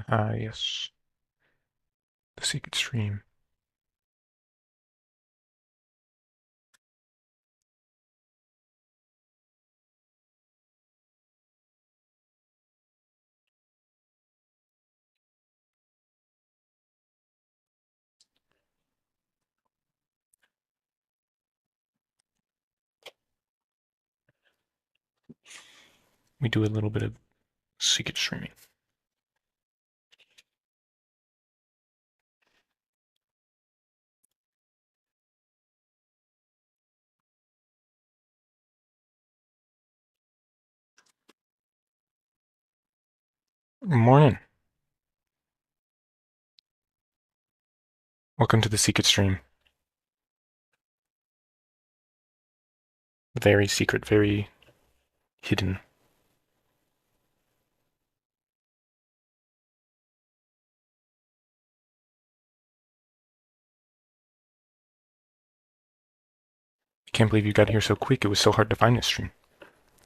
Yes. The secret stream. We do a little bit of secret streaming. Morning. Welcome to the secret stream. Very secret, very hidden. I can't believe you got here so quick. It was so hard to find this stream.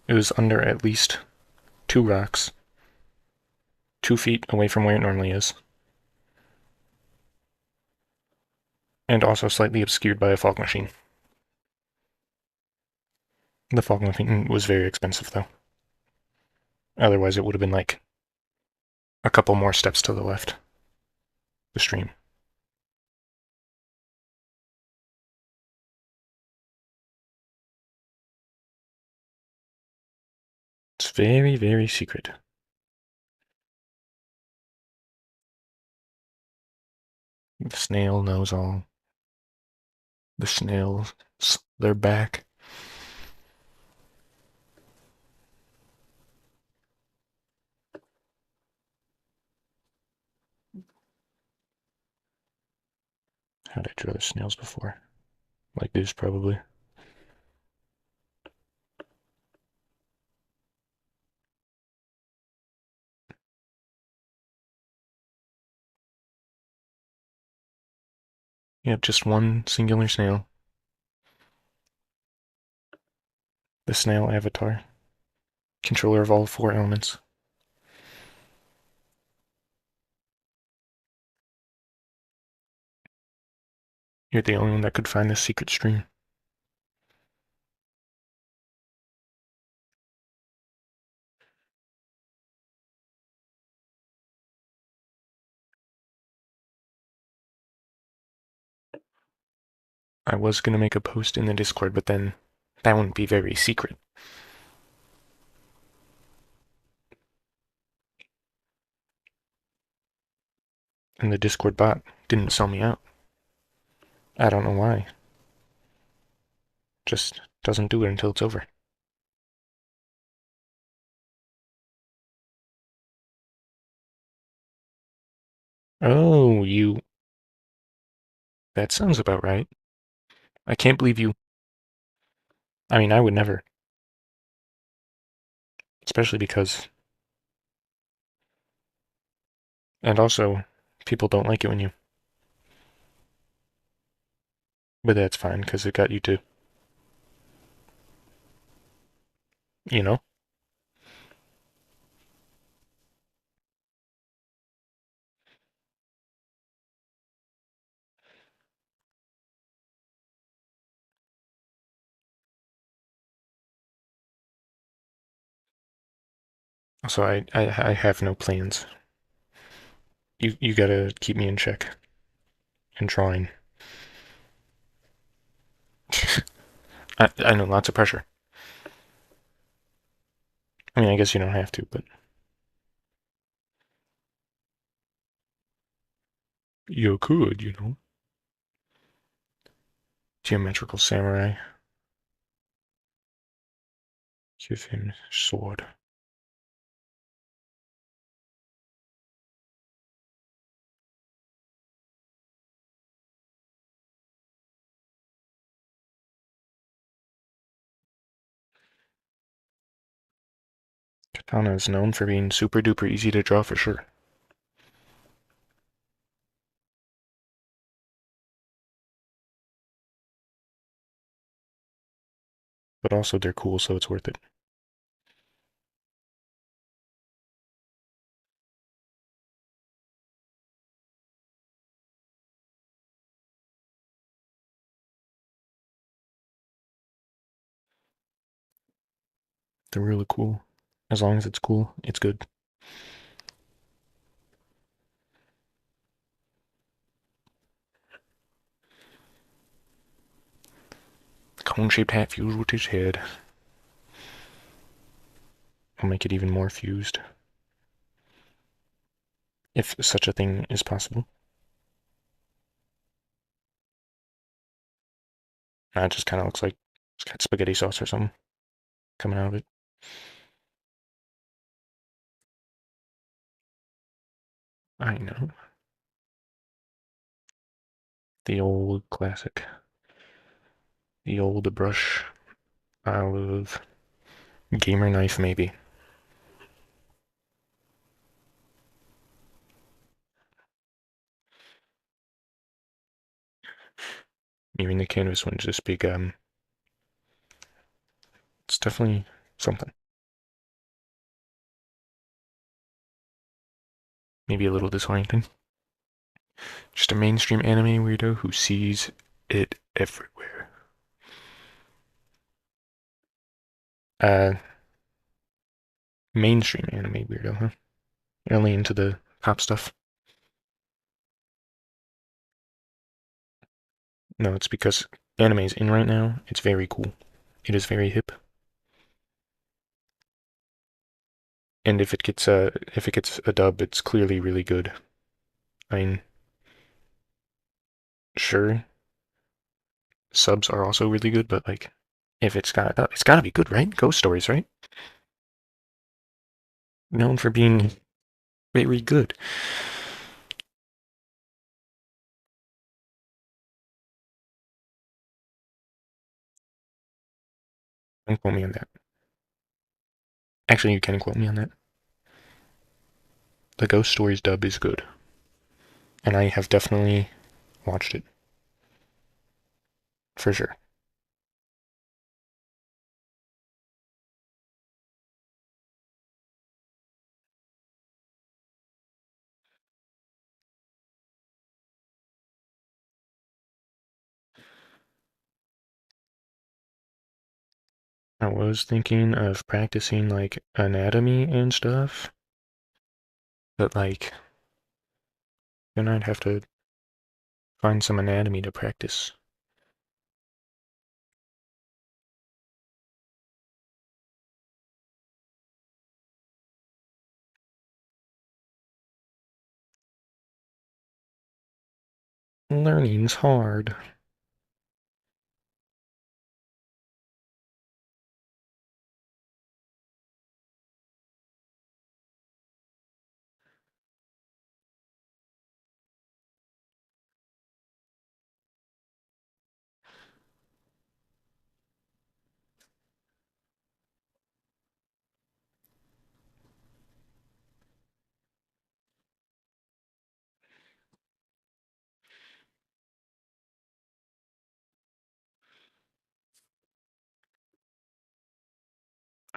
It was under at least 2 rocks, 2 feet away from where it normally is, and also slightly obscured by a fog machine. The fog machine was very expensive, though. Otherwise, it would have been like a couple more steps to the left. The stream. It's very, very secret. The snail knows all. The snails, they're back. How did I draw the snails before? Like this, probably. Yep, just one singular snail. The snail avatar. Controller of all 4 elements. You're the only one that could find this secret stream. I was gonna make a post in the Discord, but then that wouldn't be very secret. And the Discord bot didn't sell me out. I don't know why. Just doesn't do it until it's over. Oh, you... That sounds about right. I can't believe you... I mean, I would never. Especially because... And also, people don't like it when you... But that's fine, because it got you to... You know? Also, I have no plans. You gotta keep me in check. And drawing. I know, lots of pressure. I mean, I guess you don't have to, but... You could, you know. Geometrical samurai. Give him sword. Katana is known for being super duper easy to draw for sure. But also they're cool, so it's worth it. They're really cool. As long as it's cool, it's good. Cone-shaped hat fused with his head. I'll make it even more fused. If such a thing is possible. Now it just kind of looks like it's got spaghetti sauce or something coming out of it. I know. The old classic. The old brush olive gamer knife, maybe. Even the canvas one's this big. It's definitely something. Maybe a little disorienting. Just a mainstream anime weirdo who sees it everywhere. Uh, Mainstream anime weirdo, huh? You're only into the pop stuff. No, it's because anime is in right now. It's very cool. It is very hip. And if it gets a dub, it's clearly really good. I mean, sure, subs are also really good, but like, if it's gotta be good, right? Ghost Stories, right? Known for being very good. Don't quote me on that. Actually, you can quote me on that. The Ghost Stories dub is good, and I have definitely watched it for sure. I was thinking of practicing like anatomy and stuff, but like then I'd have to find some anatomy to practice. Learning's hard.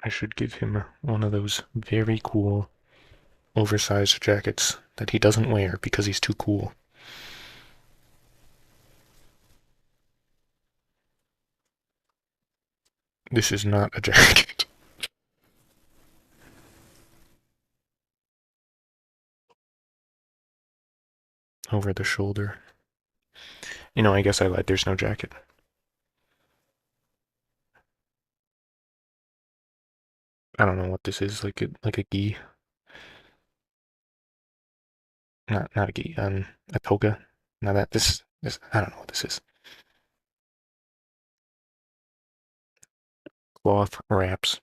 I should give him one of those very cool oversized jackets that he doesn't wear because he's too cool. This is not a jacket. Over the shoulder. You know, I guess I lied. There's no jacket. I don't know what this is. Like a gi. Not a gi. A toga. Now that this I don't know what this is. Cloth wraps.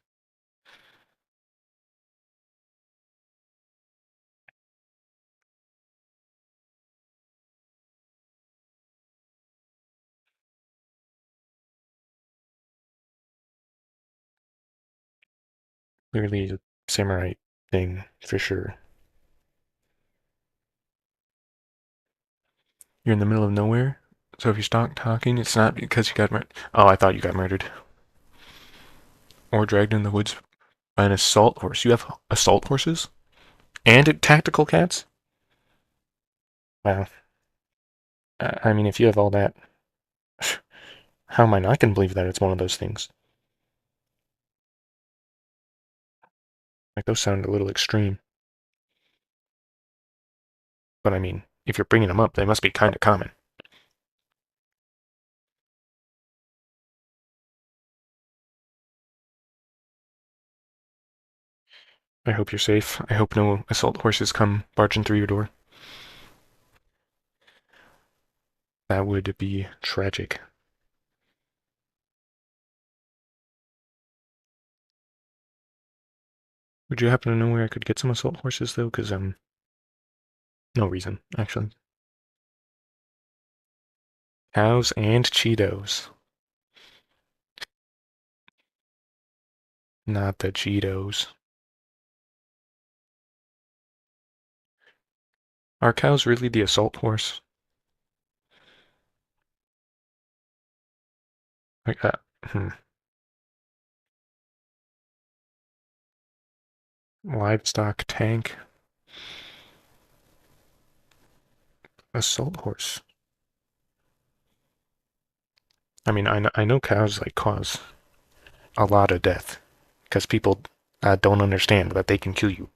Clearly a samurai thing for sure. You're in the middle of nowhere, so if you stop talking, it's not because you got murdered. Oh, I thought you got murdered. Or dragged in the woods by an assault horse. You have assault horses? And tactical cats? Wow. I mean, if you have all that, how am I not going to believe that it's one of those things? Like, those sound a little extreme. But I mean, if you're bringing them up, they must be kind of common. I hope you're safe. I hope no assault horses come barging through your door. That would be tragic. Would you happen to know where I could get some assault horses, though? Because, no reason, actually. Cows and Cheetos. Not the Cheetos. Are cows really the assault horse? Like that. Livestock tank. Assault horse. I mean, I know cows like cause a lot of death because people don't understand that they can kill you.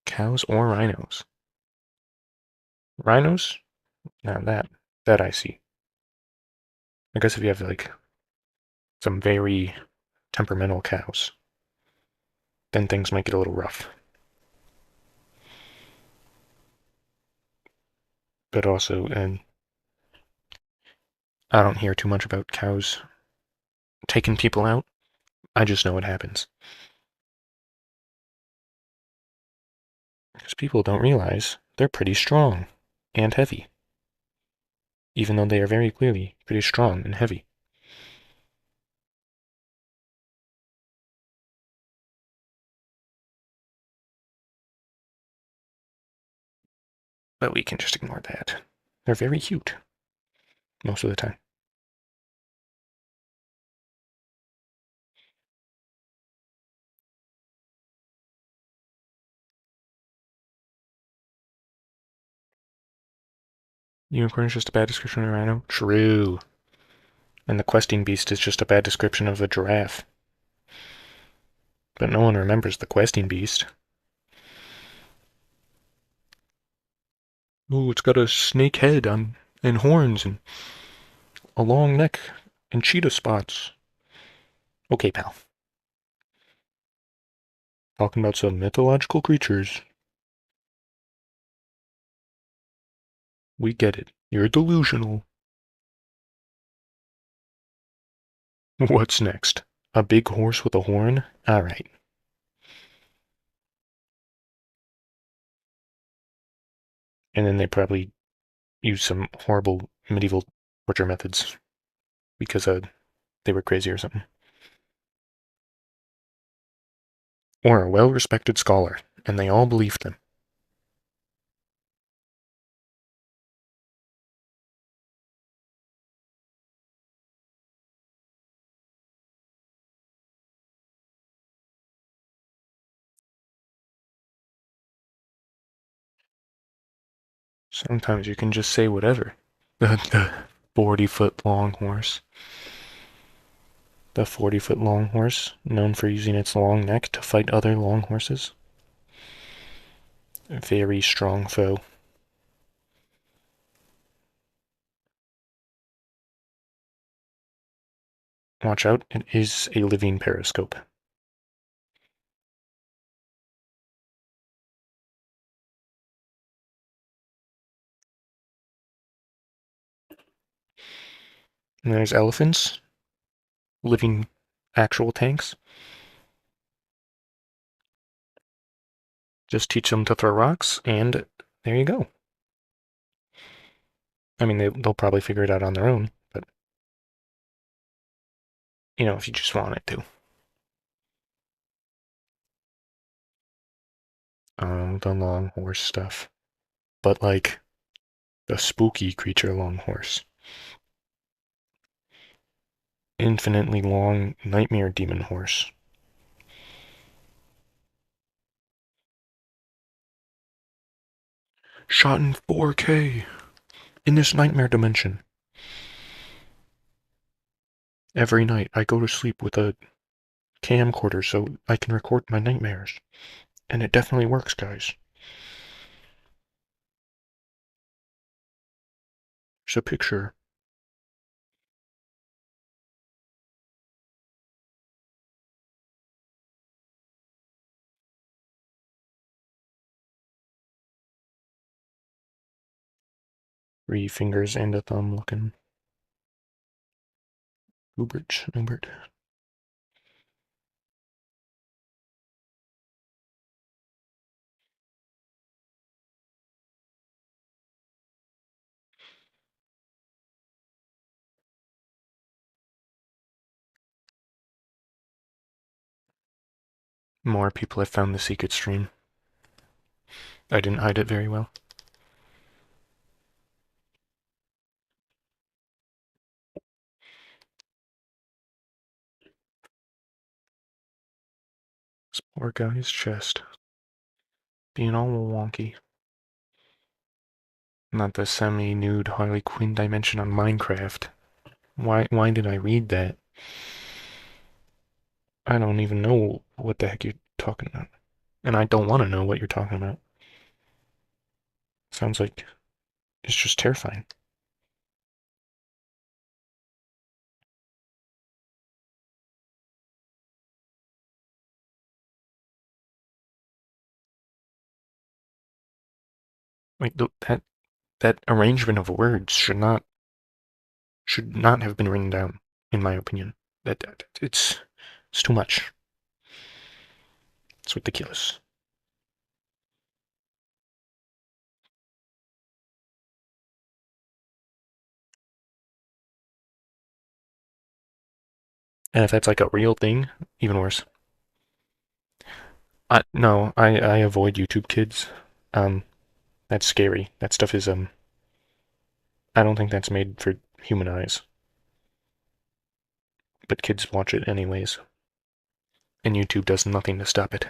Cows or rhinos? Rhinos? Now that I see. I guess if you have like some very temperamental cows, then things might get a little rough. But also, and I don't hear too much about cows taking people out. I just know it happens. Because people don't realize they're pretty strong and heavy, even though they are very clearly pretty strong and heavy. But we can just ignore that. They're very cute most of the time. Unicorn is just a bad description of a rhino? True. And the questing beast is just a bad description of a giraffe. But no one remembers the questing beast. Oh, it's got a snake head on and horns and a long neck and cheetah spots. Okay, pal. Talking about some mythological creatures. We get it. You're delusional. What's next? A big horse with a horn? Alright. And then they probably use some horrible medieval torture methods because they were crazy or something. Or a well-respected scholar, and they all believed them. Sometimes you can just say whatever. The 40-foot long horse. The 40-foot long horse, known for using its long neck to fight other long horses. A very strong foe. Watch out, it is a living periscope. And there's elephants, living actual tanks. Just teach them to throw rocks, and there you go. I mean, they'll probably figure it out on their own, but, you know, if you just want it to. The long horse stuff. But, like, the spooky creature long horse. Infinitely long nightmare demon horse. Shot in 4K in this nightmare dimension. Every night I go to sleep with a camcorder so I can record my nightmares. And it definitely works, guys. There's a picture. Three fingers and a thumb looking. Hubert. More people have found the secret stream. I didn't hide it very well. This poor guy's chest. Being all wonky. Not the semi-nude Harley Quinn dimension on Minecraft. Why did I read that? I don't even know what the heck you're talking about. And I don't want to know what you're talking about. Sounds like it's just terrifying. Like that arrangement of words should not have been written down, in my opinion. It's too much. It's ridiculous. And if that's like a real thing, even worse. No, I avoid YouTube Kids. Um, that's scary. That stuff is I don't think that's made for human eyes. But kids watch it anyways. And YouTube does nothing to stop it.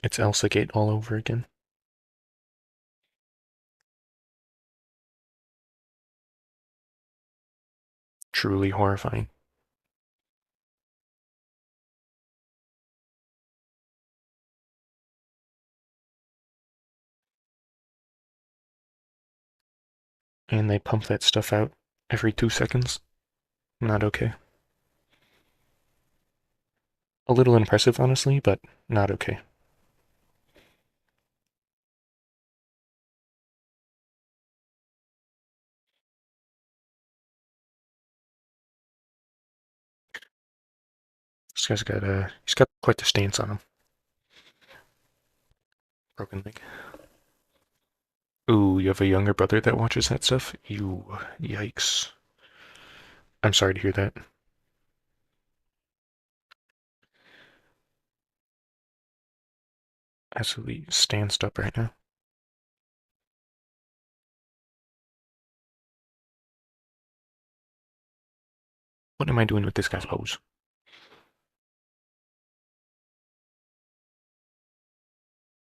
It's Elsa Gate all over again. Truly horrifying. And they pump that stuff out every 2 seconds. Not okay. A little impressive, honestly, but not okay. This guy's he's got quite the stance on him. Broken leg. Ooh, you have a younger brother that watches that stuff? Yikes. I'm sorry to hear that. Absolutely stanced up right now. What am I doing with this guy's pose?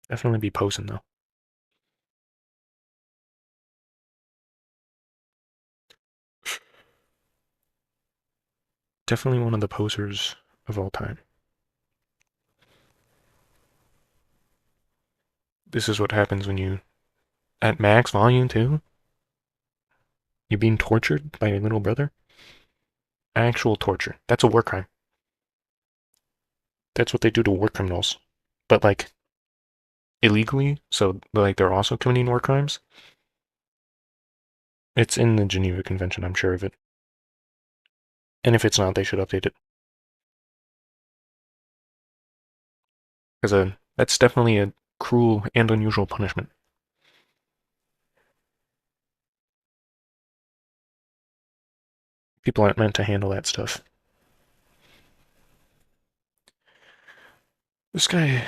Definitely be posing though. Definitely one of the posers of all time. This is what happens when you, at max volume too, you're being tortured by your little brother. Actual torture. That's a war crime. That's what they do to war criminals. But like, illegally, so like they're also committing war crimes. It's in the Geneva Convention, I'm sure of it. And if it's not, they should update it. Because that's definitely a cruel and unusual punishment. People aren't meant to handle that stuff. This guy,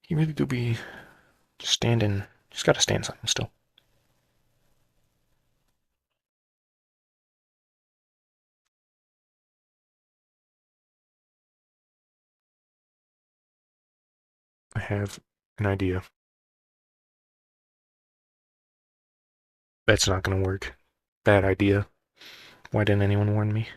he really do be standing. He's got to stand something still. I have an idea. That's not gonna work. Bad idea. Why didn't anyone warn me?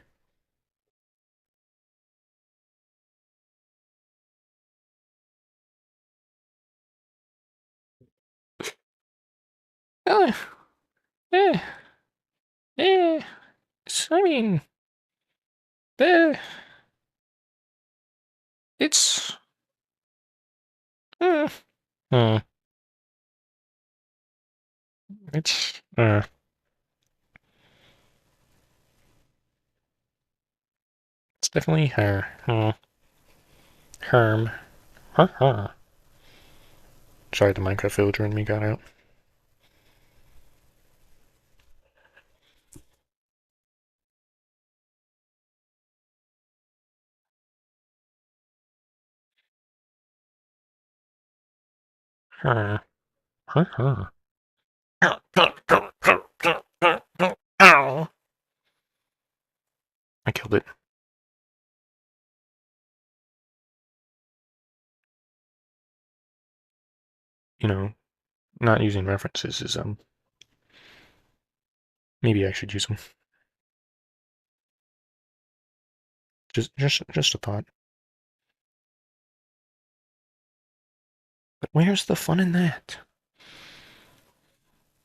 Oh, eh, eh. I mean, eh, it's, uh, uh, it's, it's definitely her. Herm. Huh. Sorry, the Minecraft villager in me got out. Huh. Huh. I killed it. You know, not using references is, maybe I should use them. Just a thought. But where's the fun in that?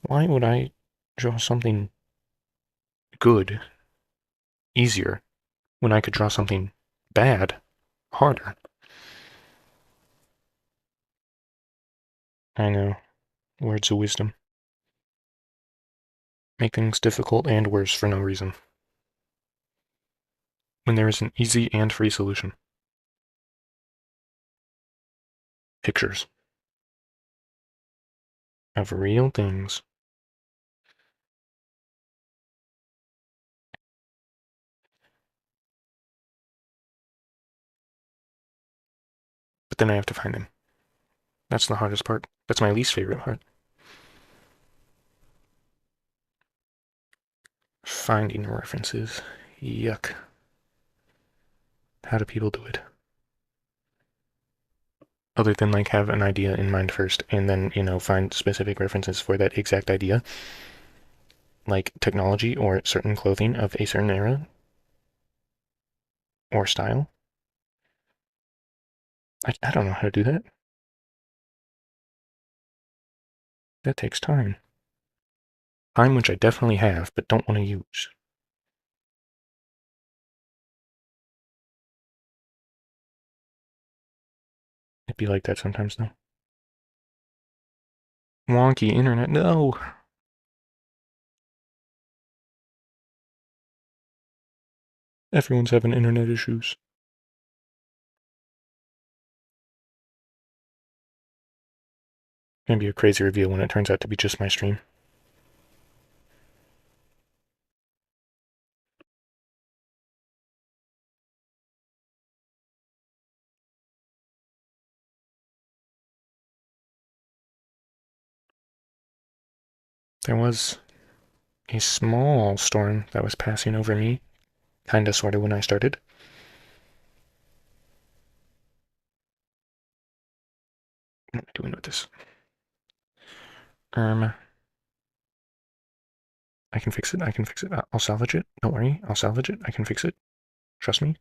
Why would I draw something good easier when I could draw something bad harder? I know. Words of wisdom. Make things difficult and worse for no reason. When there is an easy and free solution. Pictures of real things. But then I have to find them. That's the hardest part. That's my least favorite part. Finding references. Yuck. How do people do it? Other than like have an idea in mind first and then, find specific references for that exact idea. Like technology or certain clothing of a certain era or style. I don't know how to do that. That takes time. Time which I definitely have, but don't want to use. It'd be like that sometimes, though. Wonky internet, no! Everyone's having internet issues. Gonna be a crazy reveal when it turns out to be just my stream. There was a small storm that was passing over me, kinda sorta when I started. What am I doing with this? I can fix it, I can fix it. I'll salvage it. Don't worry, I'll salvage it. I can fix it. Trust me.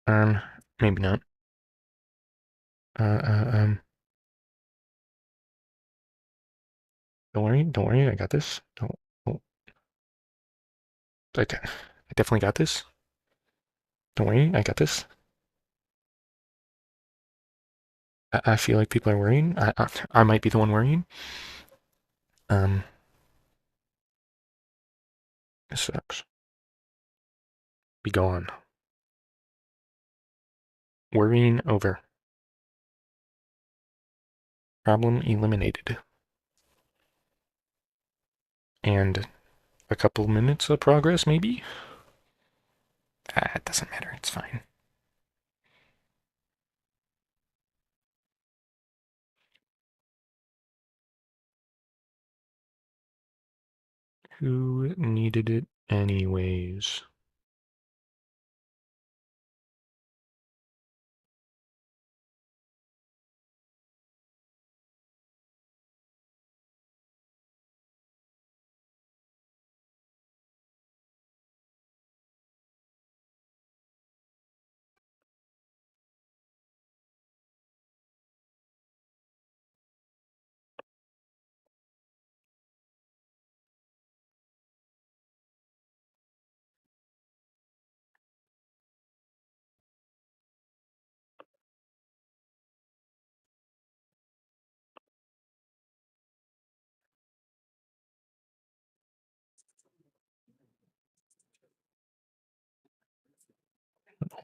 Maybe not. Don't worry, I got this. Oh, I definitely got this. Don't worry, I got this. I feel like people are worrying. I might be the one worrying. This sucks. Be gone. Worrying over. Problem eliminated. And a couple minutes of progress, maybe? It doesn't matter, it's fine. Who needed it anyways?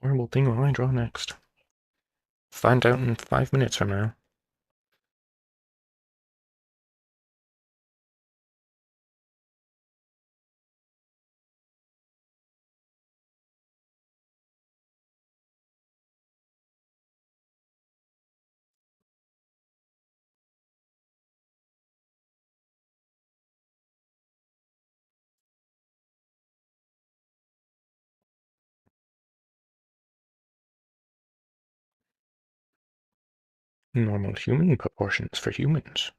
horrible thing will I draw next? Find out in 5 minutes from now. Normal human proportions for humans.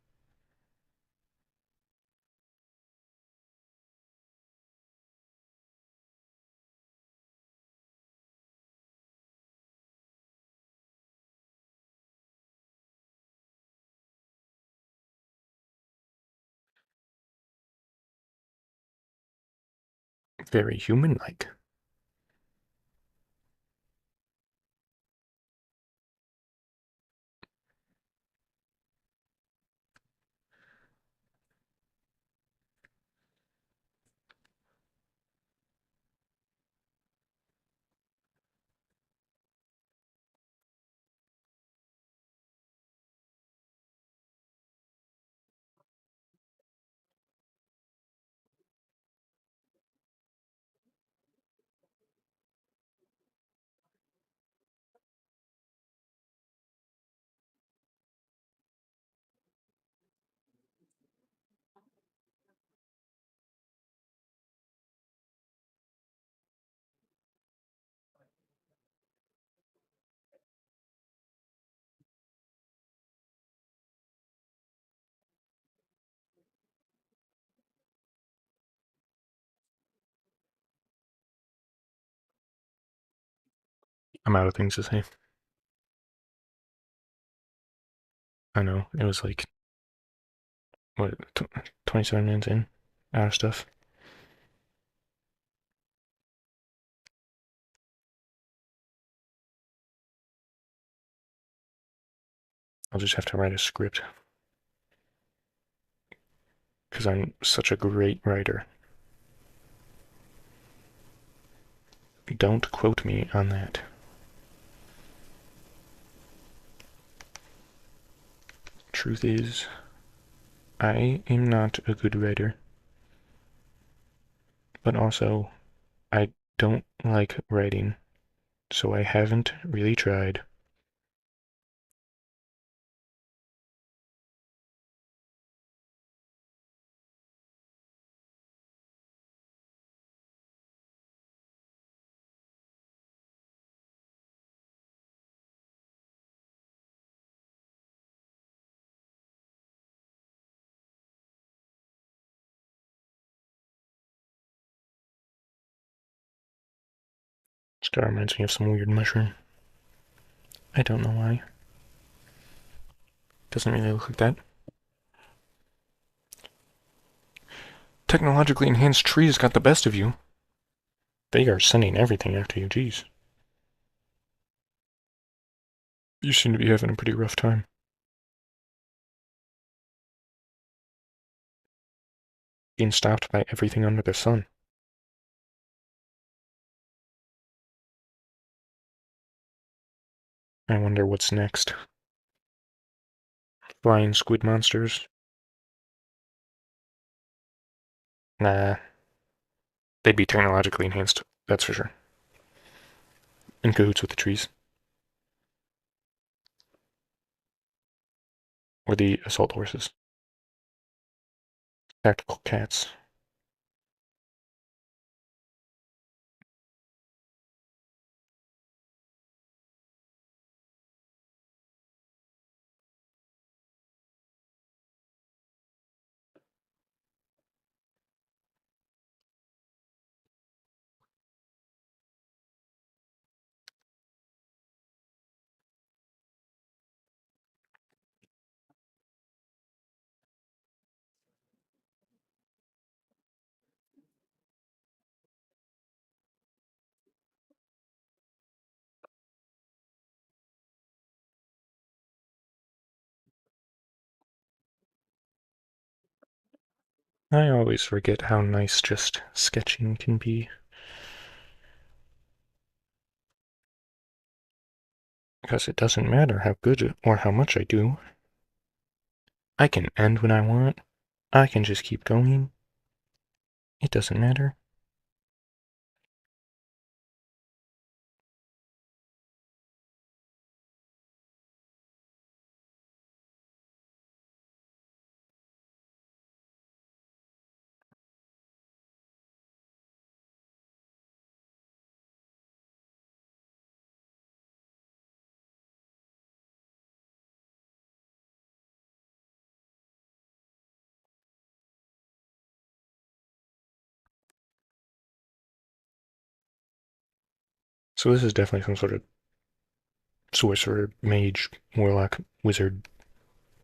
Very human-like. I'm out of things to say. I know, it was like, what, 27 minutes in? Out of stuff. I'll just have to write a script. Because I'm such a great writer. Don't quote me on that. Truth is, I am not a good writer. But also, I don't like writing, so I haven't really tried. This guy reminds me of some weird mushroom. I don't know why. Doesn't really look like that. Technologically enhanced trees got the best of you. They are sending everything after you, jeez. You seem to be having a pretty rough time. Being stopped by everything under the sun. I wonder what's next. Flying squid monsters? Nah. They'd be technologically enhanced, that's for sure. In cahoots with the trees. Or the assault horses. Tactical cats. I always forget how nice just sketching can be. Because it doesn't matter how good or how much I do. I can end when I want. I can just keep going. It doesn't matter. So this is definitely some sort of sorcerer, mage, warlock, wizard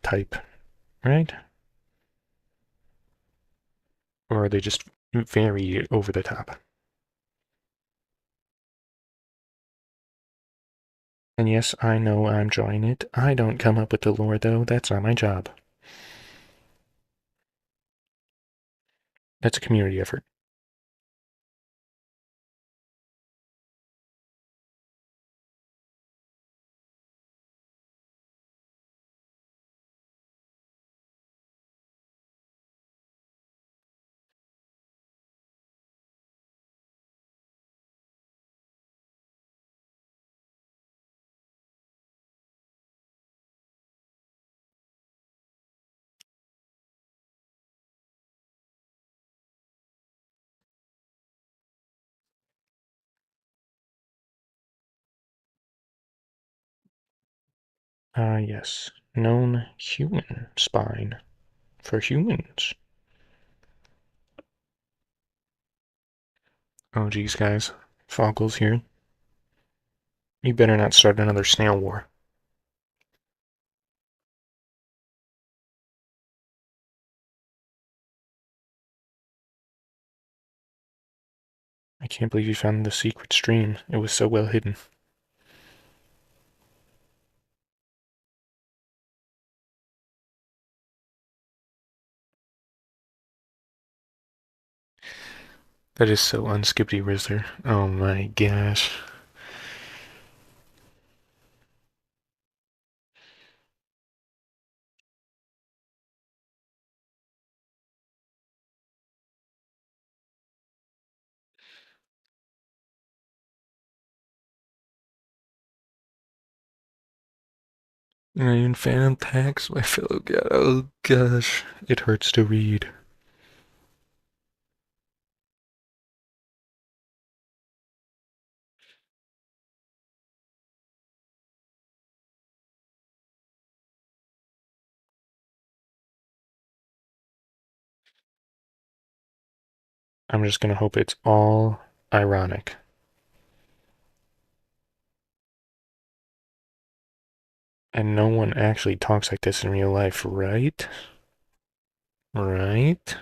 type, right? Or are they just very over the top? And yes, I know I'm drawing it. I don't come up with the lore, though. That's not my job. That's a community effort. Yes. Known human spine for humans. Oh, geez, guys. Foggle's here. You better not start another snail war. I can't believe you found the secret stream. It was so well hidden. That is so unskippy Rizzler. Oh my gosh. I even phantom tax my fellow god. Oh gosh. It hurts to read. I'm just gonna hope it's all ironic. And no one actually talks like this in real life, right? Right?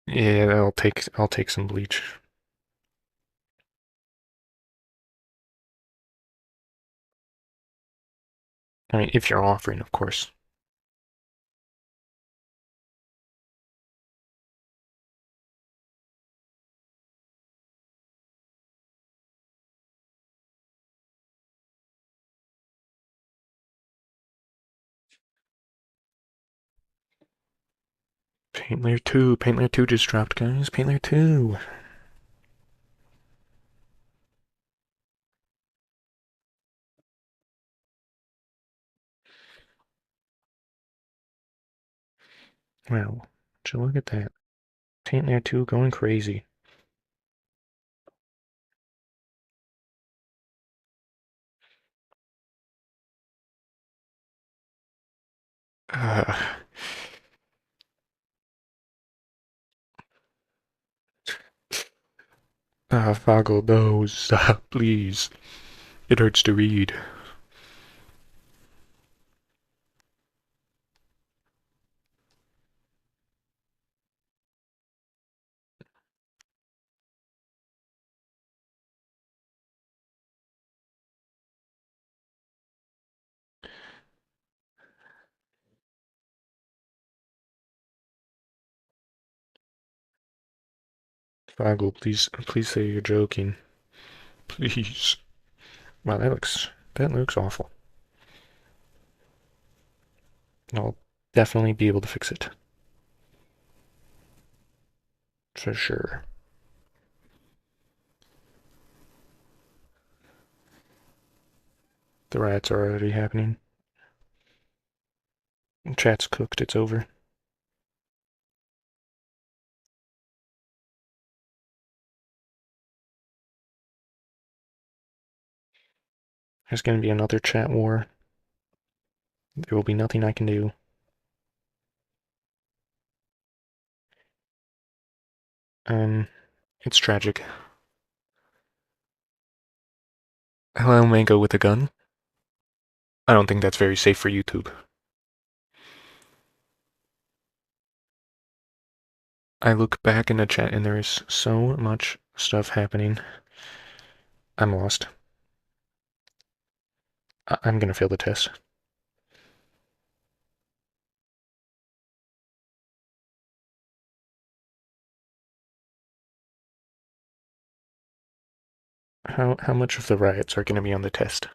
Yeah, I'll take some bleach. I mean, if you're offering, of course. Paint Layer 2. Paint Layer 2 just dropped, guys. Paint Layer 2. Wow. So look at that. Paint Layer 2 going crazy. Uh, Foggle, no, stop, please. It hurts to read. Boggle, please say you're joking. Please. Wow, that looks awful. I'll definitely be able to fix it. For sure. The riots are already happening. Chat's cooked, it's over. There's gonna be another chat war. There will be nothing I can do. It's tragic. Hello, Mango with a gun. I don't think that's very safe for YouTube. I look back in the chat and there is so much stuff happening. I'm lost. I'm gonna fail the test. How much of the riots are gonna be on the test?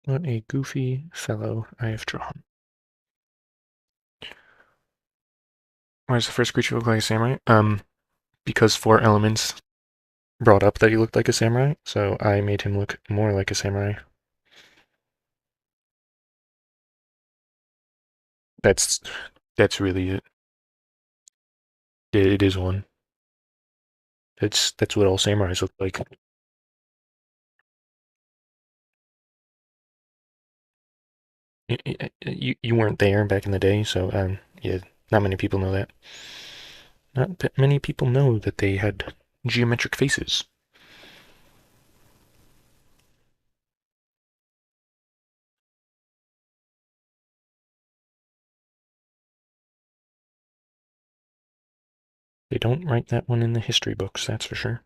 What a goofy fellow I have drawn. Why does the first creature look like a samurai? Because 4 elements brought up that he looked like a samurai, so I made him look more like a samurai. That's really it. It is one. That's what all samurais look like. You weren't there back in the day, so yeah, not many people know that. Not that many people know that they had geometric faces. They don't write that one in the history books, that's for sure.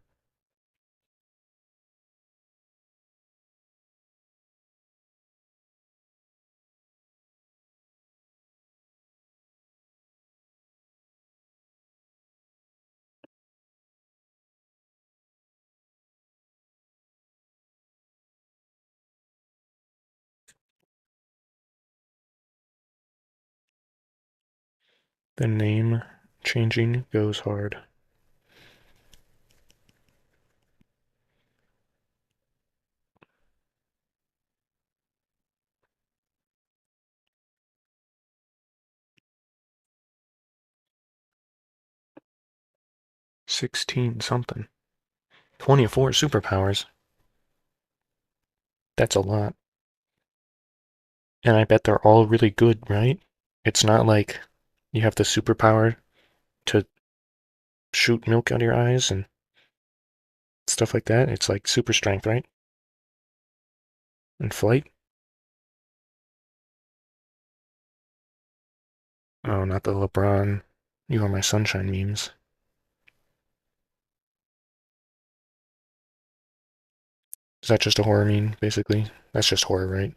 The name changing goes hard. $16 something. 24 superpowers. That's a lot. And I bet they're all really good, right? It's not like you have the superpower to shoot milk out of your eyes and stuff like that. It's like super strength, right? And flight. Oh, not the LeBron. You are my sunshine memes. Is that just a horror meme, basically? That's just horror, right?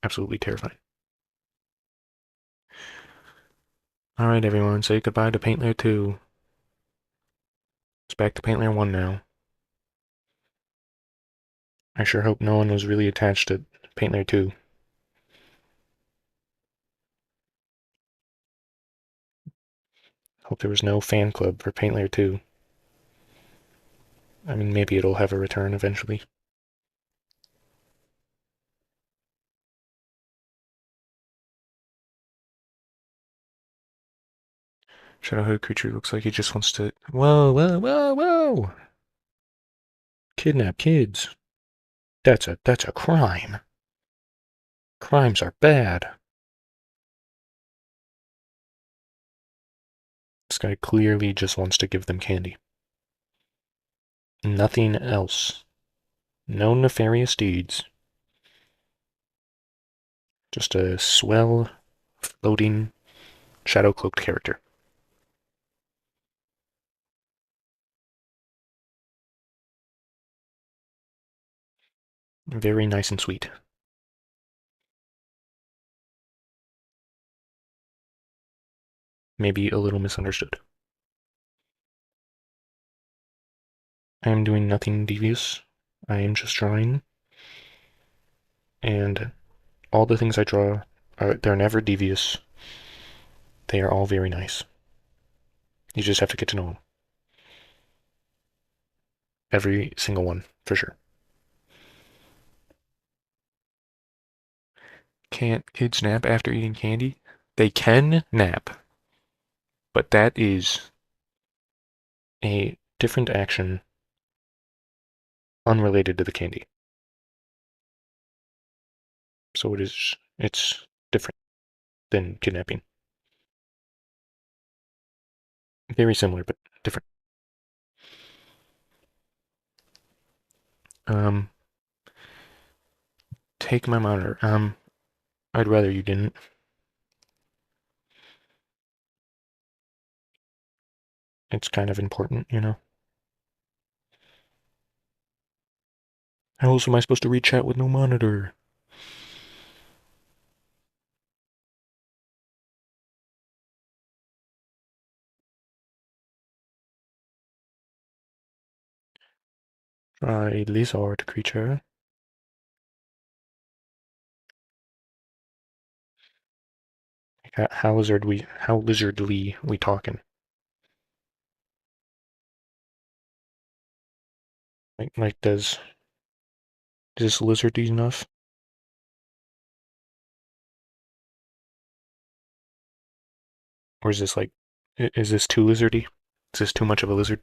Absolutely terrifying. Alright, everyone, say goodbye to Paint Layer 2. It's back to Paint Layer 1 now. I sure hope no one was really attached to Paint Layer 2. Hope there was no fan club for Paint Layer 2. I mean, maybe it'll have a return eventually. Shadowhood creature looks like he just wants to... Whoa, whoa, whoa, whoa! Kidnap kids. That's a crime. Crimes are bad. This guy clearly just wants to give them candy. Nothing else. No nefarious deeds. Just a swell floating shadow cloaked character. Very nice and sweet. Maybe a little misunderstood. I am doing nothing devious. I am just drawing, and all the things I draw they're never devious. They are all very nice. You just have to get to know them. Every single one, for sure. Can't kids nap after eating candy? They can nap, but that is a different action unrelated to the candy. So it's different than kidnapping. Very similar, but different. Um, take my monitor. I'd rather you didn't. It's kind of important, you know. How else am I supposed to read chat with no monitor? Try lizard creature. How lizardly we talking? Like does this lizardy enough? Or is this like is this too lizardy? Is this too much of a lizard?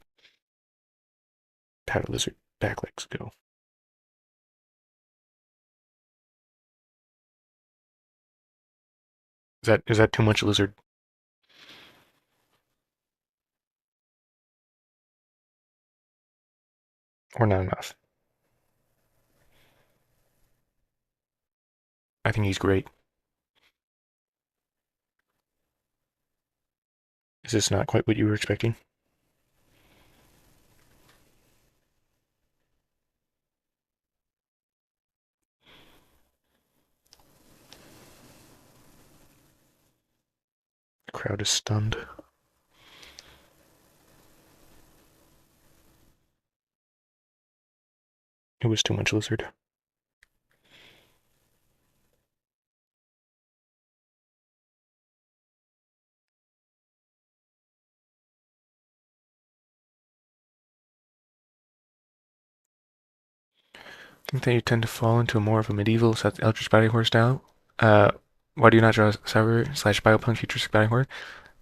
How do lizard back legs go? Is that too much lizard? Or not enough? I think he's great. Is this not quite what you were expecting? The crowd is stunned. It was too much lizard. I think that you tend to fall into more of a medieval Eldritch Body Horror style. Uh, why do you not draw a cyber slash biopunk futuristic body horror?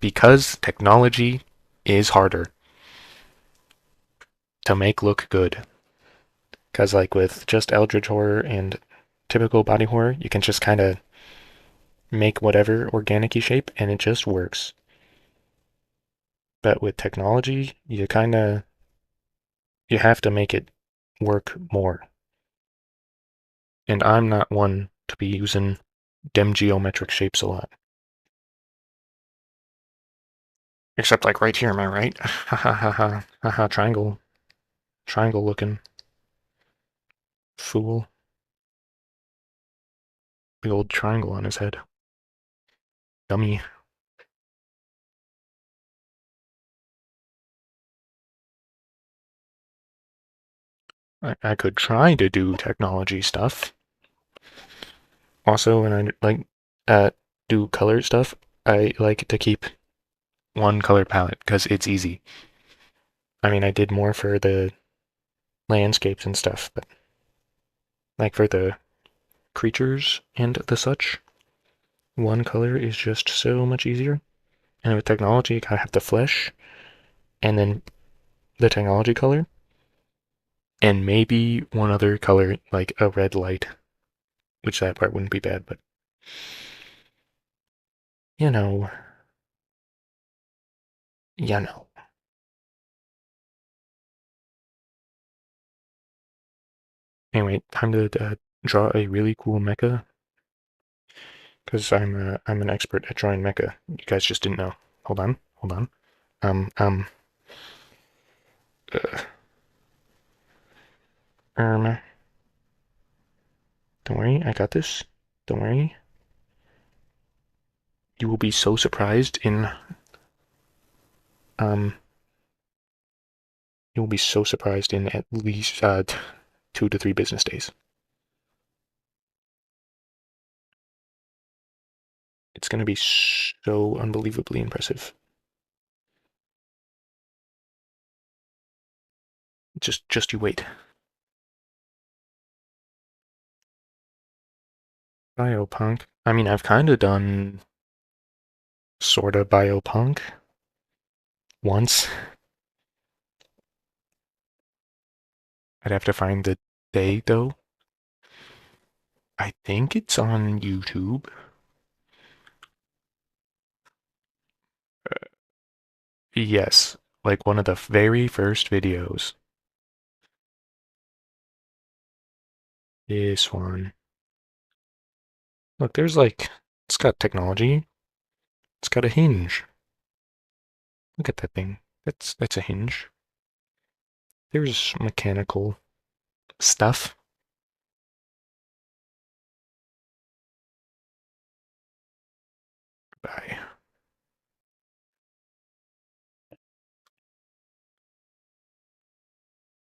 Because technology is harder to make look good. Because like with just Eldritch horror and typical body horror, you can just kind of make whatever organic shape and it just works. But with technology, you have to make it work more. And I'm not one to be using dim geometric shapes a lot. Except like right here, am I right? Ha ha ha ha ha ha, triangle. Triangle looking. Fool. The old triangle on his head. Dummy. I could try to do technology stuff. Also, when I do color stuff, I like to keep one color palette because it's easy. I mean, I did more for the landscapes and stuff, but like for the creatures and the such, one color is just so much easier. And with technology, you gotta have the flesh, and then the technology color, and maybe one other color, like a red light, which that part wouldn't be bad, but you know, you know. Anyway, time to draw a really cool mecha. Because I'm an expert at drawing mecha. You guys just didn't know. Hold on, hold on. Um, um, uh, um, don't worry, I got this. Don't worry. You will be so surprised um, you will be so surprised in at least 2 to 3 business days. It's gonna be so unbelievably impressive. Just you wait. Biopunk. I mean, I've kind of done sorta biopunk once. I'd have to find the day though. I think it's on YouTube. Yes, like one of the very first videos. This one. Look, there's like, it's got technology. It's got a hinge. Look at that thing. That's a hinge. There's mechanical stuff. Bye.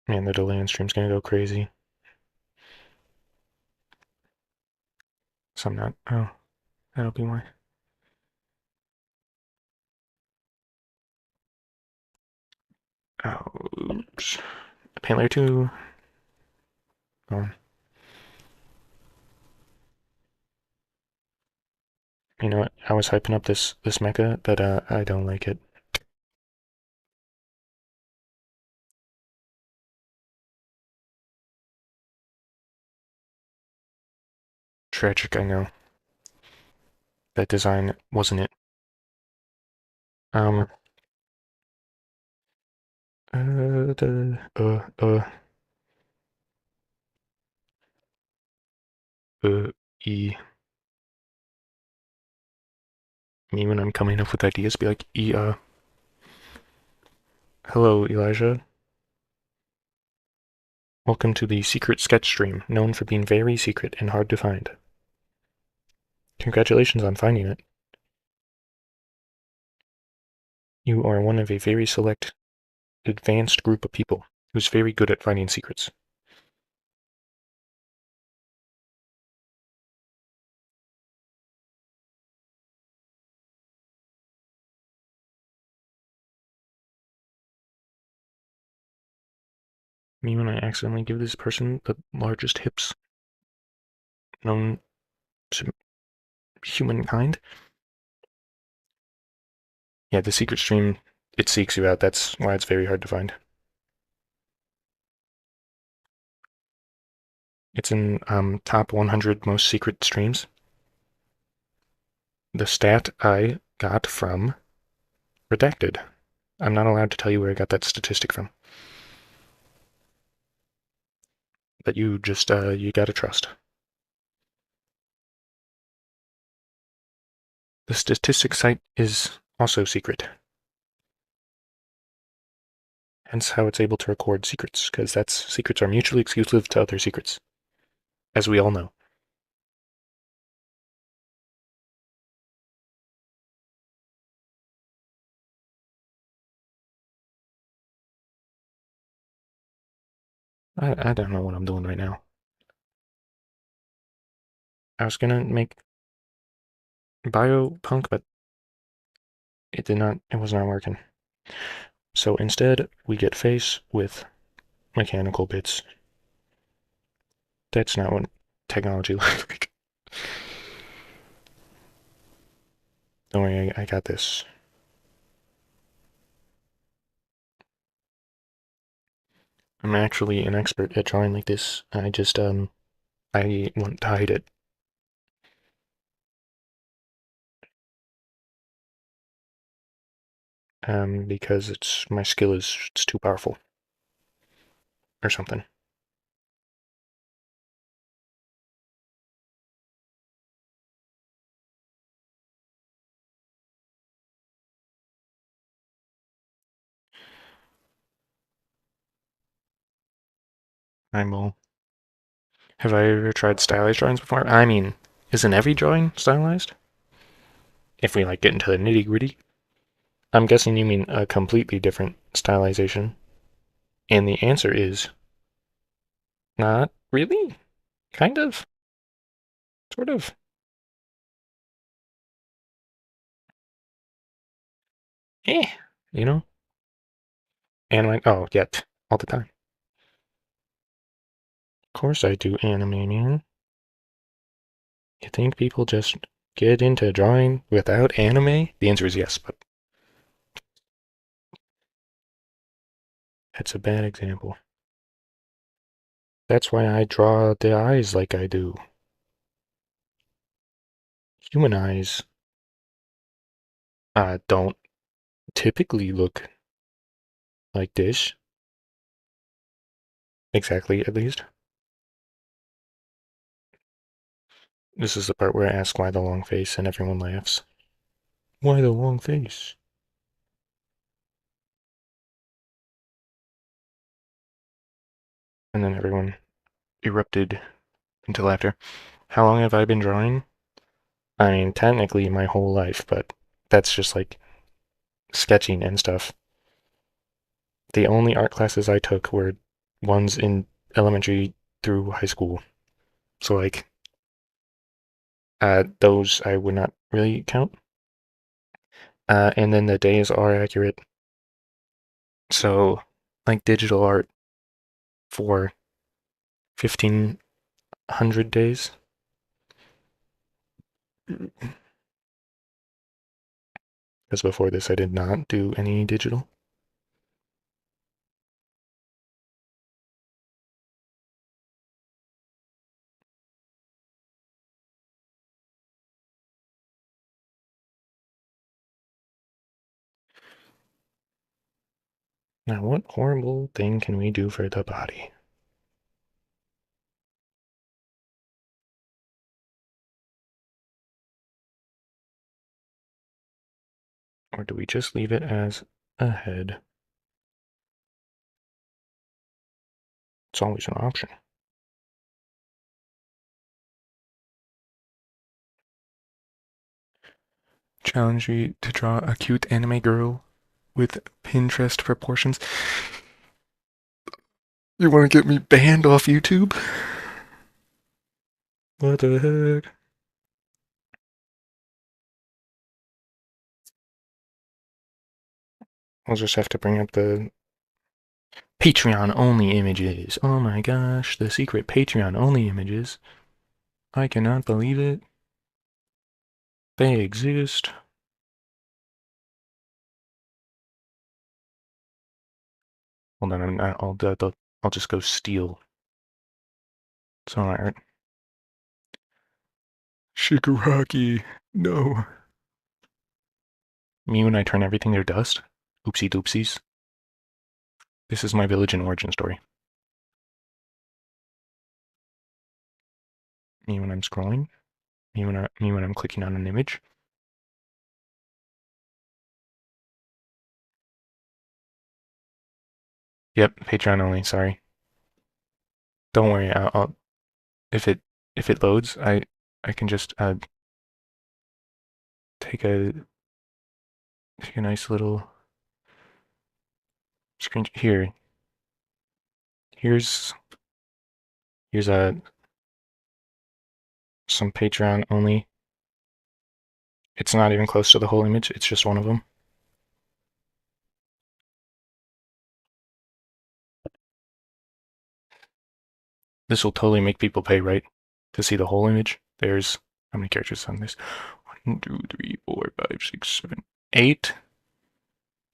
Man, the delay on stream's gonna go crazy. So I'm not. Oh, that'll be why. Oh, oops. Paint layer 2. Oh. You know what? I was hyping up this mecha, but I don't like it. Tragic, I know. That design wasn't it. Um, the, E. Me when I'm coming up with ideas, be like, hello, Elijah. Welcome to the secret sketch stream, known for being very secret and hard to find. Congratulations on finding it. You are one of a very select, advanced group of people who's very good at finding secrets. Me when I accidentally give this person the largest hips known to humankind. Yeah, the secret stream, it seeks you out. That's why it's very hard to find. It's in top 100 most secret streams. The stat I got from Redacted. I'm not allowed to tell you where I got that statistic from. But you just, you gotta trust. The statistics site is also secret. Hence how it's able to record secrets, because secrets are mutually exclusive to other secrets, as we all know. I don't know what I'm doing right now. I was gonna make biopunk, but it was not working. So instead, we get face with mechanical bits. That's not what technology looks like. Don't worry, I got this. I'm actually an expert at drawing like this. I just, I want to hide it. Because my skill is, it's too powerful. Or something. Eyeball. Have I ever tried stylized drawings before? I mean, isn't every drawing stylized? If we like get into the nitty gritty. I'm guessing you mean a completely different stylization. And the answer is not really. Kind of. Sort of. Eh. You know? Anime. Oh, yet. All the time. Of course I do anime, man. You think people just get into drawing without anime? The answer is yes, but that's a bad example. That's why I draw the eyes like I do. Human eyes don't typically look like this. Exactly, at least. This is the part where I ask why the long face and everyone laughs. Why the long face? And then everyone erupted into laughter. How long have I been drawing? I mean, technically my whole life, but that's just like sketching and stuff. The only art classes I took were ones in elementary through high school. So like those I would not really count. And then the days are accurate. So like digital art for 1,500 days. Because before this I did not do any digital. Now what horrible thing can we do for the body? Or do we just leave it as a head? It's always an option. Challenge you to draw a cute anime girl with Pinterest proportions. You want to get me banned off YouTube? What the heck? I'll just have to bring up the Patreon only images. Oh my gosh, the secret Patreon only images. I cannot believe it. They exist. Hold on, I'll just go steal. It's alright. Shigaraki, no. Me when I turn everything to dust? Oopsie doopsies. This is my village and origin story. Me when I'm scrolling. Me when I'm clicking on an image. Yep, Patreon only, sorry. Don't worry, if it loads, I can just take a nice little screen here. Here's some Patreon only. It's not even close to the whole image, it's just one of them. This will totally make people pay, right? To see the whole image. There's how many characters on this? 1, 2, 3, 4, 5, 6, 7, 8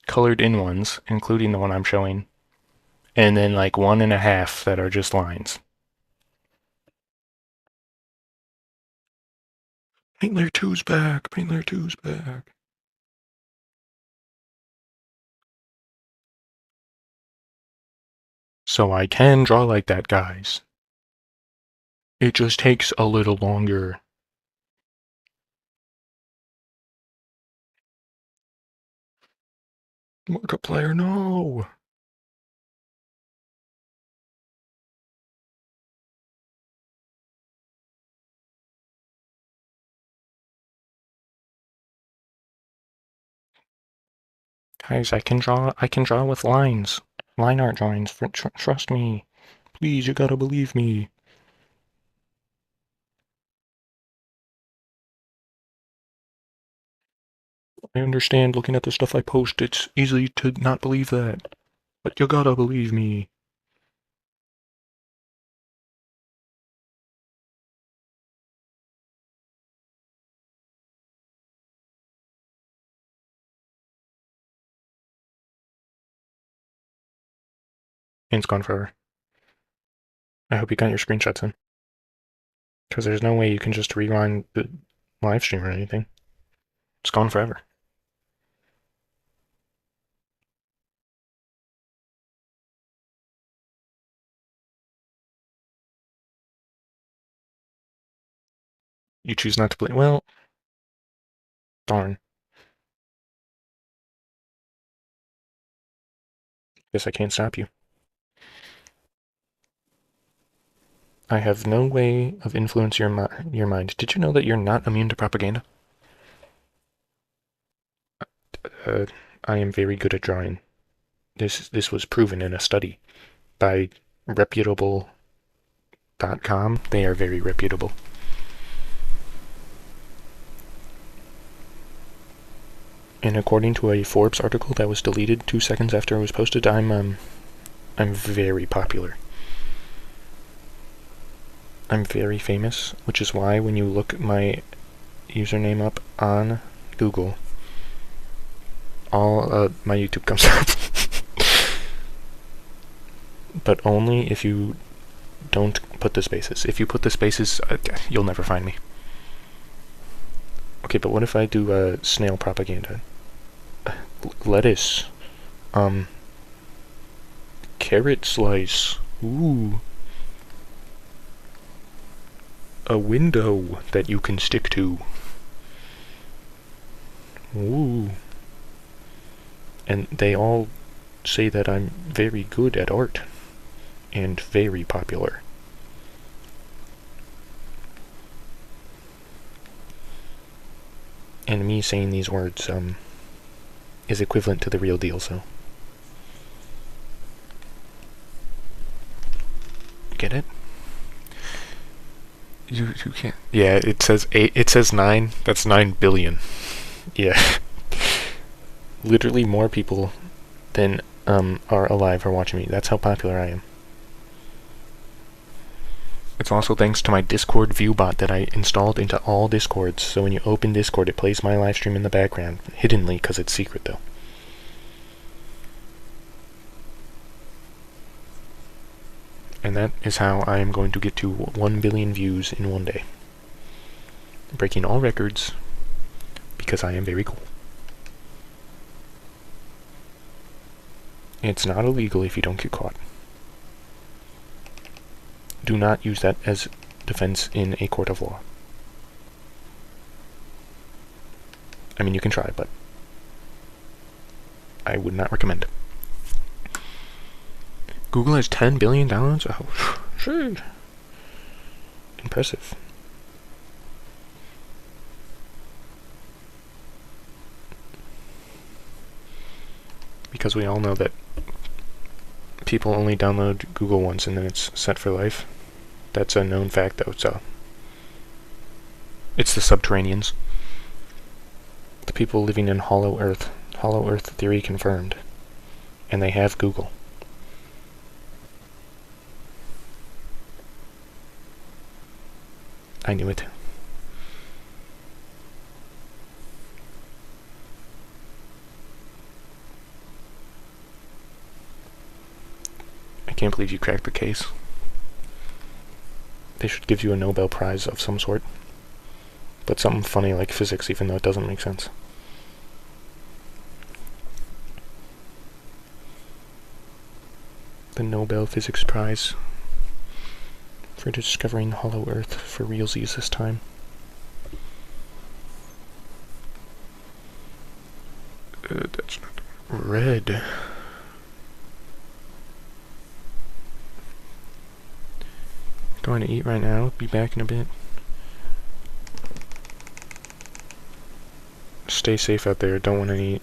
colored in ones, including the one I'm showing, and then like 1.5 that are just lines. Paint Layer 2's back. Paint Layer 2's back. So I can draw like that, guys. It just takes a little longer. Markiplier, no! Guys, I can draw with lines. Line art drawings. Trust me. Please, you gotta believe me. I understand looking at the stuff I post, it's easy to not believe that. But you gotta believe me. And it's gone forever. I hope you got your screenshots in. Because there's no way you can just rewind the live stream or anything. It's gone forever. You choose not to play. Well, darn. Guess I can't stop you. I have no way of influencing your mind. Did you know that you're not immune to propaganda? I am very good at drawing. This was proven in a study by reputable.com. They are very reputable. And according to a Forbes article that was deleted 2 seconds after it was posted, I'm very popular. I'm very famous, which is why when you look my username up on Google, all my YouTube comes up. But only if you don't put the spaces. If you put the spaces, you'll never find me. Okay, but what if I do snail propaganda? Lettuce. Carrot slice. Ooh. A window that you can stick to. Ooh. And they all say that I'm very good at art. And very popular. And me saying these words, is equivalent to the real deal, so. Get it? You can't. Yeah, it says 8. It says 9. That's 9 billion. Yeah. Literally more people than are alive are watching me. That's how popular I am. It's also thanks to my Discord view bot that I installed into all Discords, so when you open Discord it plays my live stream in the background, hiddenly because it's secret though. And that is how I am going to get to 1 billion views in one day. Breaking all records, because I am very cool. It's not illegal if you don't get caught. Do not use that as defense in a court of law. I mean, you can try, but I would not recommend. Google has $10 billion? Oh, sure. Impressive. Because we all know that people only download Google once and then it's set for life. That's a known fact, though, so. It's the subterraneans. The people living in Hollow Earth. Hollow Earth theory confirmed. And they have Google. I knew it. I can't believe you cracked the case. They should give you a Nobel Prize of some sort. But something funny like physics, even though it doesn't make sense. The Nobel Physics Prize for discovering Hollow Earth for realsies this time. That's not red. Going to eat right now. Be back in a bit. Stay safe out there. Don't want any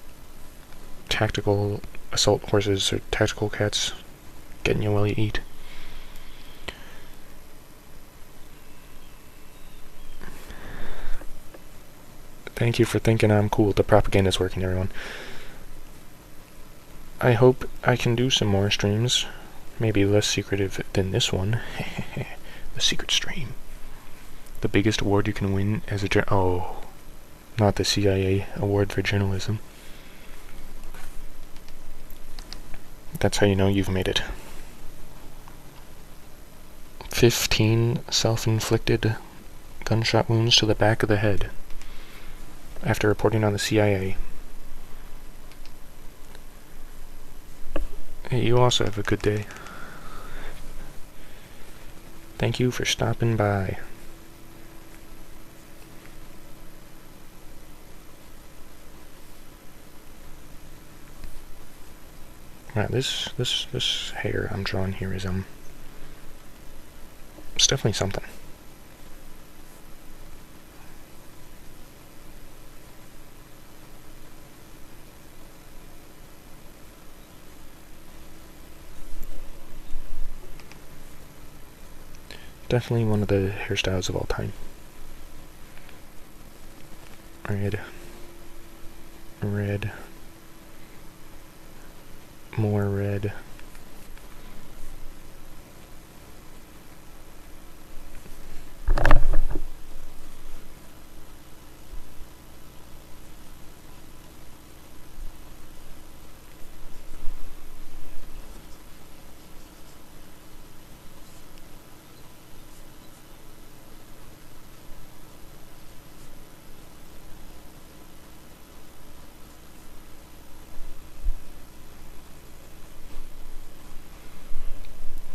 tactical assault horses or tactical cats getting you while you eat. Thank you for thinking I'm cool. The propaganda's working, everyone. I hope I can do some more streams. Maybe less secretive than this one. The secret stream. The biggest award you can win as a oh, not the CIA award for journalism. That's how you know you've made it. 15 self-inflicted gunshot wounds to the back of the head after reporting on the CIA. Hey, you also have a good day. Thank you for stopping by. Right, this hair I'm drawing here is it's definitely something. Definitely one of the hairstyles of all time. Red. Red. More red.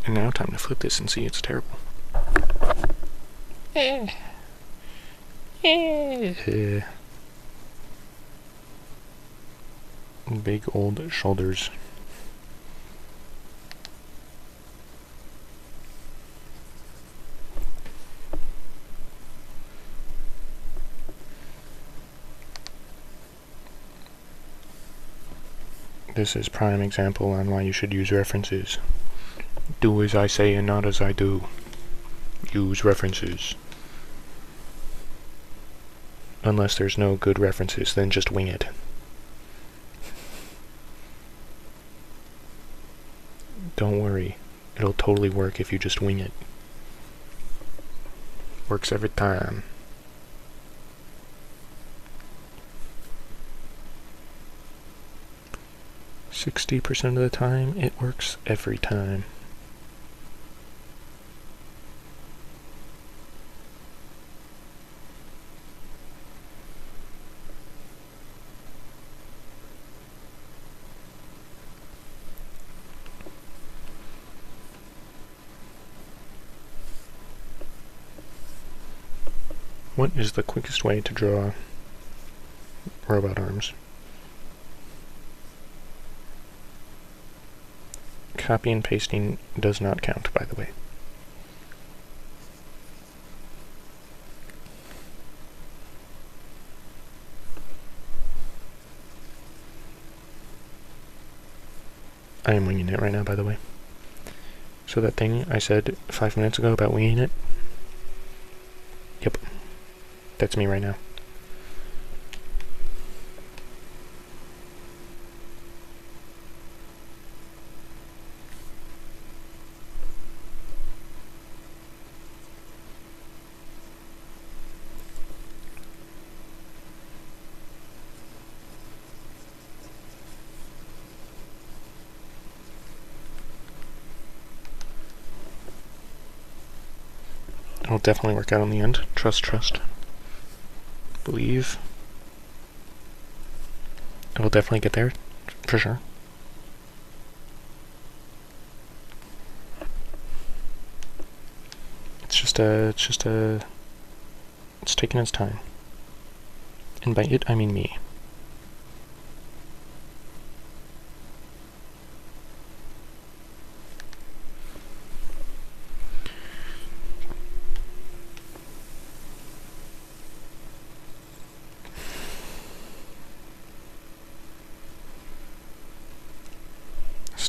And now time to flip this and see it's terrible. Big old shoulders. This is prime example on why you should use references. Do as I say and not as I do. Use references. Unless there's no good references, then just wing it. Don't worry. It'll totally work if you just wing it. Works every time. %60 of the time, it works every time. What is the quickest way to draw robot arms? Copy and pasting does not count, by the way. I am winging it right now, by the way. So that thing I said 5 minutes ago about winging it, yep, that's me right now. It'll definitely work out in the end. Trust, trust. Believe. It'll definitely get there, for sure. It's taking its time. And by it, I mean me.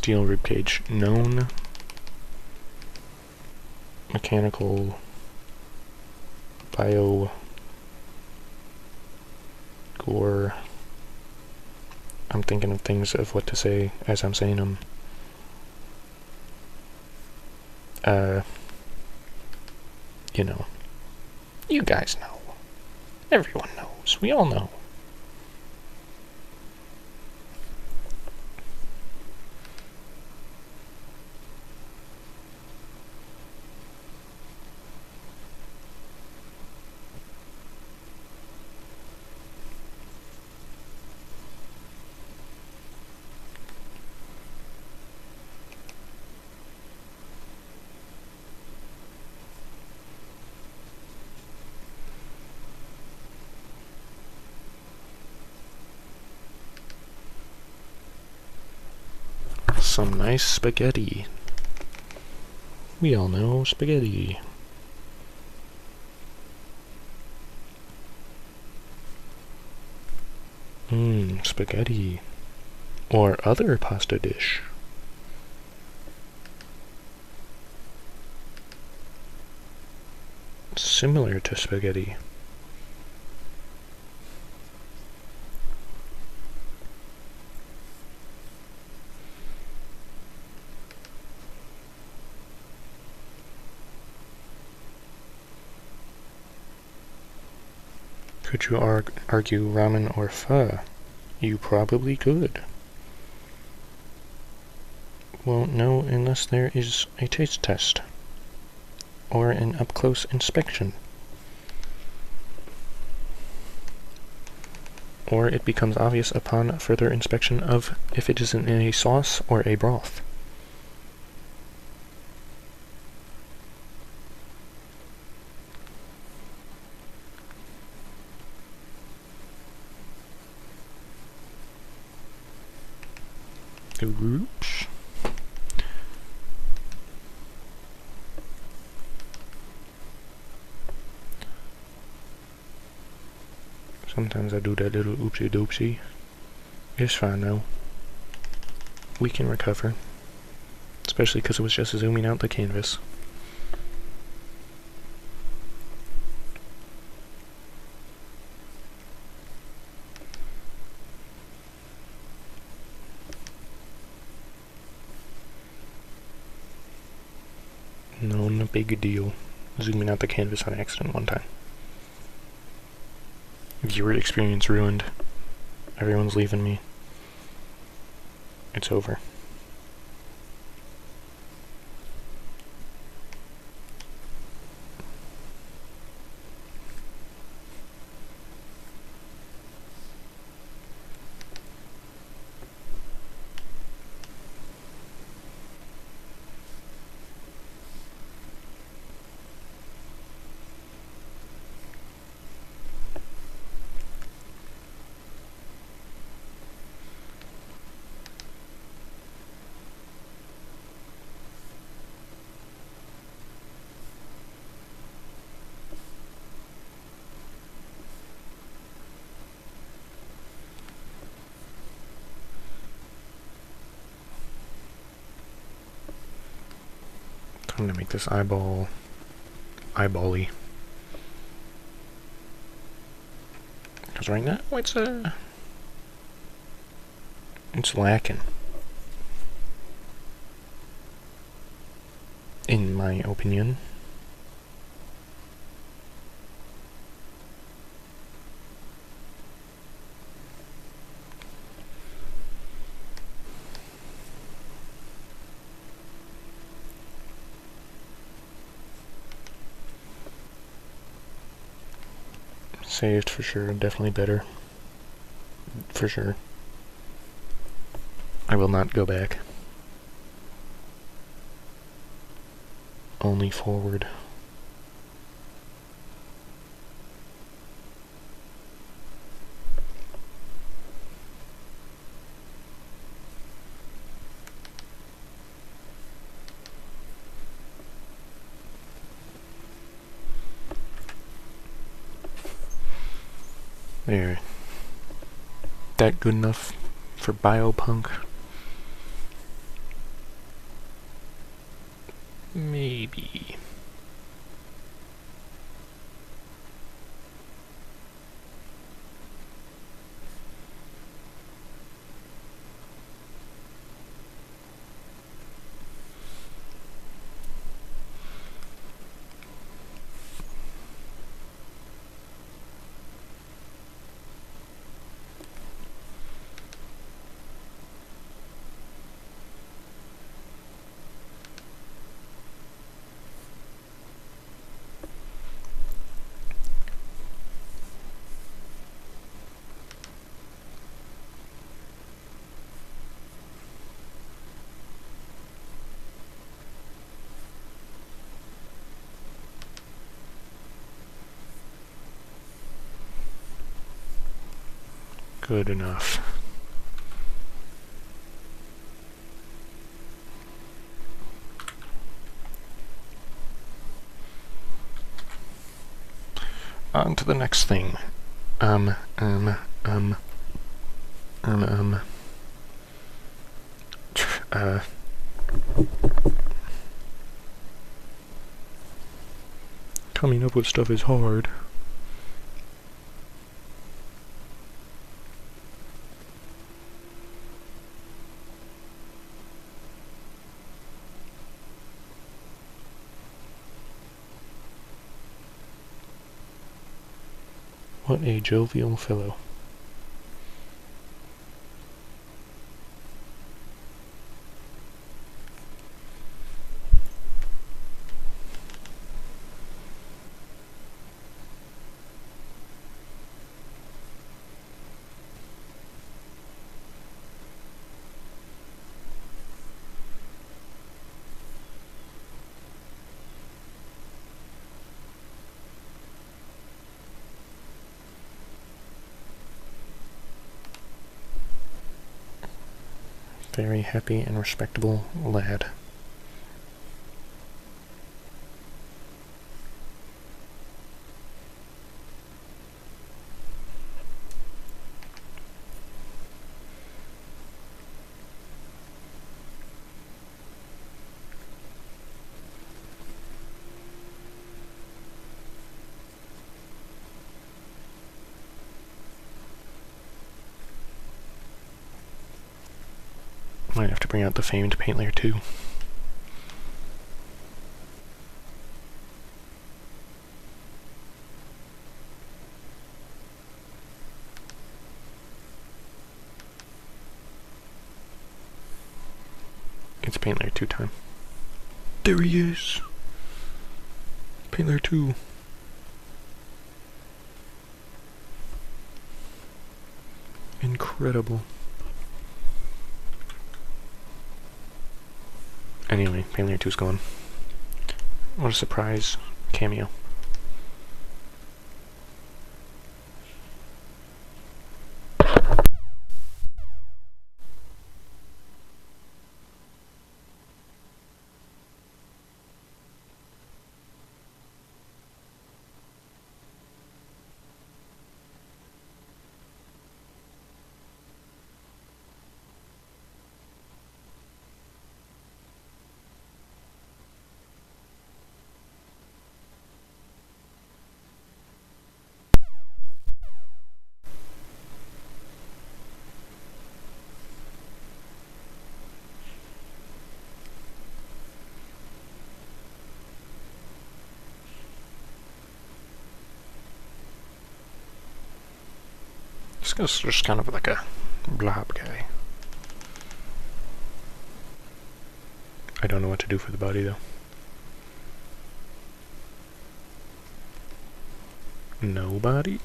Steel ribcage. Known mechanical bio gore. I'm thinking of things of what to say as I'm saying them. You know. You guys know. Everyone knows. We all know. Some nice spaghetti. We all know spaghetti. Spaghetti. Or other pasta dish. Similar to spaghetti. Could you argue ramen or pho? You probably could. Won't know unless there is a taste test. Or an up-close inspection. Or it becomes obvious upon further inspection of if it is in a sauce or a broth. Oops. Sometimes I do that little oopsie doopsie. It's fine though. We can recover. Especially because it was just zooming out the canvas. No big deal. Zooming out the canvas on accident one time. Viewer experience ruined. Everyone's leaving me. It's over. I'm gonna make this eyeball eyeball-y. Because right now it's lacking. In my opinion. Saved for sure, definitely better. For sure. I will not go back. Only forward. There. That good enough for biopunk? Good enough. On to the next thing. Tell Coming up with stuff is hard. What a jovial fellow. Very happy and respectable lad. Might have to bring out the famed paint layer 2. It's paint layer 2 time. There he is! Paint layer 2. Incredible. Anyway, paint layer 2's gone. What a surprise cameo. This guy's just kind of like a blob guy. I don't know what to do for the body though. Nobody?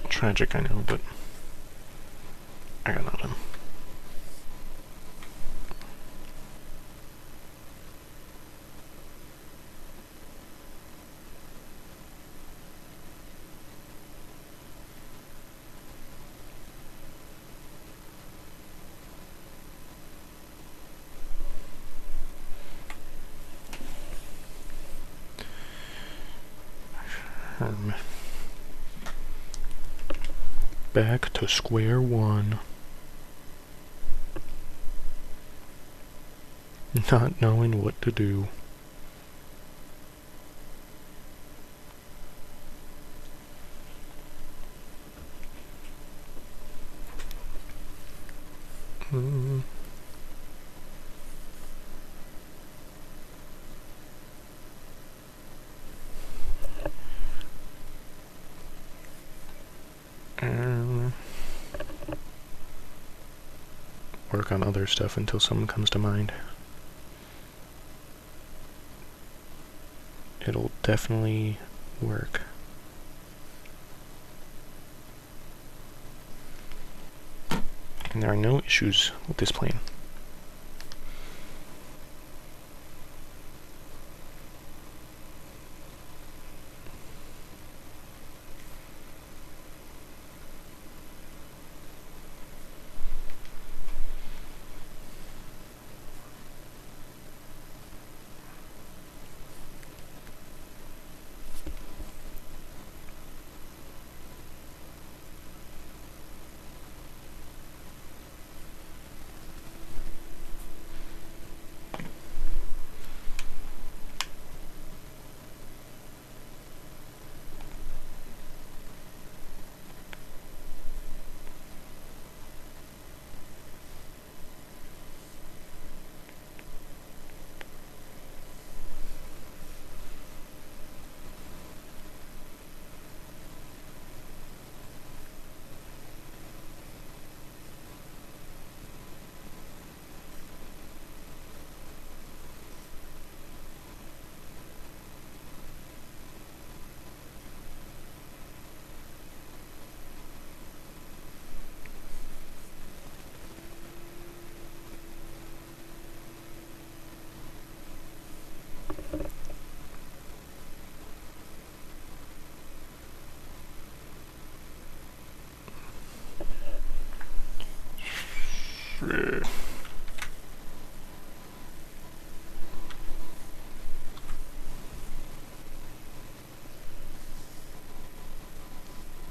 Tragic, I know, but I got nothing. Back to square one. Not knowing what to do. work on other stuff until something comes to mind. It'll definitely work. And there are no issues with this plane.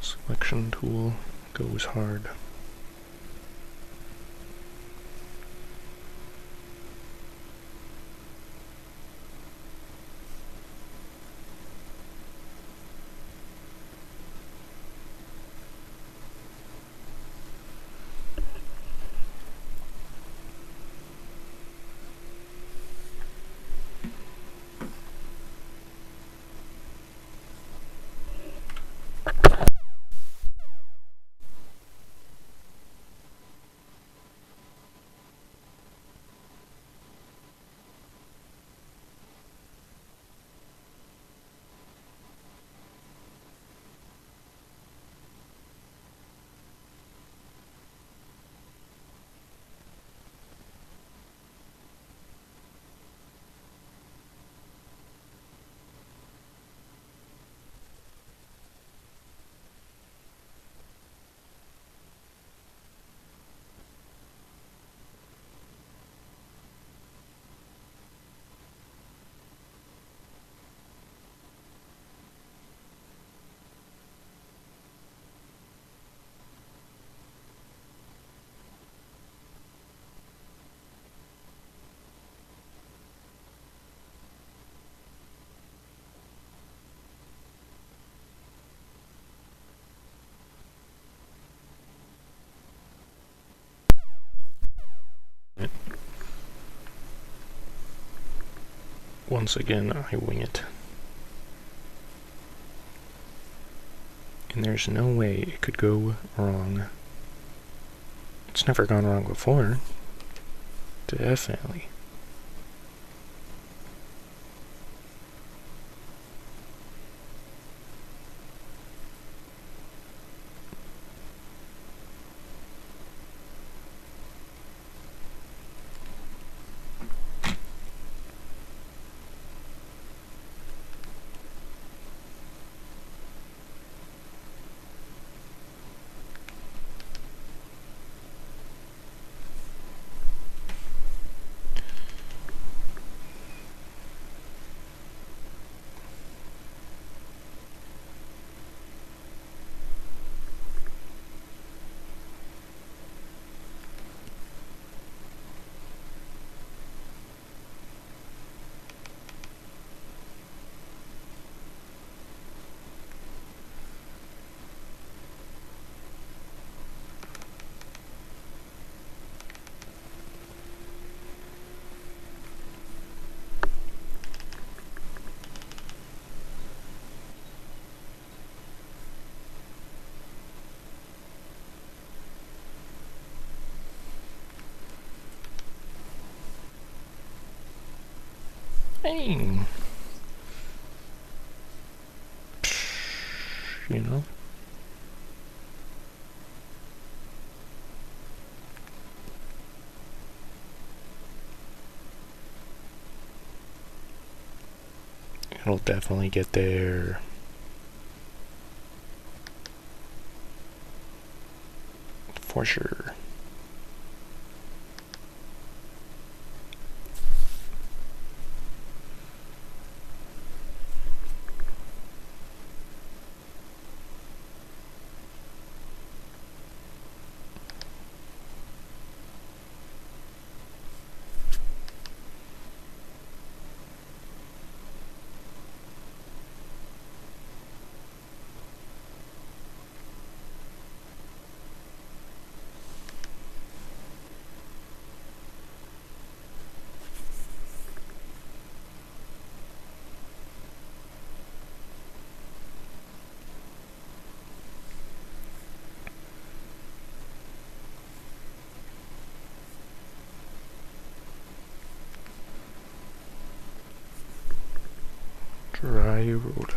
Selection tool goes hard. Once again, I wing it. And there's no way it could go wrong. It's never gone wrong before. Definitely. fine. You know? It'll definitely get there. For sure. Dry road.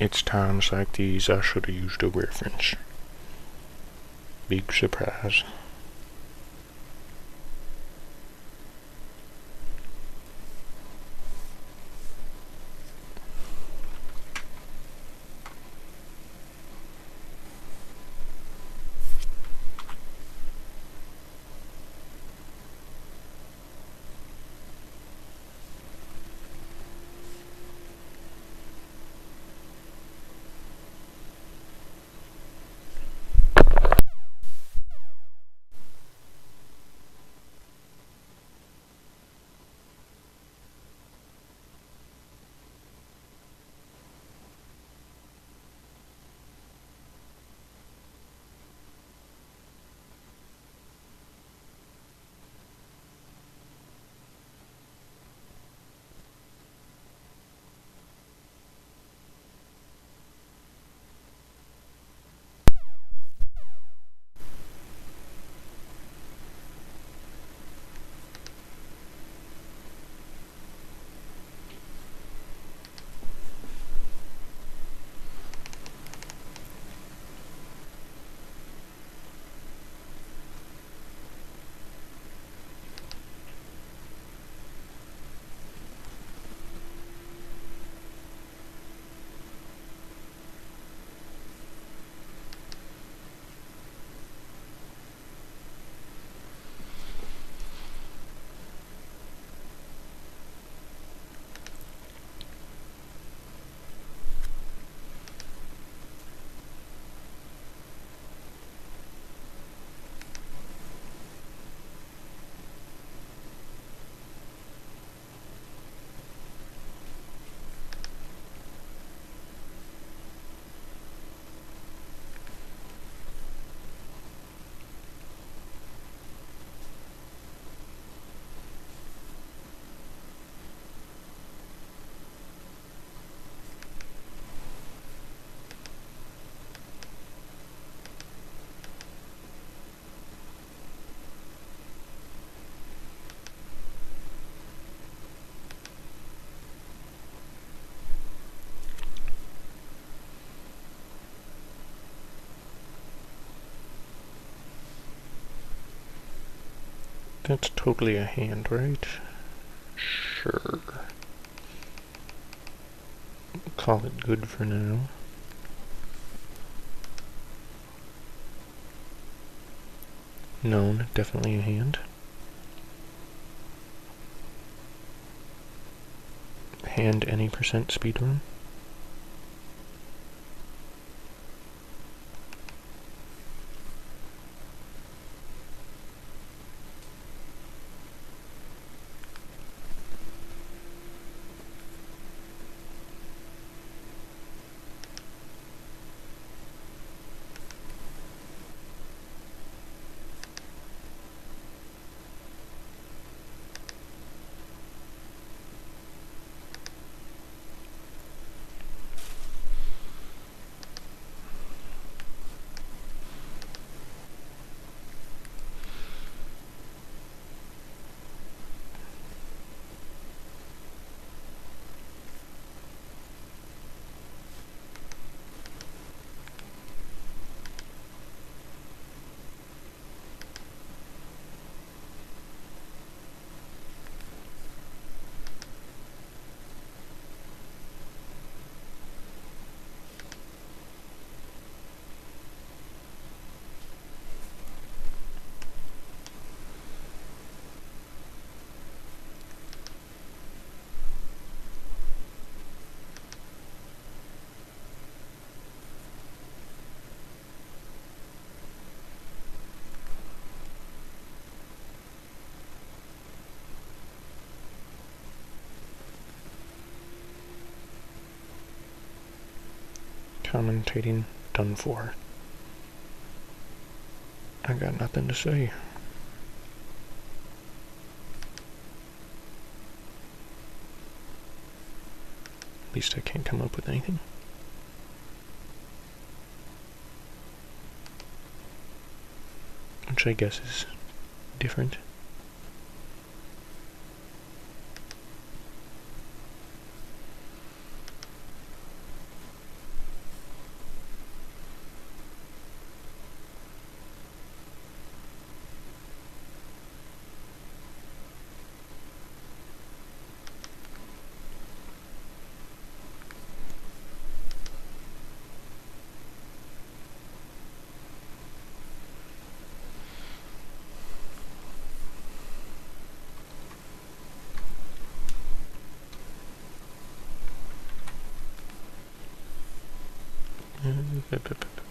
It's times like these I should have used a reference. Big surprise. That's totally a hand, right? Sure. Call it good for now. Known, definitely a hand. Hand any percent speedrun. Commentating done for. I got nothing to say. At least I can't come up with anything. Which I guess is different.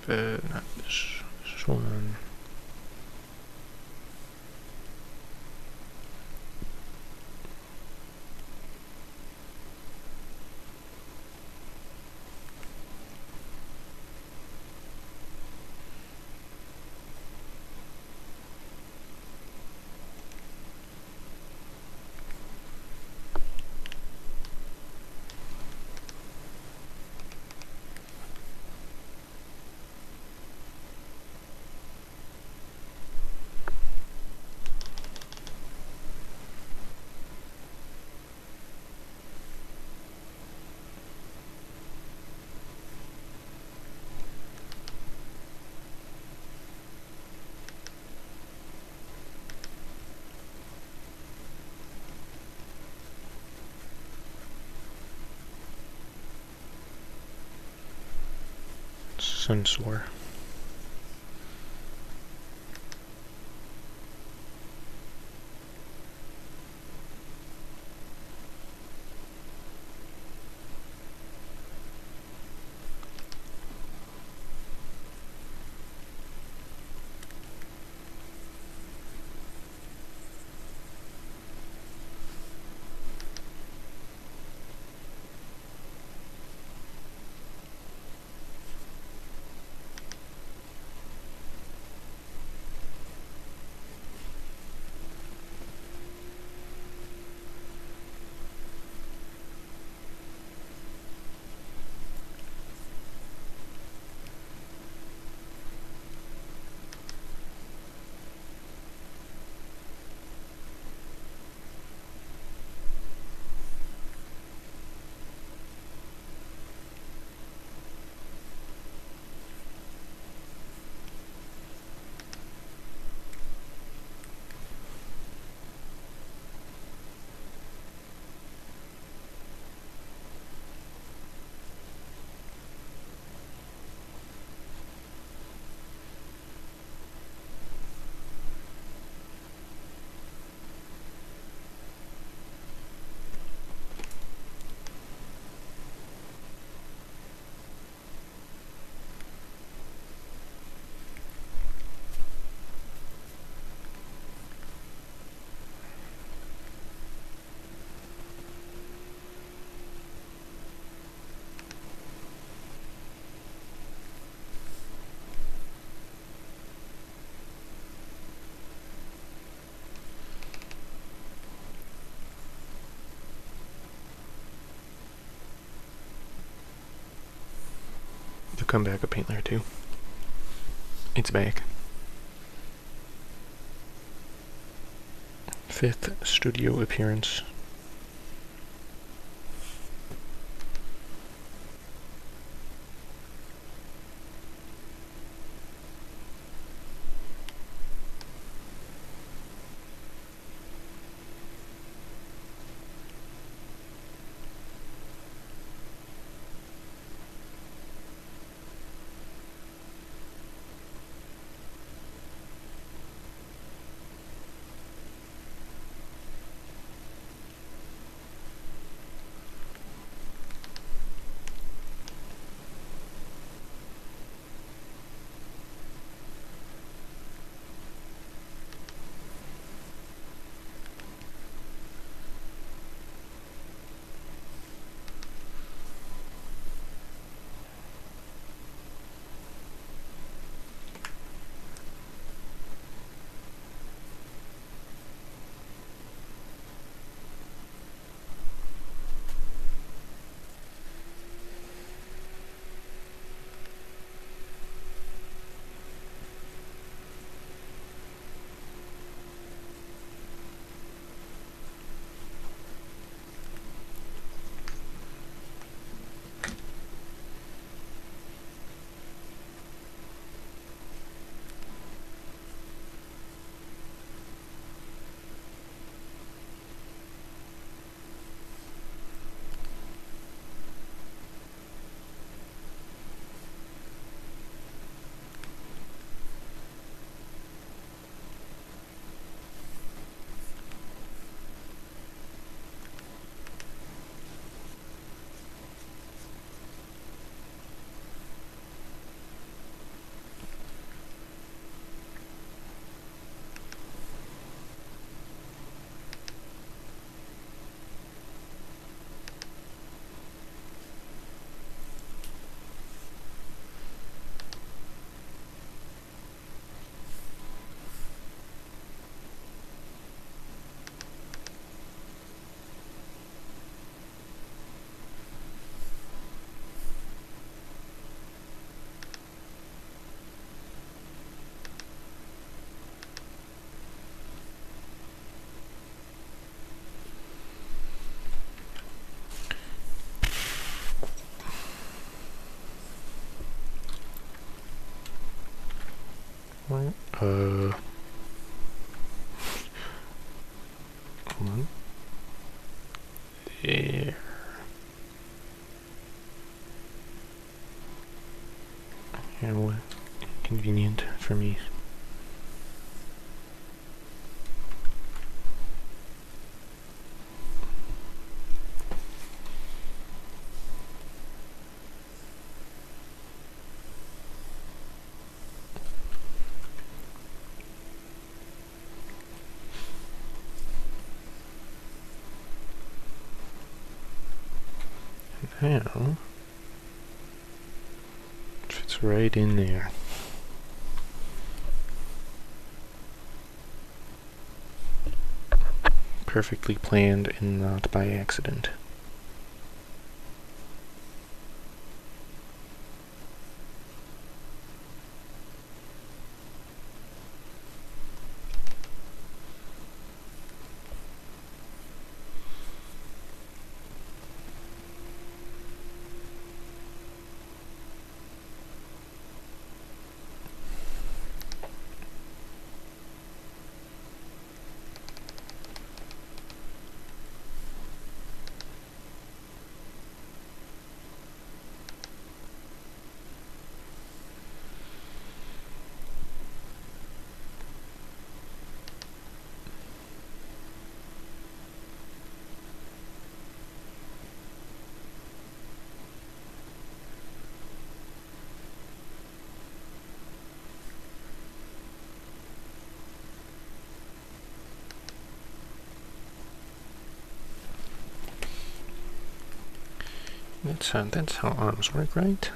Not this one. Sensor. come back a paint layer too. It's back. 5th studio appearance. Right. Hold on. There. How convenient for me. Now, it fits right in there. Perfectly planned and not by accident. That's how arms work, right?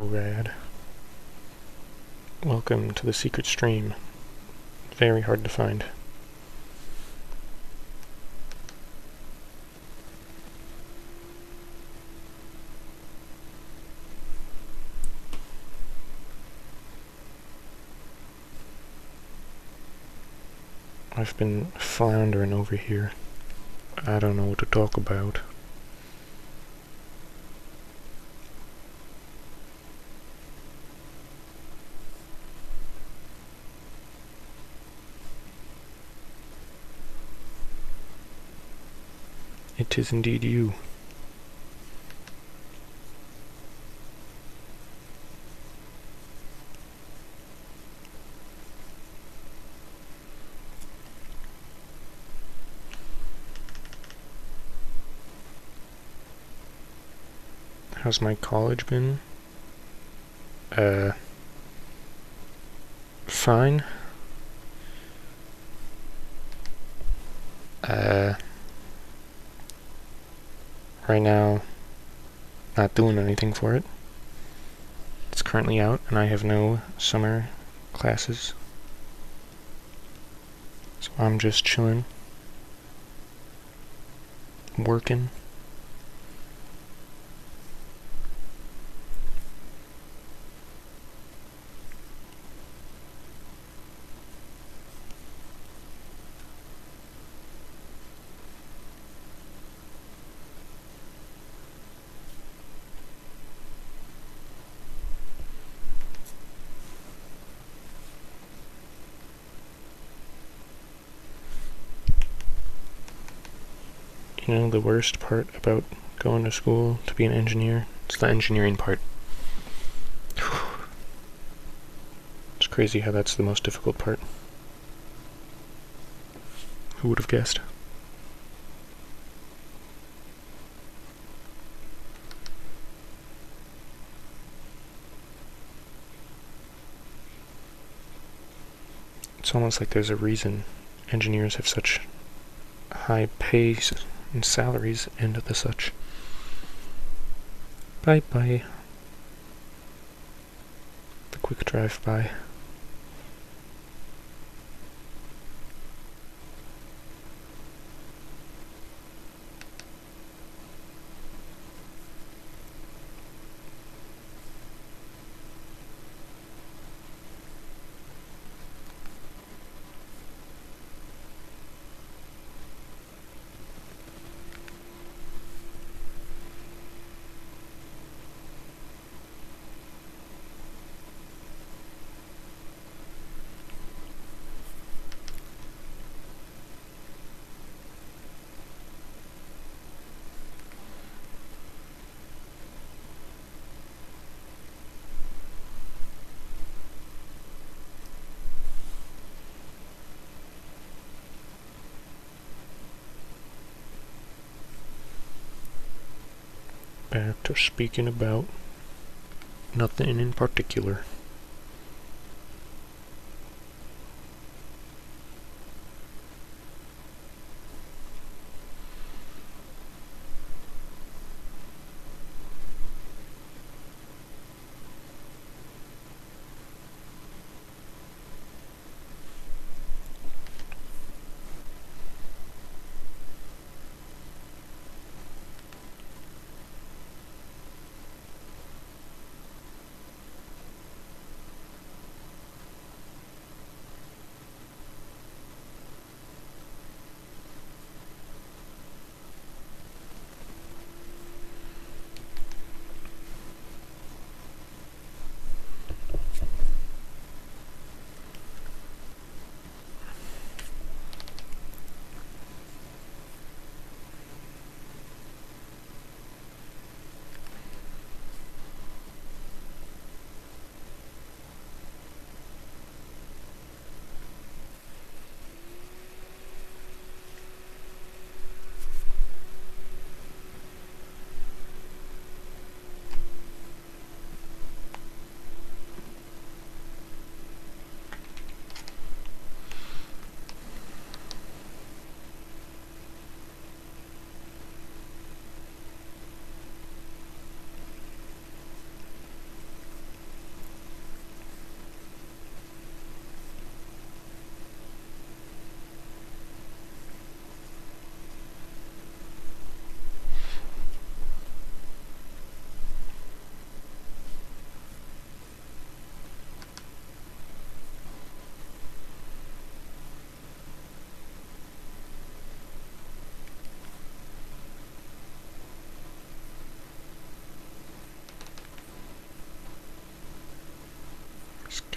rad. Welcome to the secret stream. Very hard to find. I've been floundering over here. I don't know what to talk about. It is indeed you. How's my college been? Fine. Right now, not doing anything for it. It's currently out, and I have no summer classes. So I'm just chilling, working. You know, the worst part about going to school to be an engineer? It's the engineering part. It's crazy how that's the most difficult part. Who would have guessed? It's almost like there's a reason engineers have such high pays and salaries and the such. Bye bye. The quick drive by. Back to speaking about nothing in particular.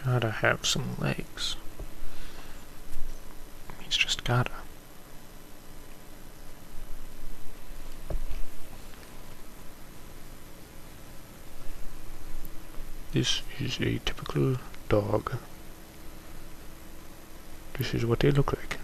Gotta have some legs. He's just gotta. This is a typical dog. This is what they look like.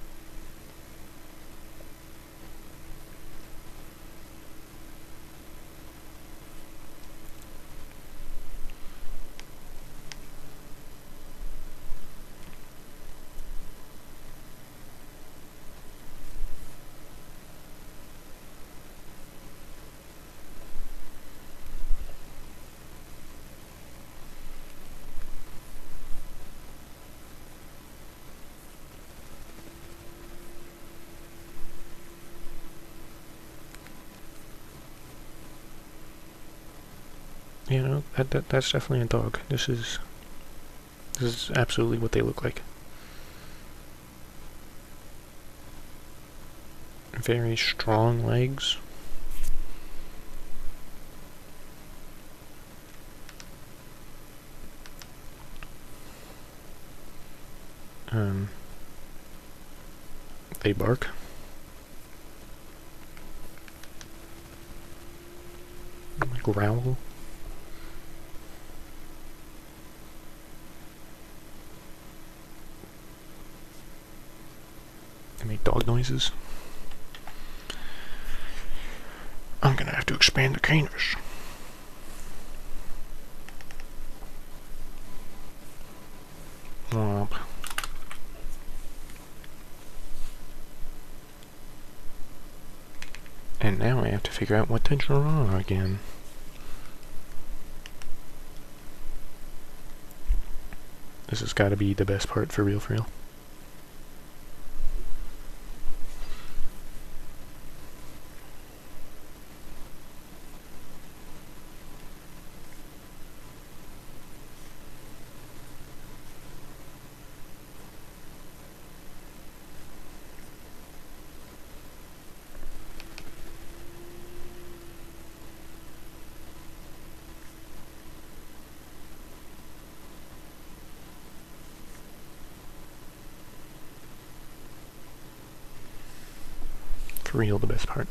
You know, that's definitely a dog. This is absolutely what they look like. Very strong legs. They bark. Growl. They make dog noises. I'm gonna have to expand the canvas. Womp. And now I have to figure out what to draw again. This has got to be the best part for real, for real. For real, the best part.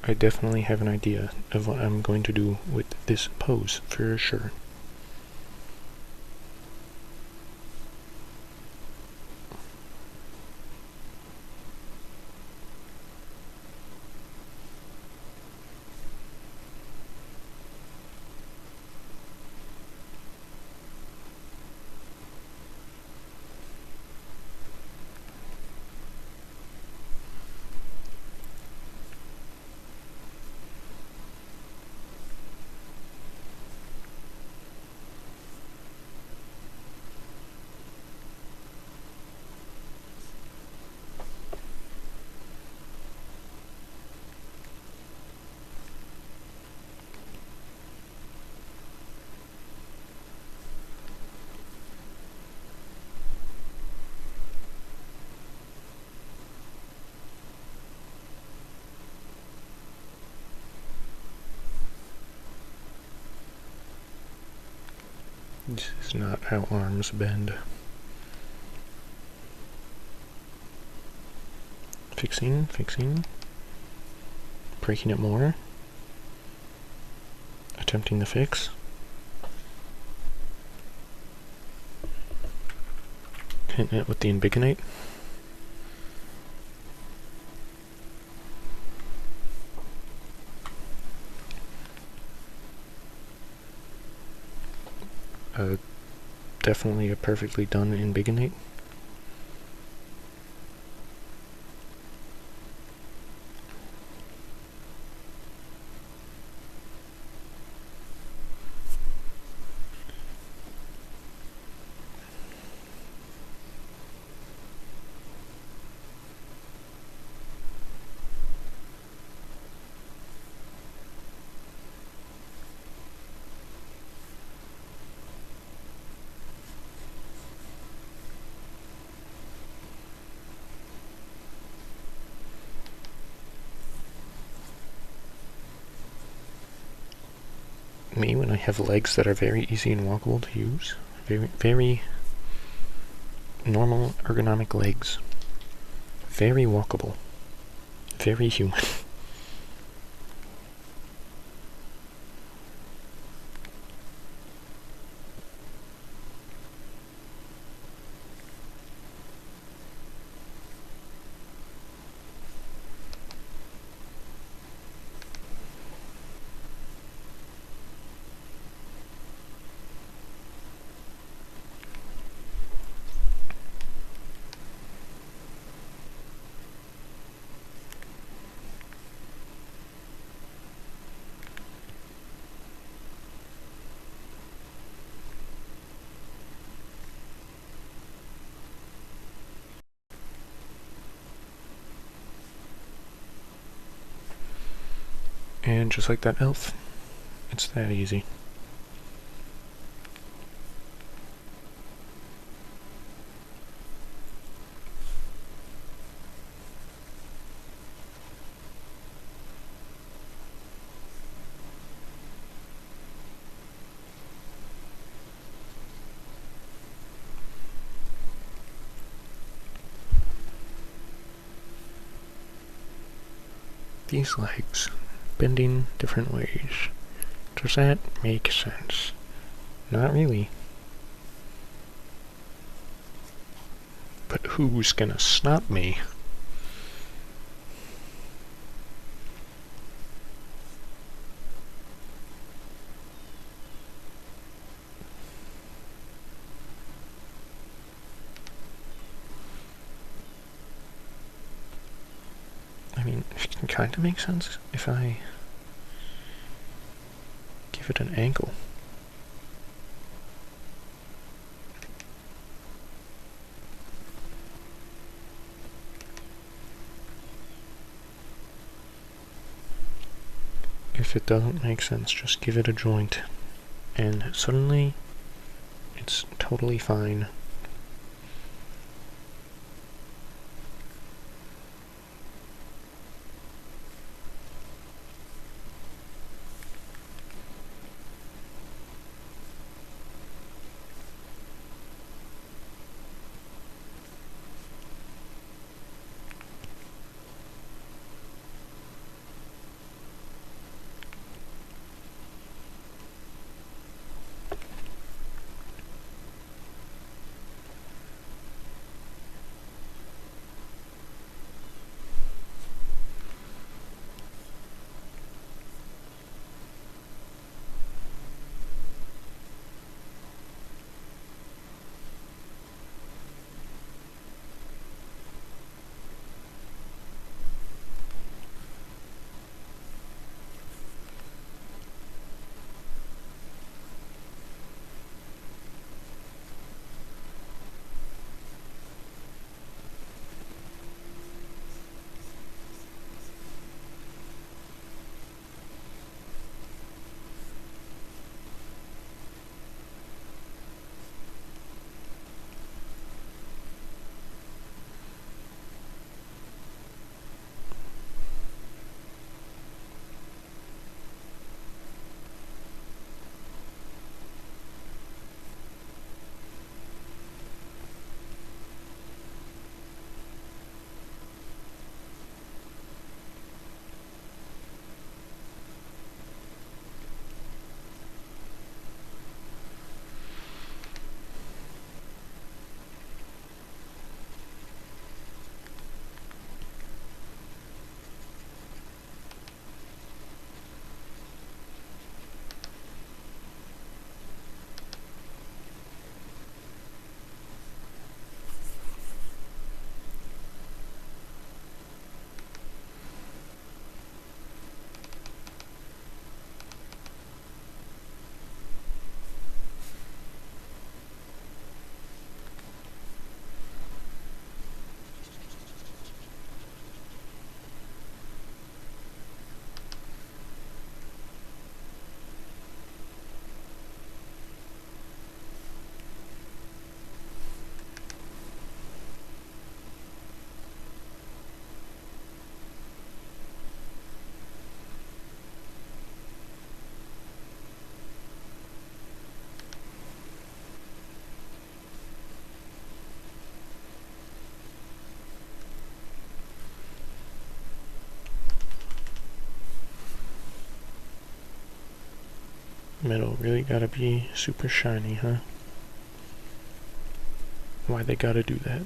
I definitely have an idea of what I'm going to do with this pose, for sure. This is not how arms bend. Fixing, breaking it more, attempting the fix, hitting it with the Invigonate. Definitely a perfectly done Invigonate. me when I have legs that are very easy and walkable to use. Very, very normal ergonomic legs. Very walkable. Very human. And just like that elf, it's that easy. These legs bending different ways. Does that make sense? Not really. But who's gonna stop me? I mean, it can kind of make sense if I give it an angle. If it doesn't make sense, just give it a joint, and suddenly it's totally fine. metal really gotta be super shiny, huh? Why they gotta do that?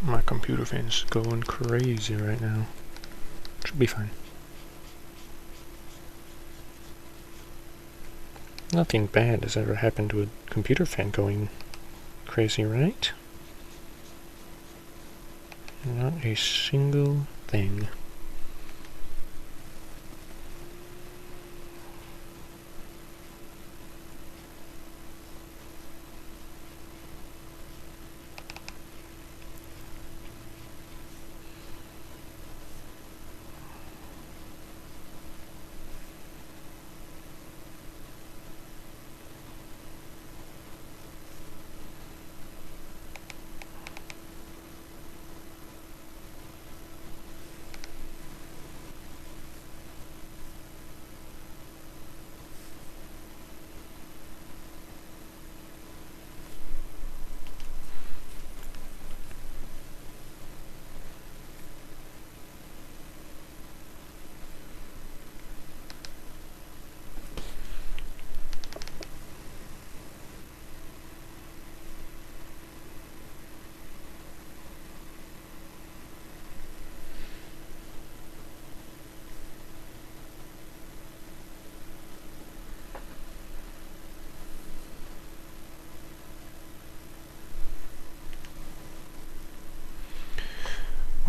My computer fan's going crazy right now. Should be fine. Nothing bad has ever happened to a computer fan going crazy, right? Not a single thing.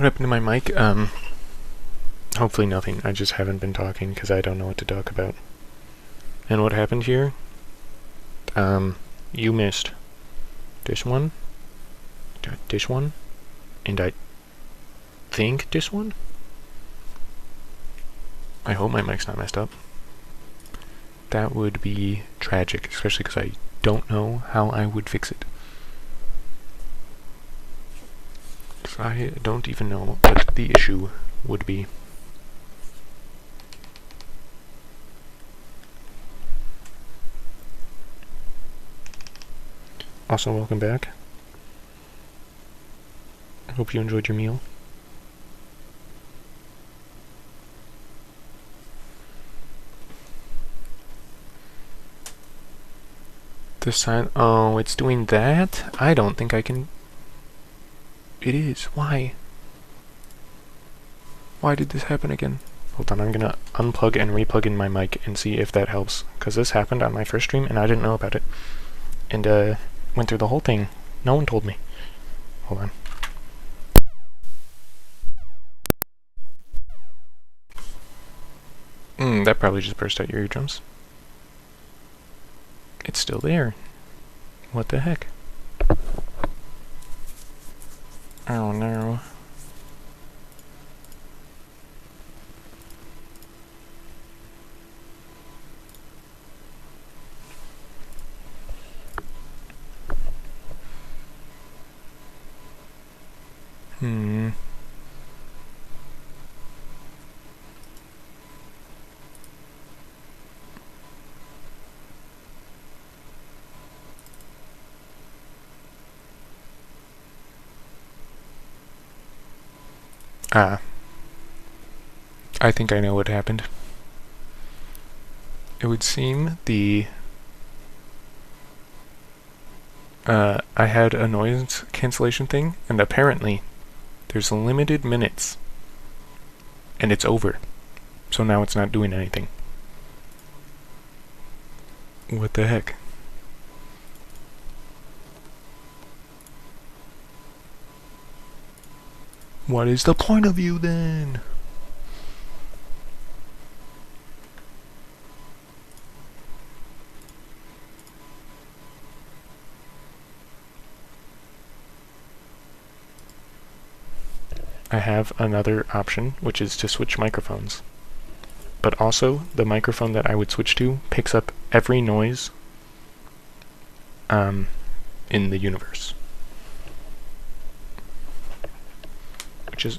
What happened to my mic? Hopefully nothing. I just haven't been talking because I don't know what to talk about. And what happened here? You missed this one, and I think this one? I hope my mic's not messed up. That would be tragic, especially because I don't know how I would fix it. Because I don't even know what the issue would be. Also, welcome back. I hope you enjoyed your meal. The sign. Oh, it's doing that? I don't think I can. It is. Why? Why did this happen again? Hold on, I'm gonna unplug and replug in my mic and see if that helps. Because this happened on my first stream and I didn't know about it. And, went through the whole thing. No one told me. Hold on. That probably just burst out your eardrums. It's still there. What the heck? Oh no. I think I know what happened. It would seem I had a noise cancellation thing, and apparently there's limited minutes, and it's over. So now it's not doing anything. What the heck? What is the point of you then? I have another option, which is to switch microphones. But also, the microphone that I would switch to picks up every noise in the universe.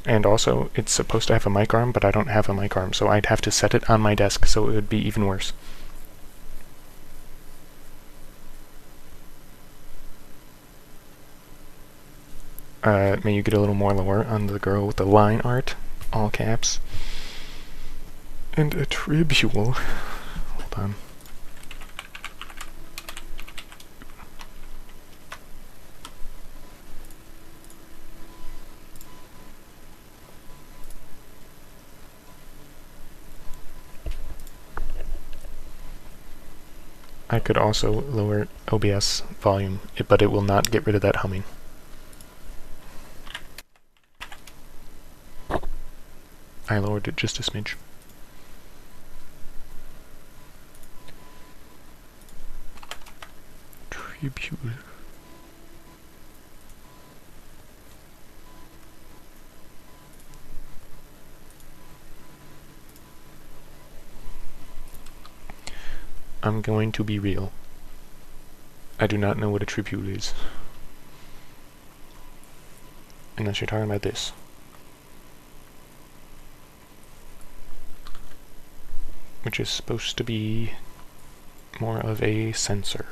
And also, it's supposed to have a mic arm, but I don't have a mic arm, so I'd have to set it on my desk, so it would be even worse. May you get a little more lower on the girl with the line art, all caps. And a tribule. Hold on. I could also lower OBS volume, but it will not get rid of that humming. I lowered it just a smidge. Tribute. I'm going to be real. I do not know what a tribute is. Unless you're talking about this. Which is supposed to be more of a sensor.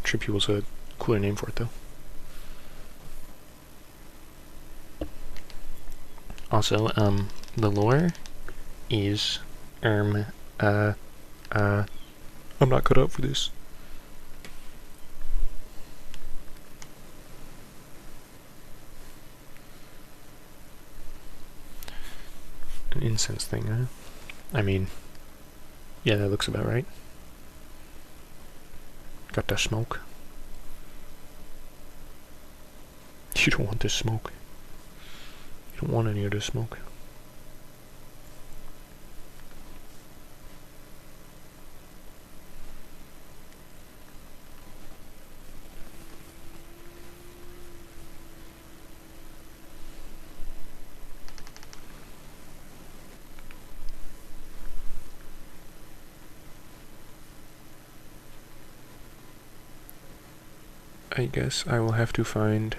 Tribule's a cooler name for it, though. Also, The lore is, I'm not cut out for this. An incense thing, huh? I mean, yeah, that looks about right. Got the smoke. You don't want this smoke. You don't want any of this smoke. I guess I will have to find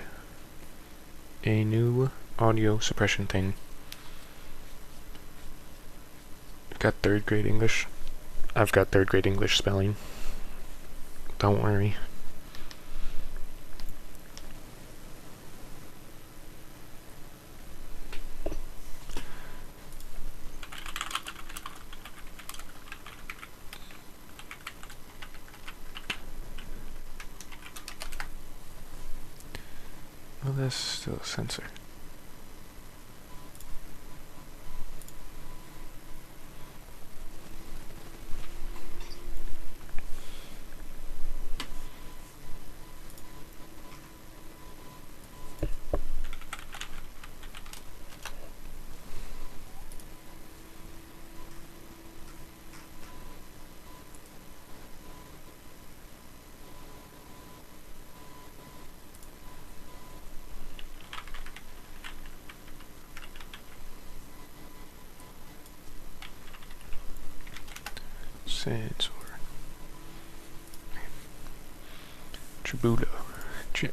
a new audio suppression thing. Got 3rd grade English. I've got 3rd grade English spelling. Don't worry. Well, that's still a sensor. Sensor. Tribulo.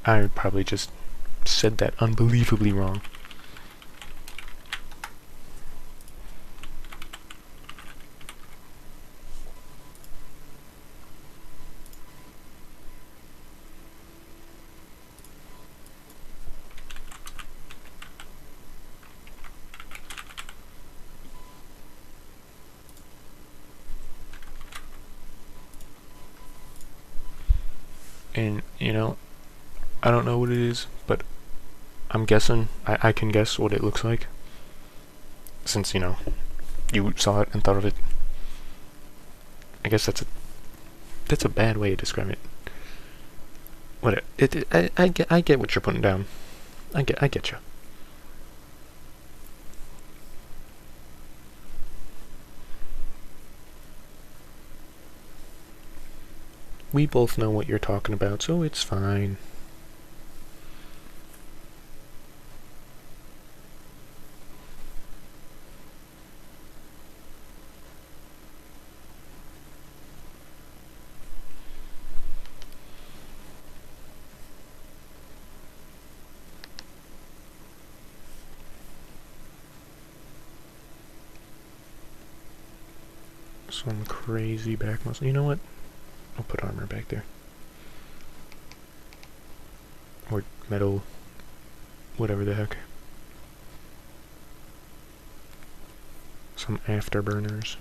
I probably just said that unbelievably wrong. And, you know, I don't know what it is, but I'm guessing, I can guess what it looks like. Since, you know, you saw it and thought of it. I guess that's a bad way to describe it. What I get what you're putting down. I get you. We both know what you're talking about, so it's fine. Some crazy back muscle. You know what? I'll put armor back there. Or metal, whatever the heck. Some afterburners.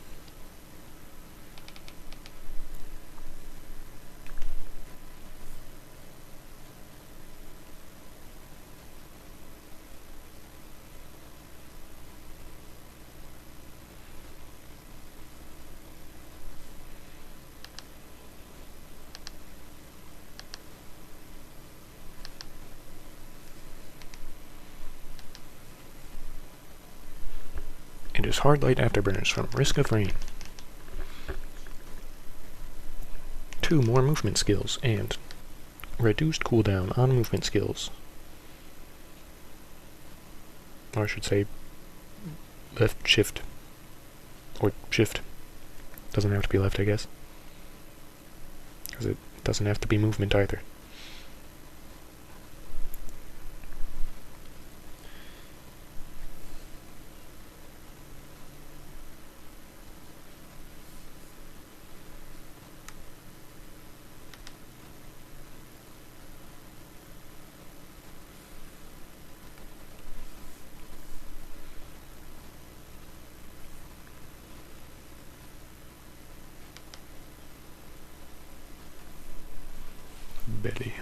It is hard light afterburners from Risk of Rain. 2 more movement skills and reduced cooldown on movement skills. Or I should say left shift. Or shift. Doesn't have to be left, I guess. Because it doesn't have to be movement either. belly.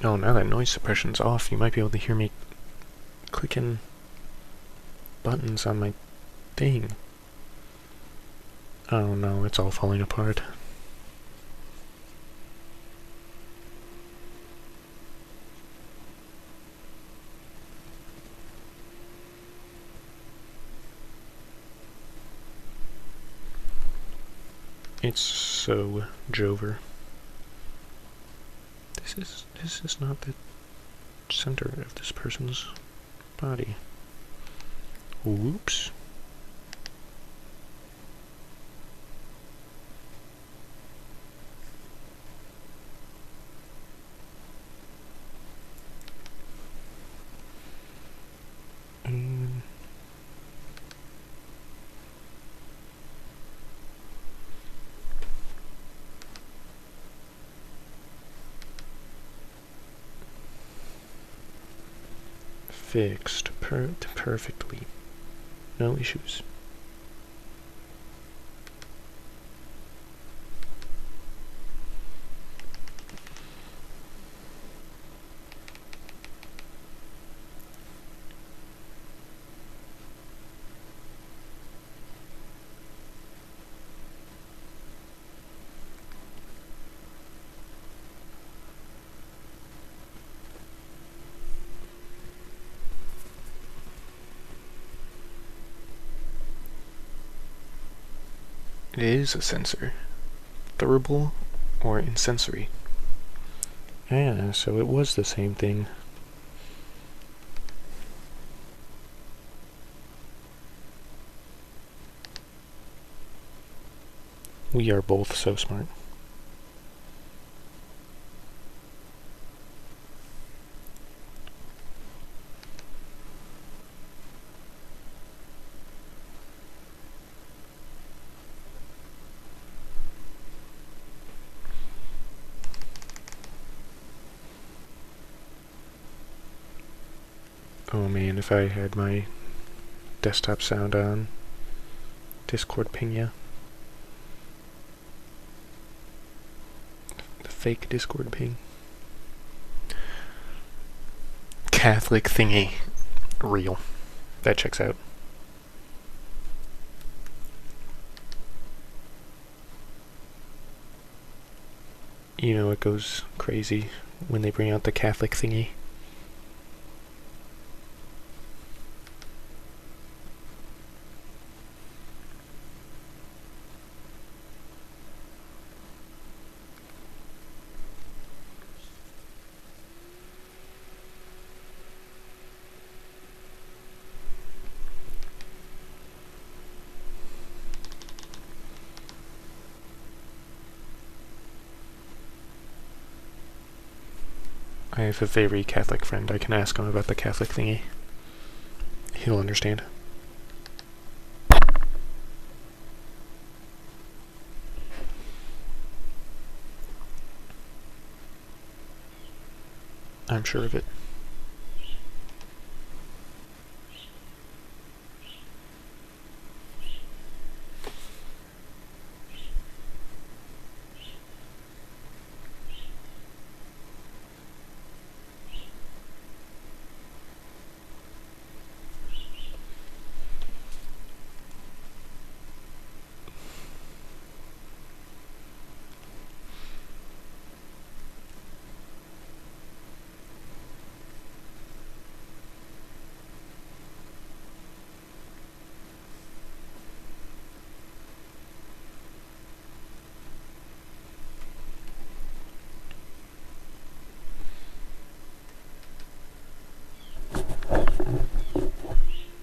Oh, now that noise suppression's off, you might be able to hear me clicking buttons on my thing. Oh no, it's all falling apart. It's so Jover. This is not the center of this person's body. Whoops. Fixed perfectly. No issues. It is a sensor. Thurible or insensory. Yeah, so it was the same thing. We are both so smart. Oh man, if I had my desktop sound on, Discord ping ya. The fake Discord ping. Catholic thingy. Real. That checks out. You know it goes crazy when they bring out the Catholic thingy. I have a very Catholic friend. I can ask him about the Catholic thingy. He'll understand. I'm sure of it.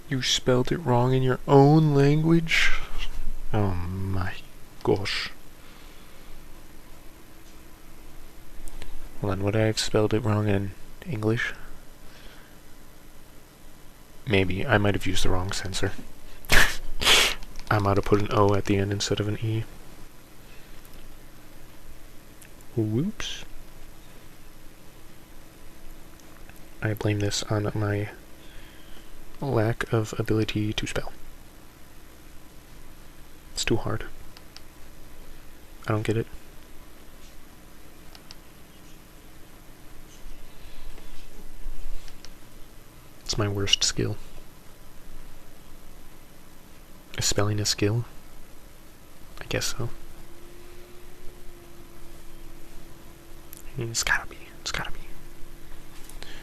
You spelled it wrong in your own language? Oh my gosh. Hold on, would I have spelled it wrong in English? Maybe. I might have used the wrong sensor. I might have put an O at the end instead of an E. Whoops. I blame this on my lack of ability to spell. It's too hard. I don't get it. It's my worst skill. Is spelling a skill? I guess so. I mean, it's gotta be. It's gotta be.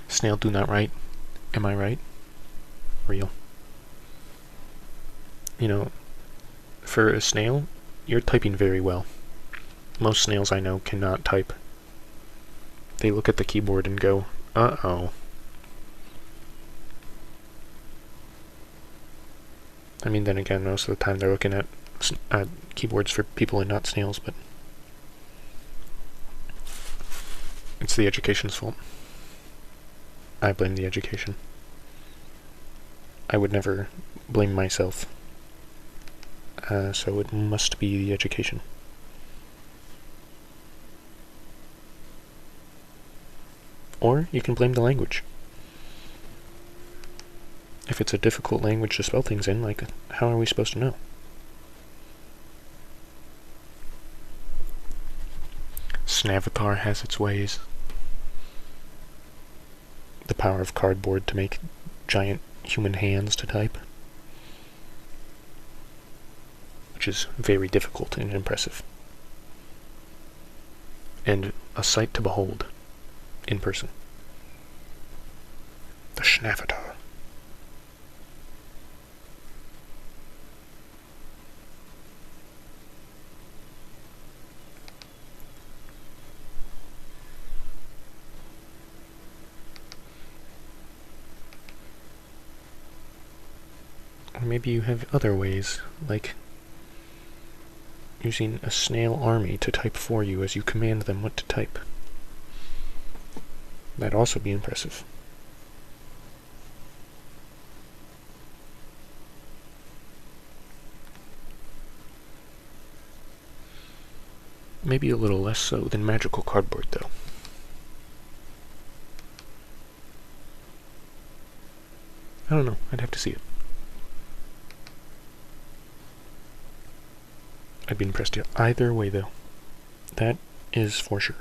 Snail do not write. Am I right? Real. You know, for a snail, you're typing very well. Most snails I know cannot type. They look at the keyboard and go, uh-oh. I mean, then again, most of the time they're looking at keyboards for people and not snails, but it's the education's fault. I blame the education. I would never blame myself. So it must be the education. Or you can blame the language. If it's a difficult language to spell things in, like, how are we supposed to know? Snavatar has its ways. The power of cardboard to make giant human hands to type. Which is very difficult and impressive. And a sight to behold in person. The Snavatar. Or maybe you have other ways, like using a snail army to type for you as you command them what to type. That'd also be impressive. Maybe a little less so than magical cardboard, though. I don't know, I'd have to see it. I'd be impressed either way, though. That is for sure.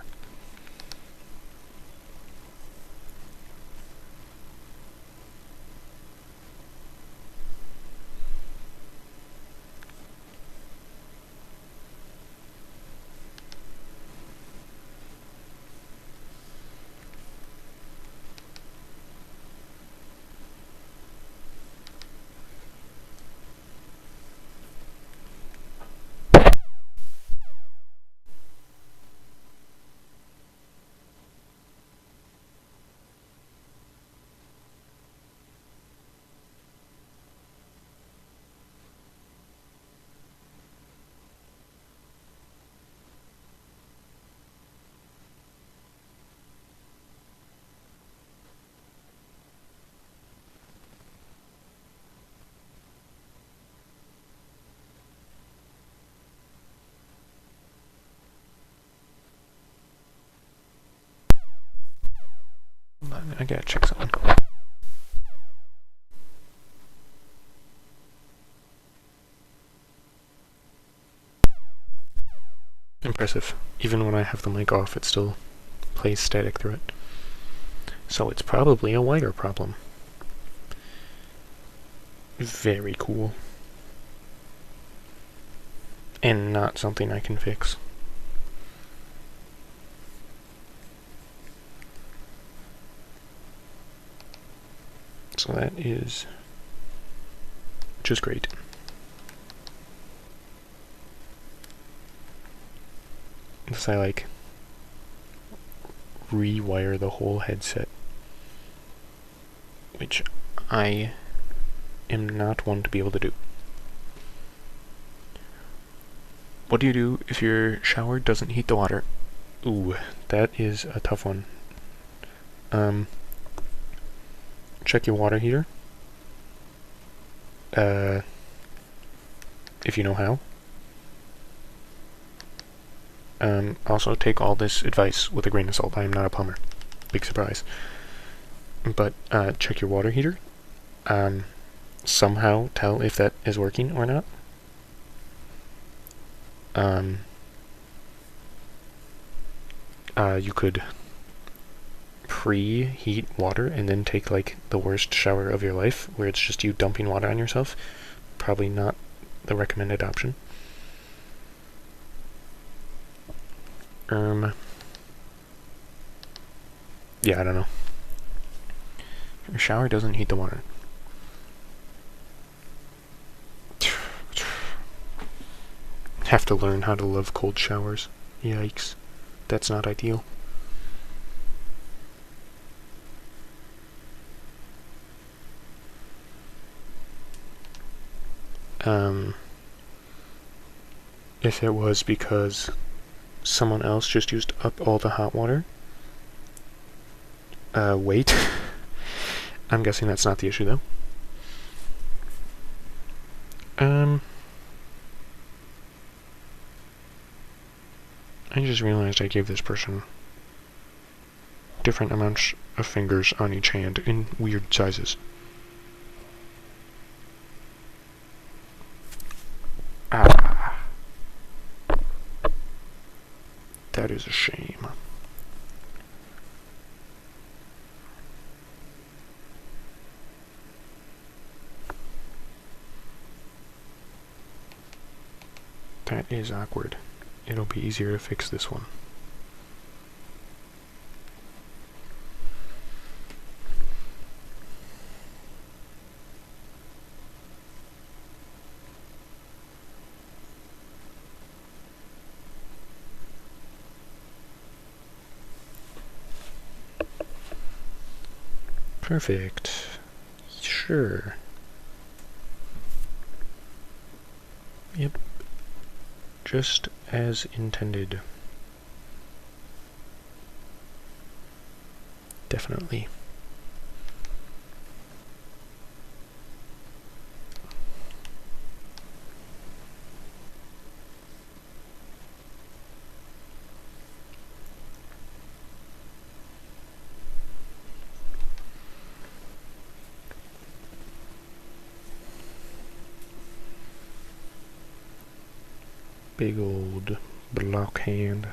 I gotta check something. Impressive. Even when I have the mic off, it still plays static through it. So it's probably a wire problem. Very cool. And not something I can fix. So that is just great. Unless I like rewire the whole headset, which I am not one to be able to do. What do you do if your shower doesn't heat the water? Ooh, that is a tough one. Check your water heater. if you know how. Also, take all this advice with a grain of salt. I am not a plumber. Big surprise. But check your water heater. Somehow tell if that is working or not. You could preheat water and then take like the worst shower of your life, where it's just you dumping water on yourself. Probably not the recommended option. Yeah, I don't know. Your shower doesn't heat the water. Have to learn how to love cold showers. Yikes. That's not ideal. If it was because someone else just used up all the hot water, wait. I'm guessing that's not the issue, though. I just realized I gave this person different amounts of fingers on each hand in weird sizes. Ah. That is a shame. That is awkward. It'll be easier to fix this one. Perfect. Sure. Yep. Just as intended. Definitely. Big old block hand.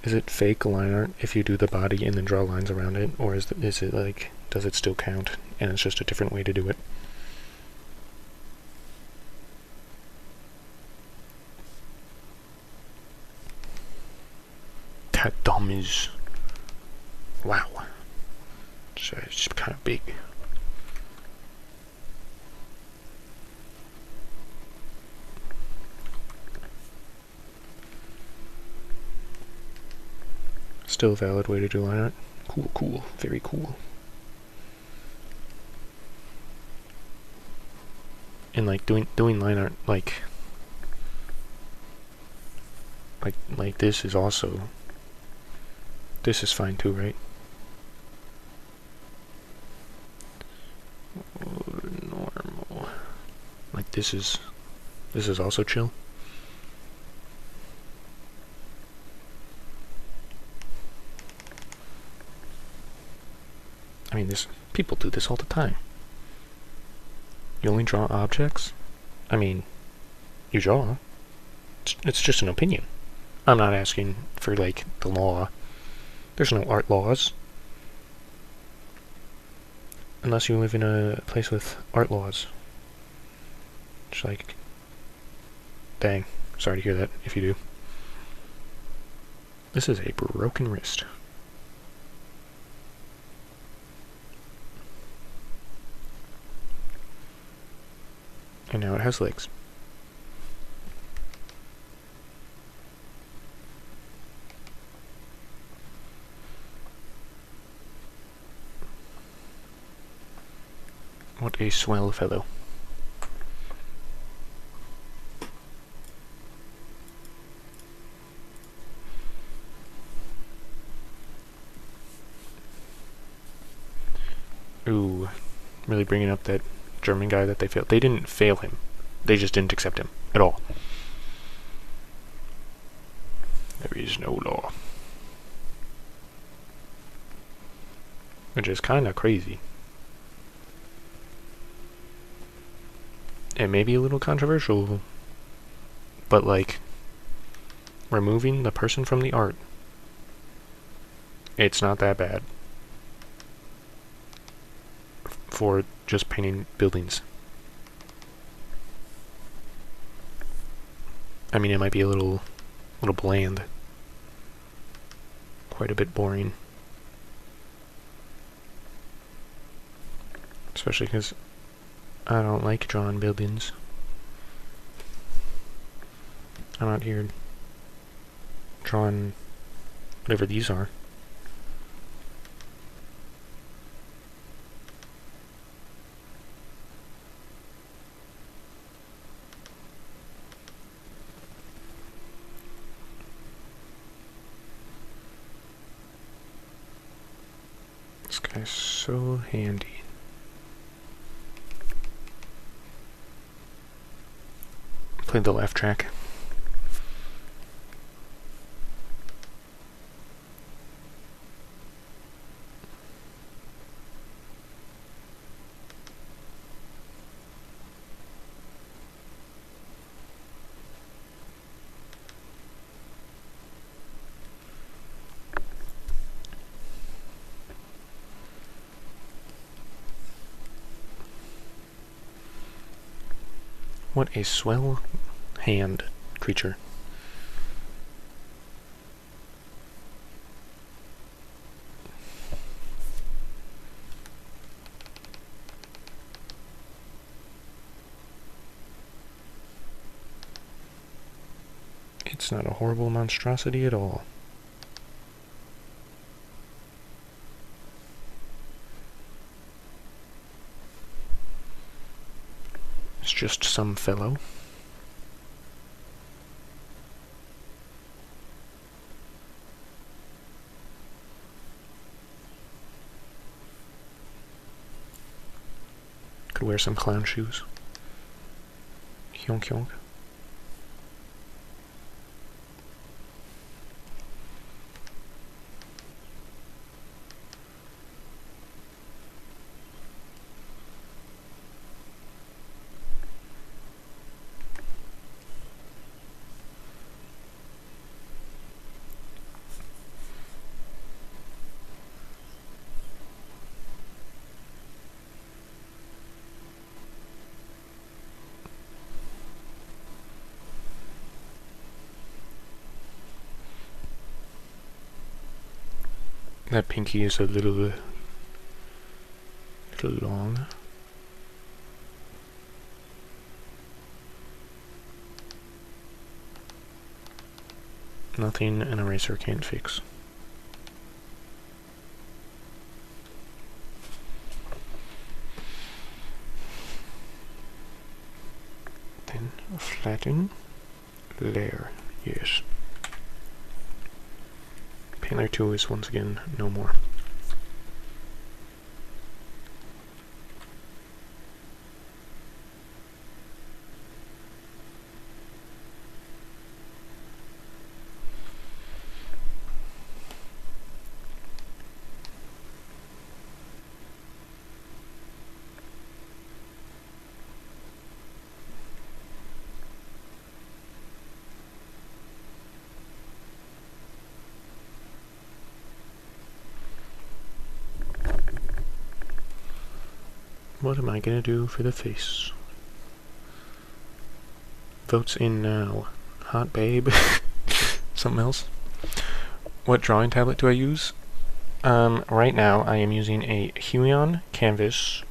Is it fake line art if you do the body and then draw lines around it, or is it like, does it still count and it's just a different way to do it? That thumb is, wow, it's kind of big. Still a valid way to do line art. Cool, cool, very cool. And like doing line art like this is also, this is fine too, right? Normal. Like this is also chill. I mean, people do this all the time. You only draw objects? I mean, you draw. It's just an opinion. I'm not asking for, like, the law. There's no art laws. Unless you live in a place with art laws. It's like, dang, sorry to hear that, if you do. This is a broken wrist. And now it has legs. What a swell fellow. Ooh, really bringing up that German guy that they failed. They didn't fail him. They just didn't accept him at all. There is no law. Which is kind of crazy. It may be a little controversial, but like, removing the person from the art, it's not that bad for just painting buildings. I mean, it might be a little bland, quite a bit boring, especially because I don't like drawing buildings. I'm out here drawing whatever these are. This guy's so handy. Played the left track. What a swell hand creature. It's not a horrible monstrosity at all. It's just some fellow. Could wear some clown shoes. Hyonk hyonk. That pinky is a little long. Nothing an eraser can't fix. Then flatten layer, yes. Paint layer 2 is once again no more. What am I gonna do for the face? Votes in now. Hot babe. Something else? What drawing tablet do I use? Right now I am using a Huion Canvas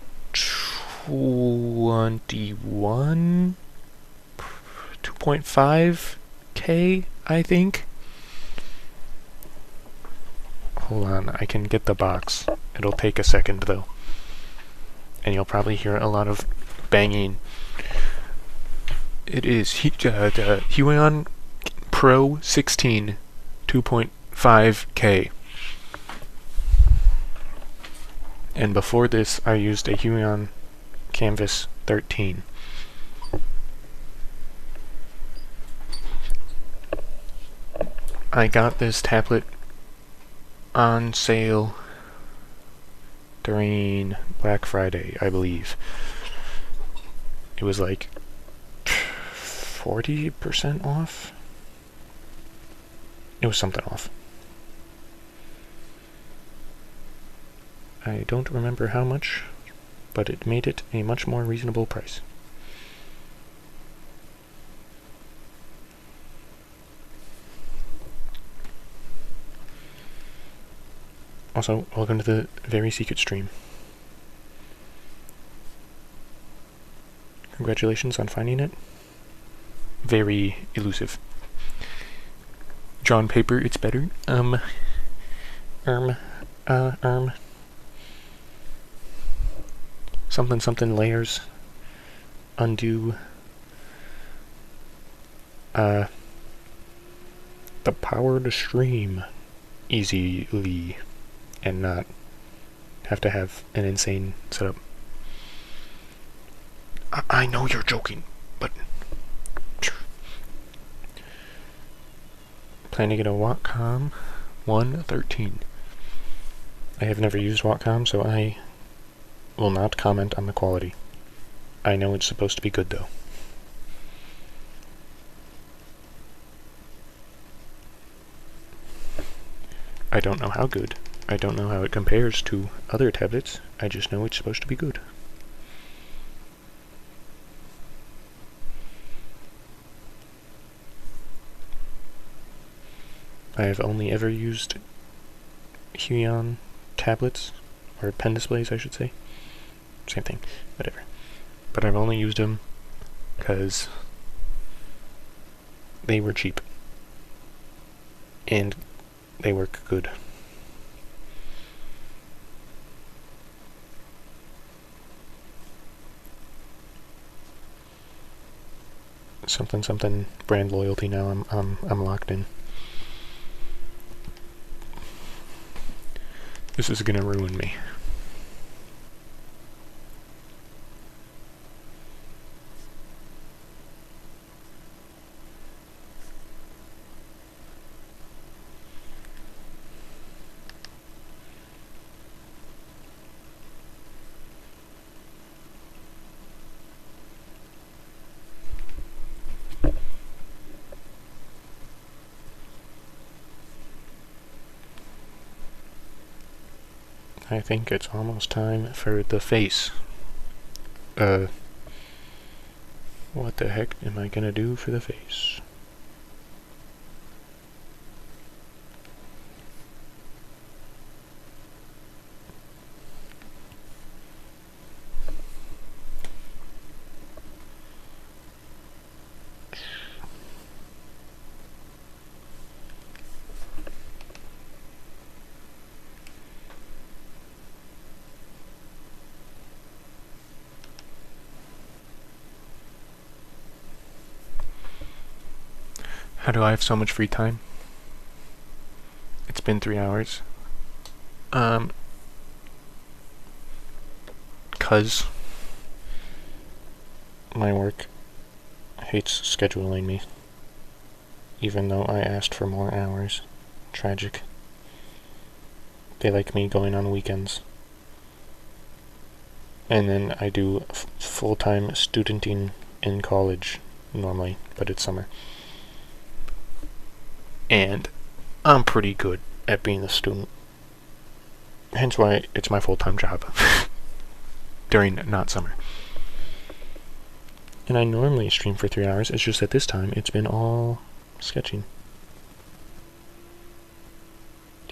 21 2.5K, I think. Hold on, I can get the box. It'll take a second though. and you'll probably hear a lot of banging. It is the Huion Pro 16 2.5K. And before this, I used a Huion Canvas 13. I got this tablet on sale during Black Friday, I believe. It was like 40% off? It was something off. I don't remember how much, but it made it a much more reasonable price. Also, welcome to the very secret stream. Congratulations on finding it. Very elusive. Drawn paper, it's better. Something layers. Undo. The power to stream easily and not have to have an insane setup. I know you're joking, but plan to get a Wacom 113. I have never used Wacom, so I will not comment on the quality. I know it's supposed to be good, though. I don't know how good. I don't know how it compares to other tablets. I just know it's supposed to be good. I have only ever used Huion tablets, or pen displays, I should say. Same thing, whatever. But I've only used them because they were cheap. And they work good. Something brand loyalty now. I'm locked in. This is gonna ruin me. I think it's almost time for the face. What the heck am I gonna do for the face? How do I have so much free time? It's been 3 hours. 'Cause my work hates scheduling me. Even though I asked for more hours. Tragic. They like me going on weekends. And then I do full-time studenting in college normally, but it's summer. And I'm pretty good at being a student. Hence why it's my full-time job. During not summer. And I normally stream for 3 hours, it's just that this time it's been all sketching.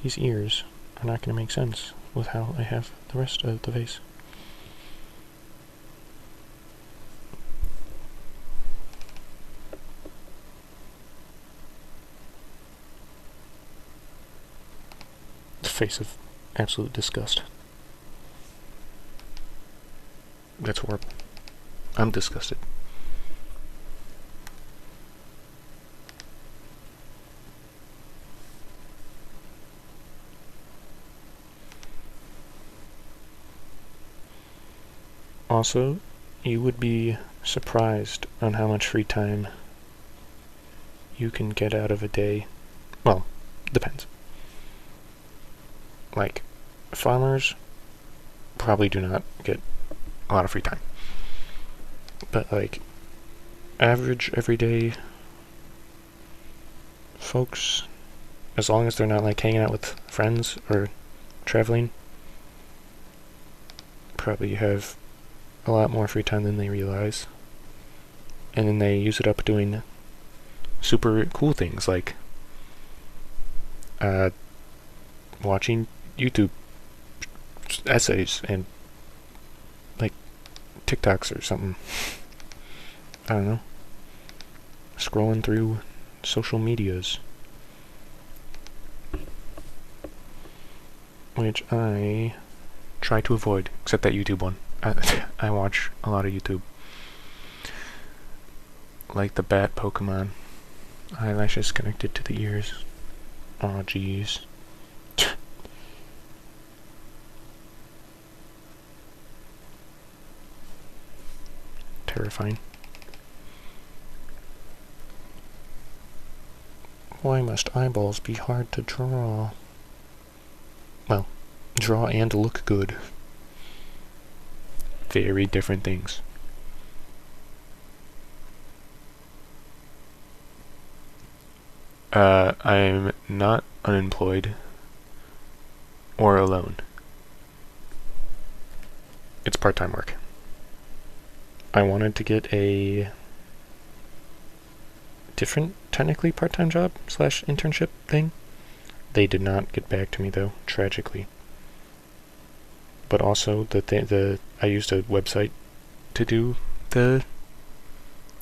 These ears are not going to make sense with how I have the rest of the face. The face of absolute disgust. That's horrible. I'm disgusted. Also, you would be surprised on how much free time you can get out of a day. Well, depends. Like, farmers probably do not get a lot of free time. But, like, average, everyday folks, as long as they're not, like, hanging out with friends or traveling, probably have a lot more free time than they realize. And then they use it up doing super cool things, like watching YouTube essays and like TikToks or something. I don't know. Scrolling through social medias. Which I try to avoid, except that YouTube one. I watch a lot of YouTube. Like the bat Pokemon. Eyelashes connected to the ears. Aw, jeez. Terrifying. Why must eyeballs be hard to draw? Well, draw and look good. Very different things. I'm not unemployed or alone. It's part-time work. I wanted to get a different, technically part-time job / internship thing. They did not get back to me though, tragically. But also I used a website to do the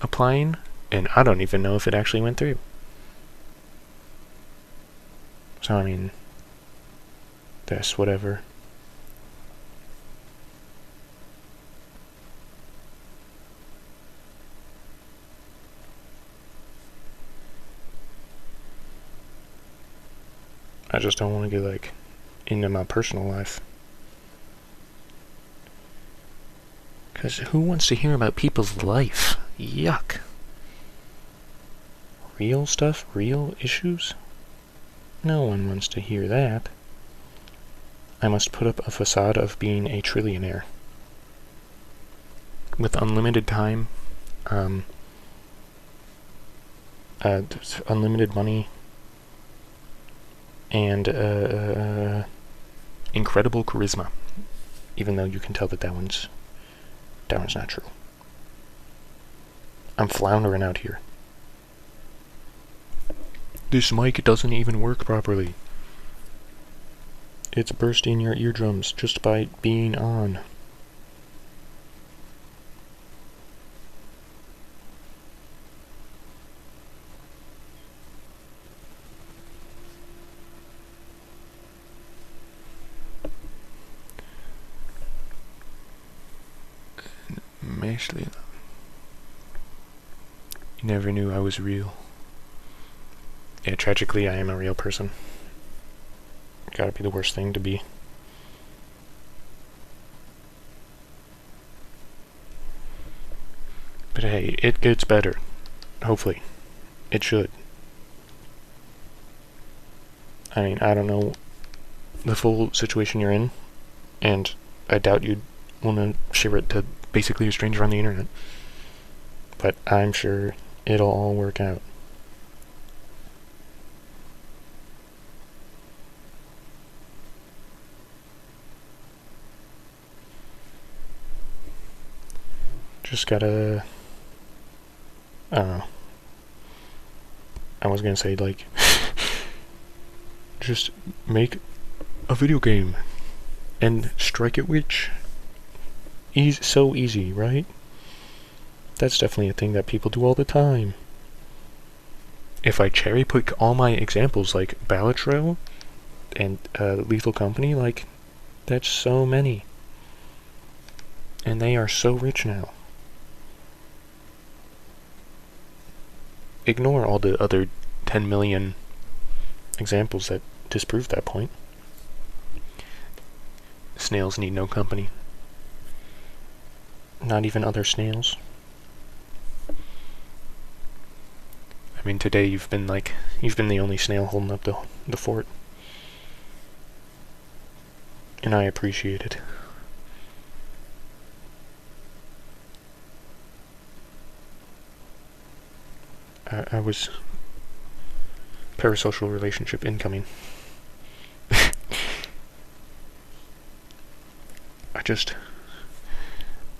applying, and I don't even know if it actually went through. So I mean, that's whatever. I just don't want to get like into my personal life. Because who wants to hear about people's life? Yuck. Real stuff? Real issues? No one wants to hear that. I must put up a facade of being a trillionaire. With unlimited time, unlimited money, and incredible charisma. Even though you can tell that one's not true. I'm floundering out here. This mic doesn't even work properly. It's bursting your eardrums just by being on. Mostly, you never knew I was real. Yeah, tragically, I am a real person. Gotta be the worst thing to be. But hey, it gets better. Hopefully. It should. I mean, I don't know the full situation you're in, and I doubt you'd want to share it to basically a stranger on the internet. But I'm sure it'll all work out. Just gotta... I don't know. I was gonna say, like... just make a video game and strike it rich. So easy, right? That's definitely a thing that people do all the time. If I cherry pick all my examples, like Balatro and Lethal Company, like, that's so many. And they are so rich now. Ignore all the other 10 million examples that disprove that point. Snails need no company. Not even other snails. I mean, today you've been the only snail holding up the fort. And I appreciate it. I was parasocial relationship incoming.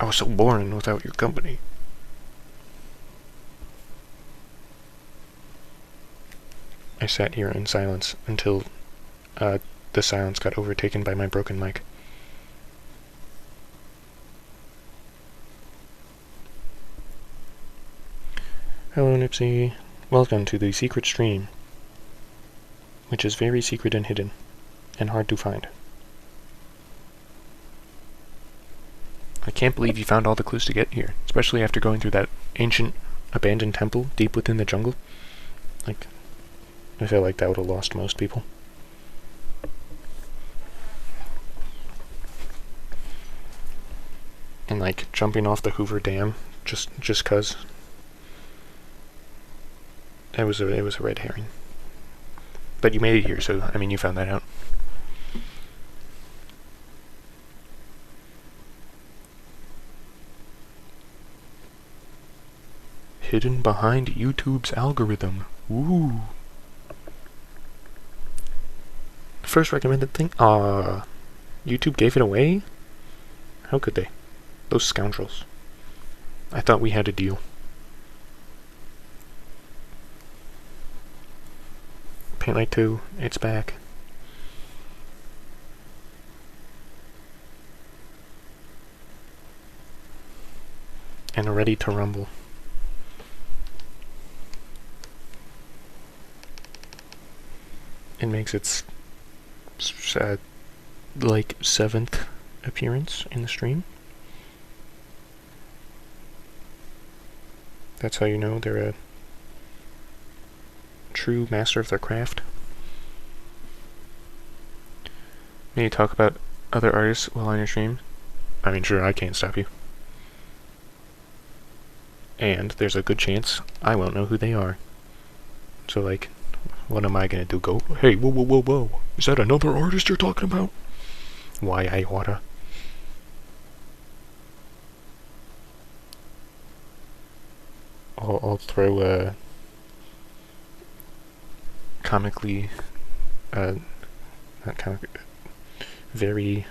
I was so boring without your company. I sat here in silence until the silence got overtaken by my broken mic. Hello, Nipsey. Welcome to the secret stream, which is very secret and hidden, and hard to find. I can't believe you found all the clues to get here, especially after going through that ancient, abandoned temple deep within the jungle. Like, I feel like that would have lost most people. And like, jumping off the Hoover Dam, just 'cause. It was a red herring. But you made it here, so, I mean, you found that out. Hidden behind YouTube's algorithm. Ooh. First recommended thing? YouTube gave it away? How could they? Those scoundrels. I thought we had a deal. Paint Light 2, it's back. And ready to rumble. It makes its like 7th appearance in the stream. That's how you know they're a true master of their craft. May you talk about other artists while on your stream? I mean, sure, I can't stop you. And there's a good chance I won't know who they are. So, like, what am I gonna do? Go, hey, whoa, whoa, whoa, whoa. Is that another artist you're talking about? Why, I oughta. I'll throw a comically, not comic, very,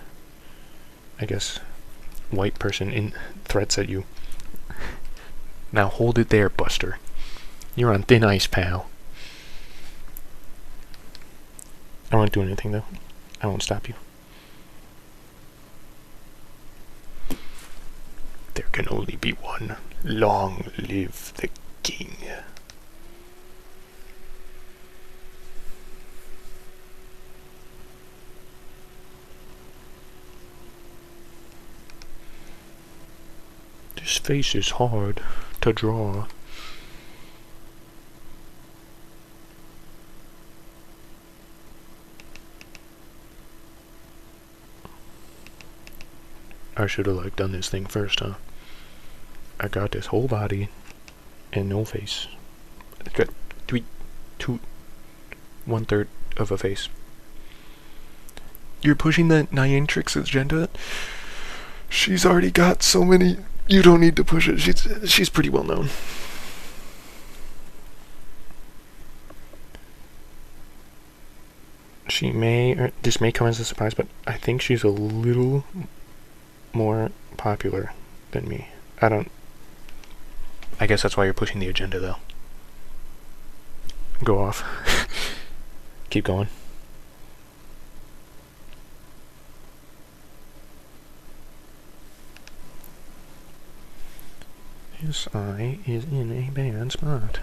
I guess, white person in threats at you. Now hold it there, Buster. You're on thin ice, pal. I won't do anything, though. I won't stop you. There can only be one. Long live the king. This face is hard to draw. I should have done this thing first, huh? I got this whole body and no face. I got 1/3 of a face. You're pushing the Niantrix agenda? She's already got so many. You don't need to push it. She's pretty well known. She may, this may come as a surprise, but I think she's a little more popular than me. I guess that's why you're pushing the agenda, though. Go off. Keep going. His eye is in a bad spot.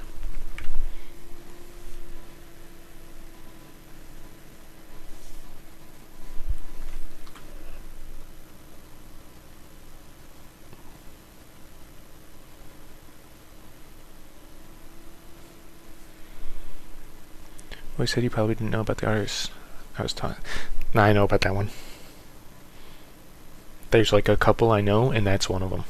Well, he said you probably didn't know about the artist I was talking. Nah, I know about that one. There's like a couple I know, and that's one of them.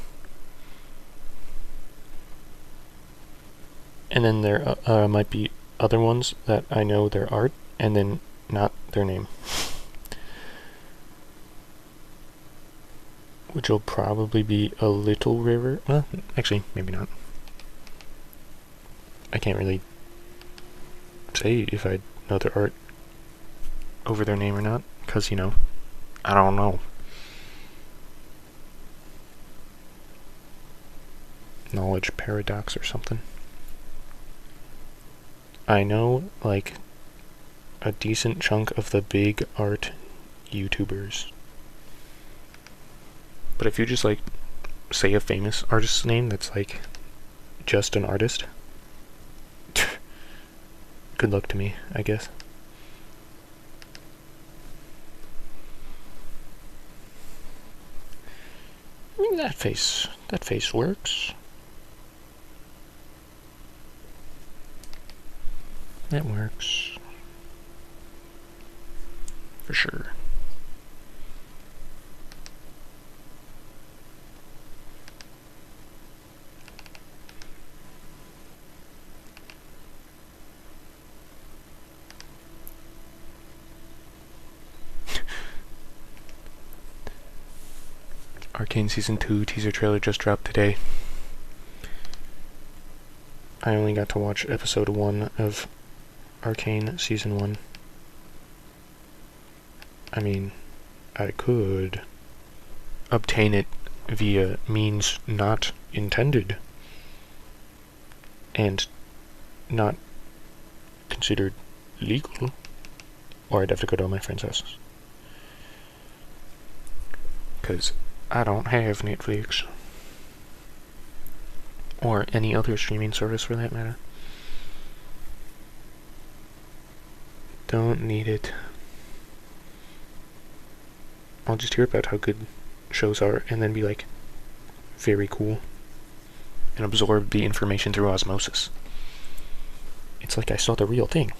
And then there might be other ones that I know their art, and then not their name. Which will probably be a little rarer. Well, actually, maybe not. I can't really say if I know their art over their name or not, because, you know, I don't know. Knowledge paradox or something. I know, like, a decent chunk of the big art YouTubers. But if you just, like, say a famous artist's name that's, like, just an artist, good luck to me, I guess. I mean, that face works. That works. For sure. Arcane Season 2 teaser trailer just dropped today. I only got to watch episode 1 of Arcane Season 1. I mean, I could obtain it via means not intended and not considered legal, or I'd have to go to all my friends' houses. Because I don't have Netflix. Or any other streaming service for that matter. Don't need it. I'll just hear about how good shows are and then be like, very cool. And absorb the information through osmosis. It's like I saw the real thing.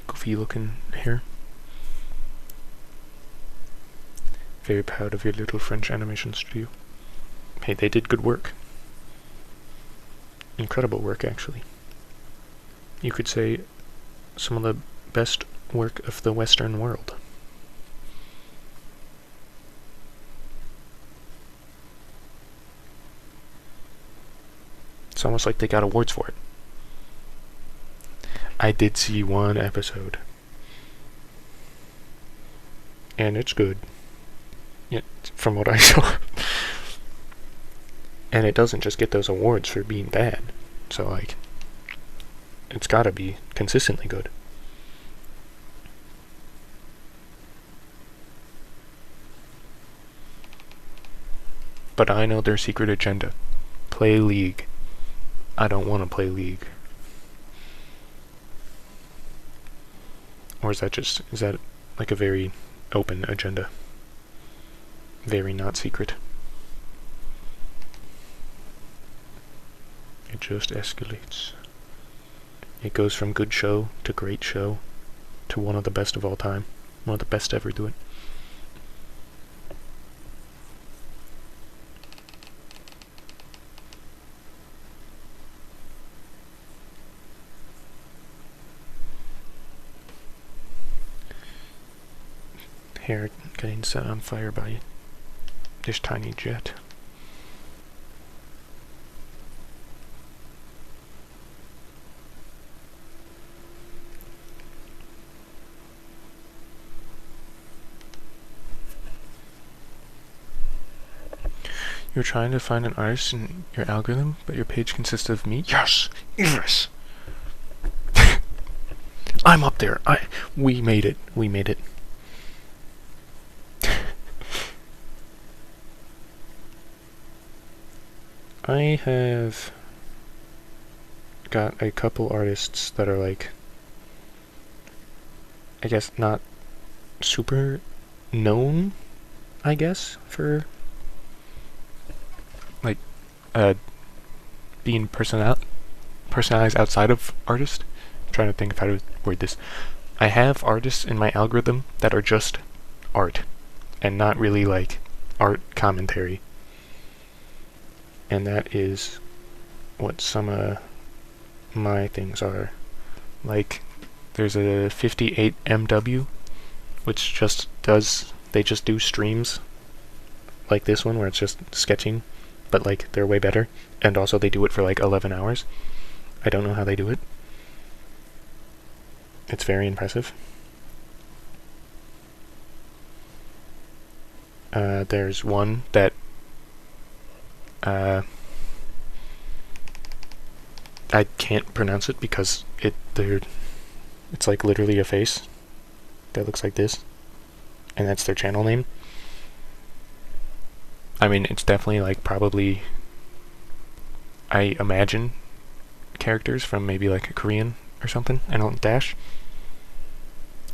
Goofy looking hair. Very proud of your little French animation studio. Hey, they did good work. Incredible work, actually. You could say some of the best work of the Western world. It's almost like they got awards for it. I did see one episode. And it's good. Yeah, from what I saw. And it doesn't just get those awards for being bad. So, like, it's gotta be consistently good. But I know their secret agenda. Play League. I don't want to play League. Or is that like a very open agenda? Very not secret. It just escalates. It goes from good show to great show to one of the best of all time. One of the best to ever do it. Hair getting set on fire by this tiny jet. You're trying to find an artist in your algorithm, but your page consists of me? Yes! Yes! I'm up there! We made it. We made it. I have got a couple artists that are like, I guess not super known, I guess, for like being personalized outside of artist. I'm trying to think of how to word this. I have artists in my algorithm that are just art and not really like art commentary. And that is what some of my things are. Like, there's a 58MW, which just does, they just do streams like this one where it's just sketching, but like they're way better. And also they do it for like 11 hours. I don't know how they do it. It's very impressive. There's one that I can't pronounce it because it's like literally a face that looks like this, and that's their channel name. I mean, it's definitely like probably, I imagine, characters from maybe like a Korean or something. I don't dash.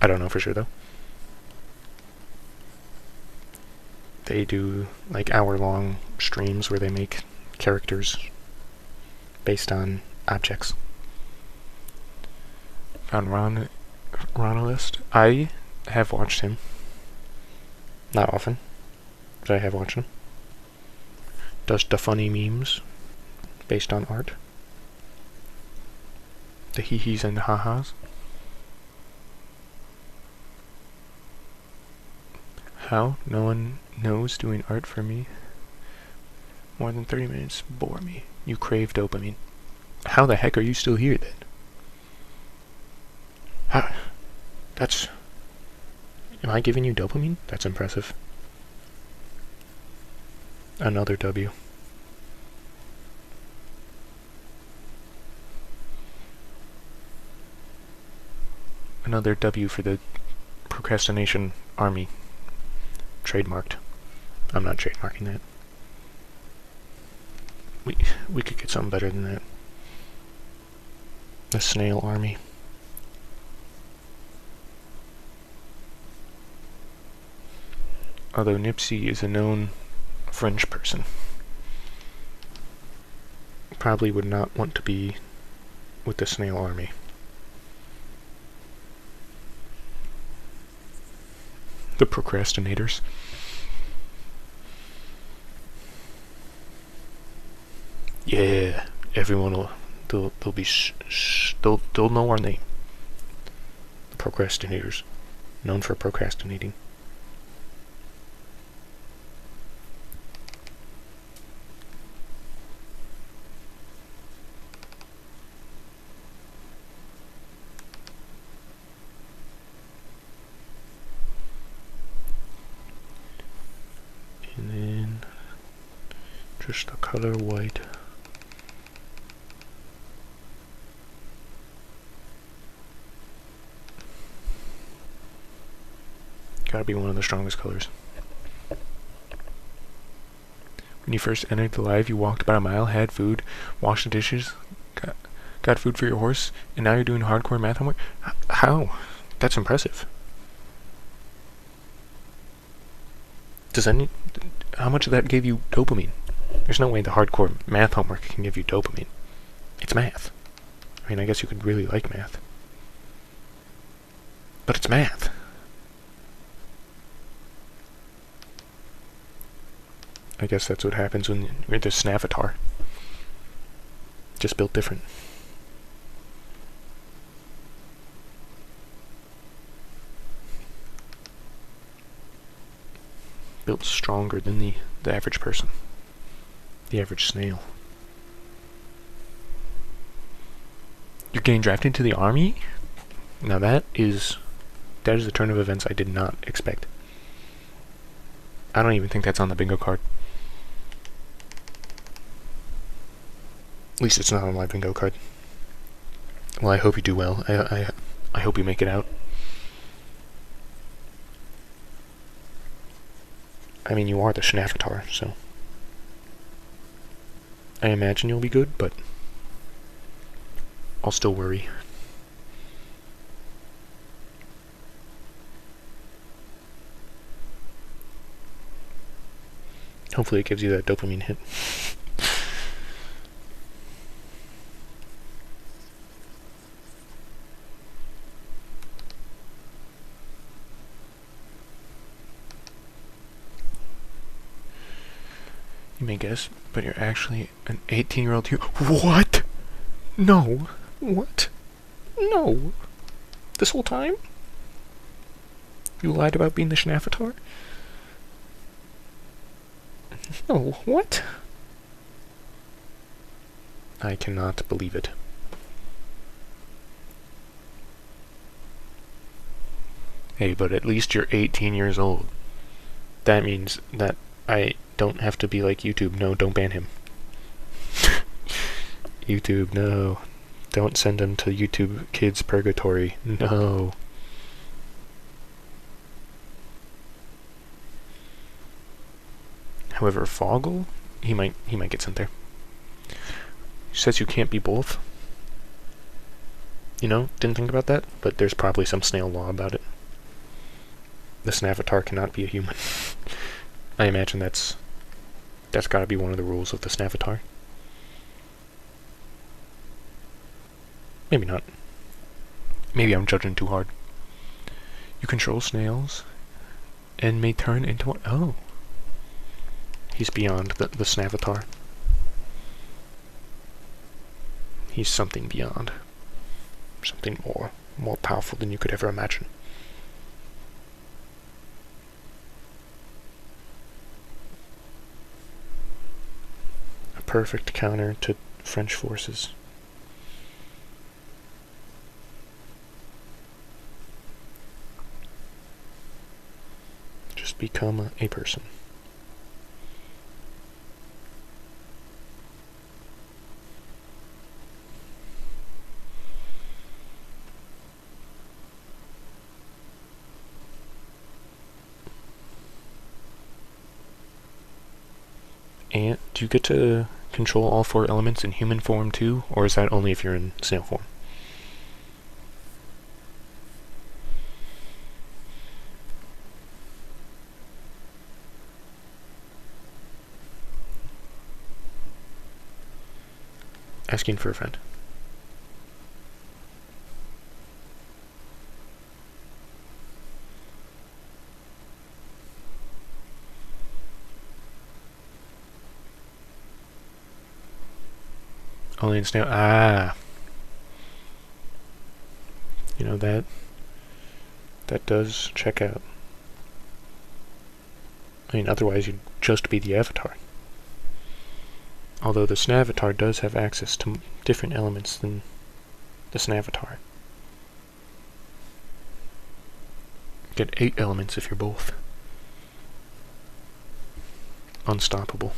I don't know for sure though. They do like hour-long streams where they make characters based on objects. Found Ronalist. I have watched him. Not often, but I have watched him. Does the funny memes based on art. The hee-hees and the ha-has. How? No one knows doing art for me. More than 30 minutes bore me. You crave dopamine. How the heck are you still here then? How? That's... Am I giving you dopamine? That's impressive. Another W. Another W for the procrastination army. Trademarked. I'm not trademarking that. We could get something better than that. The snail army. Although Nipsey is a known French person, probably would not want to be with the snail army. The procrastinators. Yeah, everyone will. They'll be they'll know our name. The procrastinators, known for procrastinating. And then just the color white. Gotta be one of the strongest colors. When you first entered the live, you walked about a mile, had food, washed the dishes, got food for your horse, and now you're doing hardcore math homework? How? That's impressive. How much of that gave you dopamine? There's no way the hardcore math homework can give you dopamine. It's math. I mean, I guess you could really like math. But it's math. I guess that's what happens when you're the Snavatar. Just built different. Built stronger than the average person. The average snail. You're getting drafted into the army? Now that is a turn of events I did not expect. I don't even think that's on the bingo card. At least it's not on my bingo card. Well, I hope you do well. I hope you make it out. I mean, you are the Snavatar, so... I imagine you'll be good, but I'll still worry. Hopefully it gives you that dopamine hit. You may guess, but you're actually an 18-year-old What? No. What? No. This whole time? You lied about being the Schnafatar? No, what? I cannot believe it. Hey, but at least you're 18 years old. That means that I don't have to be like YouTube. No, don't ban him. YouTube, no. Don't send him to YouTube Kids Purgatory. No. However, Foggle, he might get sent there. He says you can't be both. You know, didn't think about that, but there's probably some snail law about it. The Snavatar cannot be a human. I imagine that's gotta be one of the rules of the Snavatar. Maybe not. Maybe I'm judging too hard. You control snails and may turn into one. Oh. He's beyond the Snavatar. He's something beyond. Something more powerful than you could ever imagine. A perfect counter to French forces. Just become a person. And do you get to control all 4 elements in human form too, or is that only if you're in snail form? Asking for a friend. Only in snail. Ah. You know, that does check out. I mean, otherwise you'd just be the avatar. Although the Snavatar does have access to different elements than the Snavatar. Get 8 elements if you're both. Unstoppable.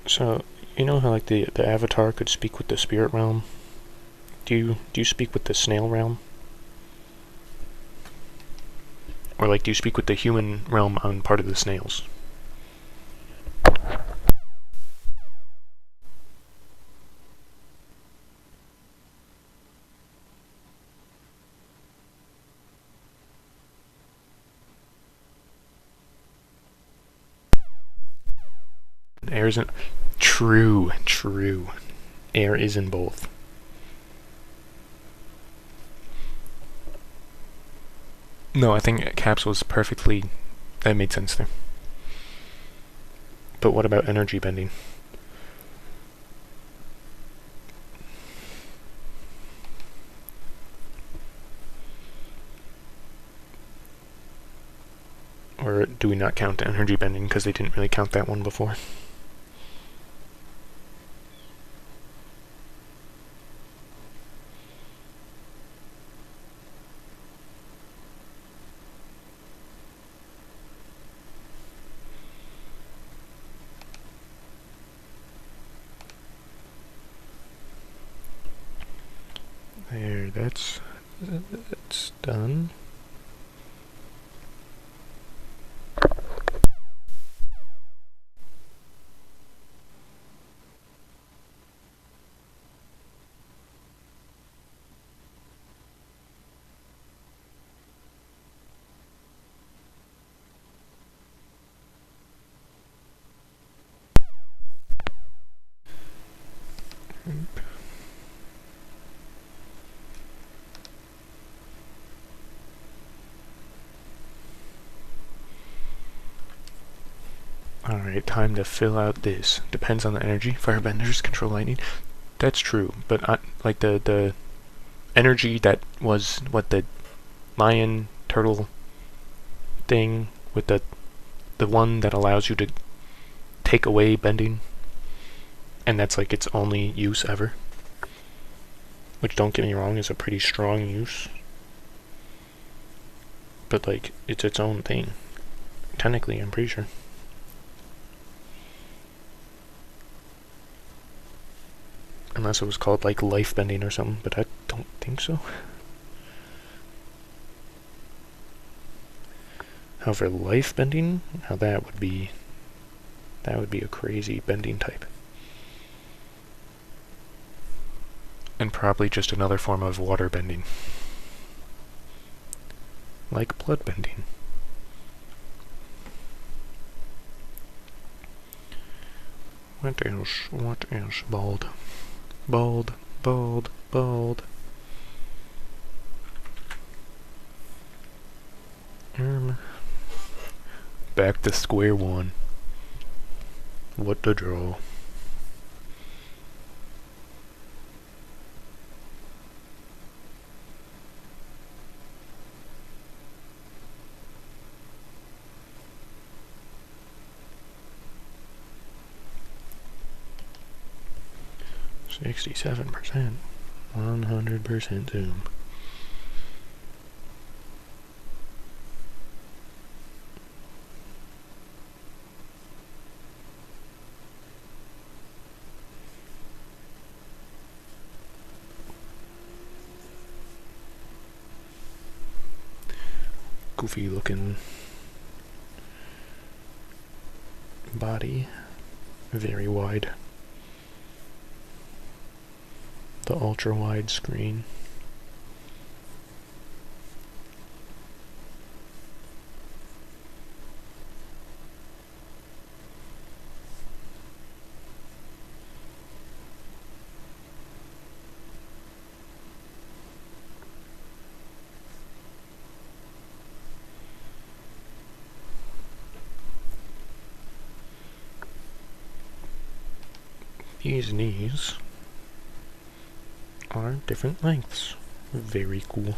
So, you know how like the avatar could speak with the spirit realm? Do you speak with the snail realm? Or like do you speak with the human realm on part of the snails? Air isn't true. Air is in both. No, I think Caps was perfectly. That made sense there. But what about energy bending? Or do we not count energy bending because they didn't really count that one before? There, that's done. Alright, time to fill out this. Depends on the energy. Firebenders control lightning. That's true, but like the energy that was what the lion turtle thing with the one that allows you to take away bending, and that's like its only use ever. Which, don't get me wrong, is a pretty strong use. But like, it's its own thing. Technically, I'm pretty sure. Unless it was called like life bending or something, but I don't think so. However, life bending, now that would be a crazy bending type. And probably just another form of water bending. Like blood bending. What else? What else? Bald. Bald. Bald. Bald. Back to square one. What to draw? %, 100% zoom. Goofy looking body, very wide. The ultra wide screen. These knees are different lengths. Very cool.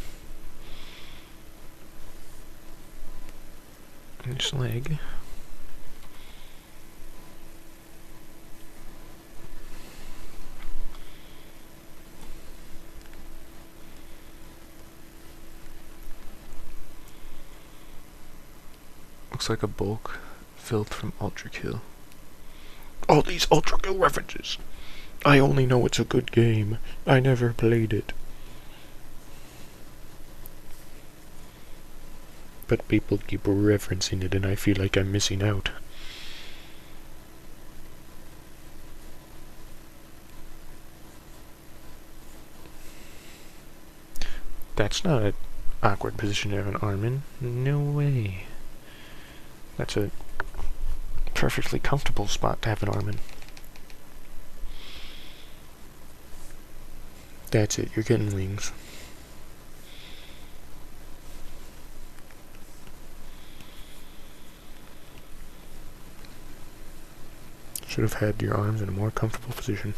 And this leg. Looks like a bulk filled from Ultra Kill. All these Ultra Kill references! I only know it's a good game. I never played it. But people keep referencing it and I feel like I'm missing out. That's not an awkward position to have an arm in. No way. That's a perfectly comfortable spot to have an arm in. That's it, you're getting wings. Should have had your arms in a more comfortable position.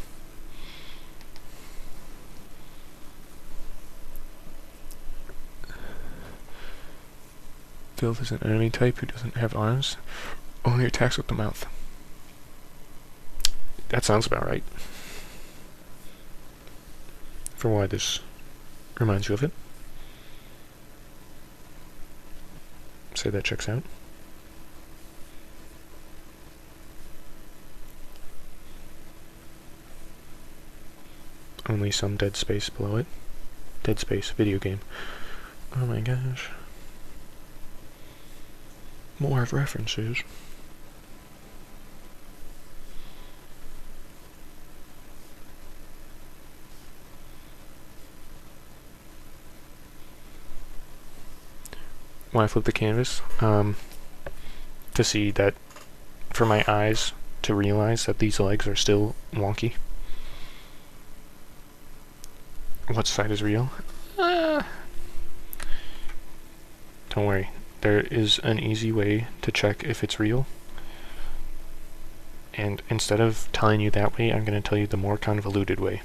Filth is an enemy type who doesn't have arms. Only attacks with the mouth. That sounds about right. For why this reminds you of it. Say that checks out. Only some dead space below it. Dead Space video game. Oh my gosh. More of references. When I flip the canvas, to see that, for my eyes to realize that these legs are still wonky. What side is real? Don't worry, there is an easy way to check if it's real. And instead of telling you that way, I'm going to tell you the more convoluted way.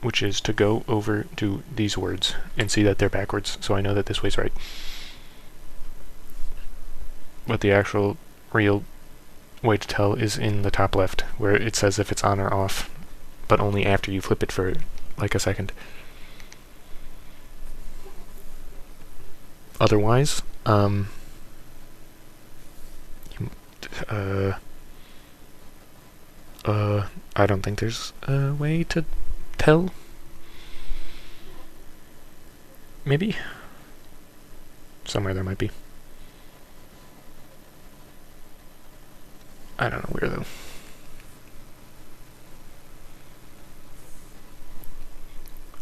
Which is to go over to these words and see that they're backwards, so I know that this way's right. But the actual real way to tell is in the top left, where it says if it's on or off, but only after you flip it for like a second. Otherwise, I don't think there's a way to tell. Maybe? Somewhere there might be. I don't know where though.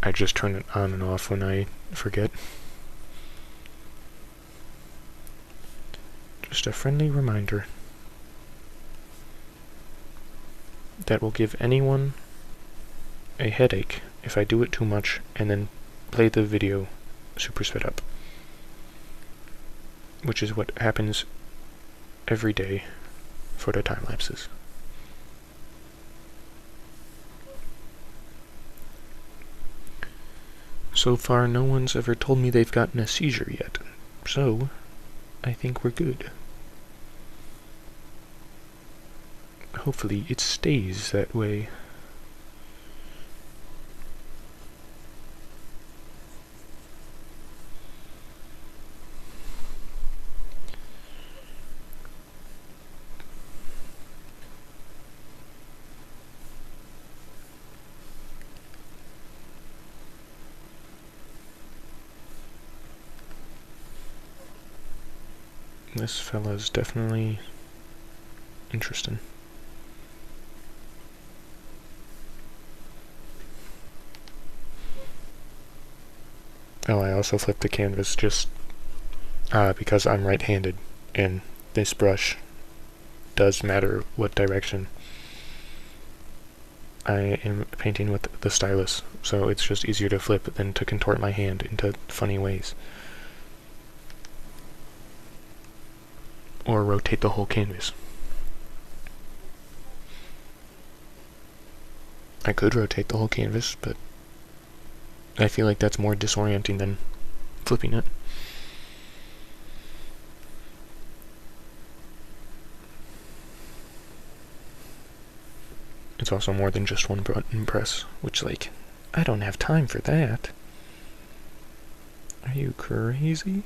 I just turn it on and off when I forget. Just a friendly reminder that will give anyone a headache if I do it too much and then play the video super sped up. Which is what happens every day for the time lapses. So far, no one's ever told me they've gotten a seizure yet, so I think we're good. Hopefully it stays that way. This fella's definitely interesting. Oh, I also flipped the canvas just because I'm right-handed, and this brush does matter what direction I am painting with the stylus, so it's just easier to flip than to contort my hand into funny ways. Or rotate the whole canvas. I could rotate the whole canvas, but I feel like that's more disorienting than flipping it. It's also more than just one button press, which, like, I don't have time for that. Are you crazy?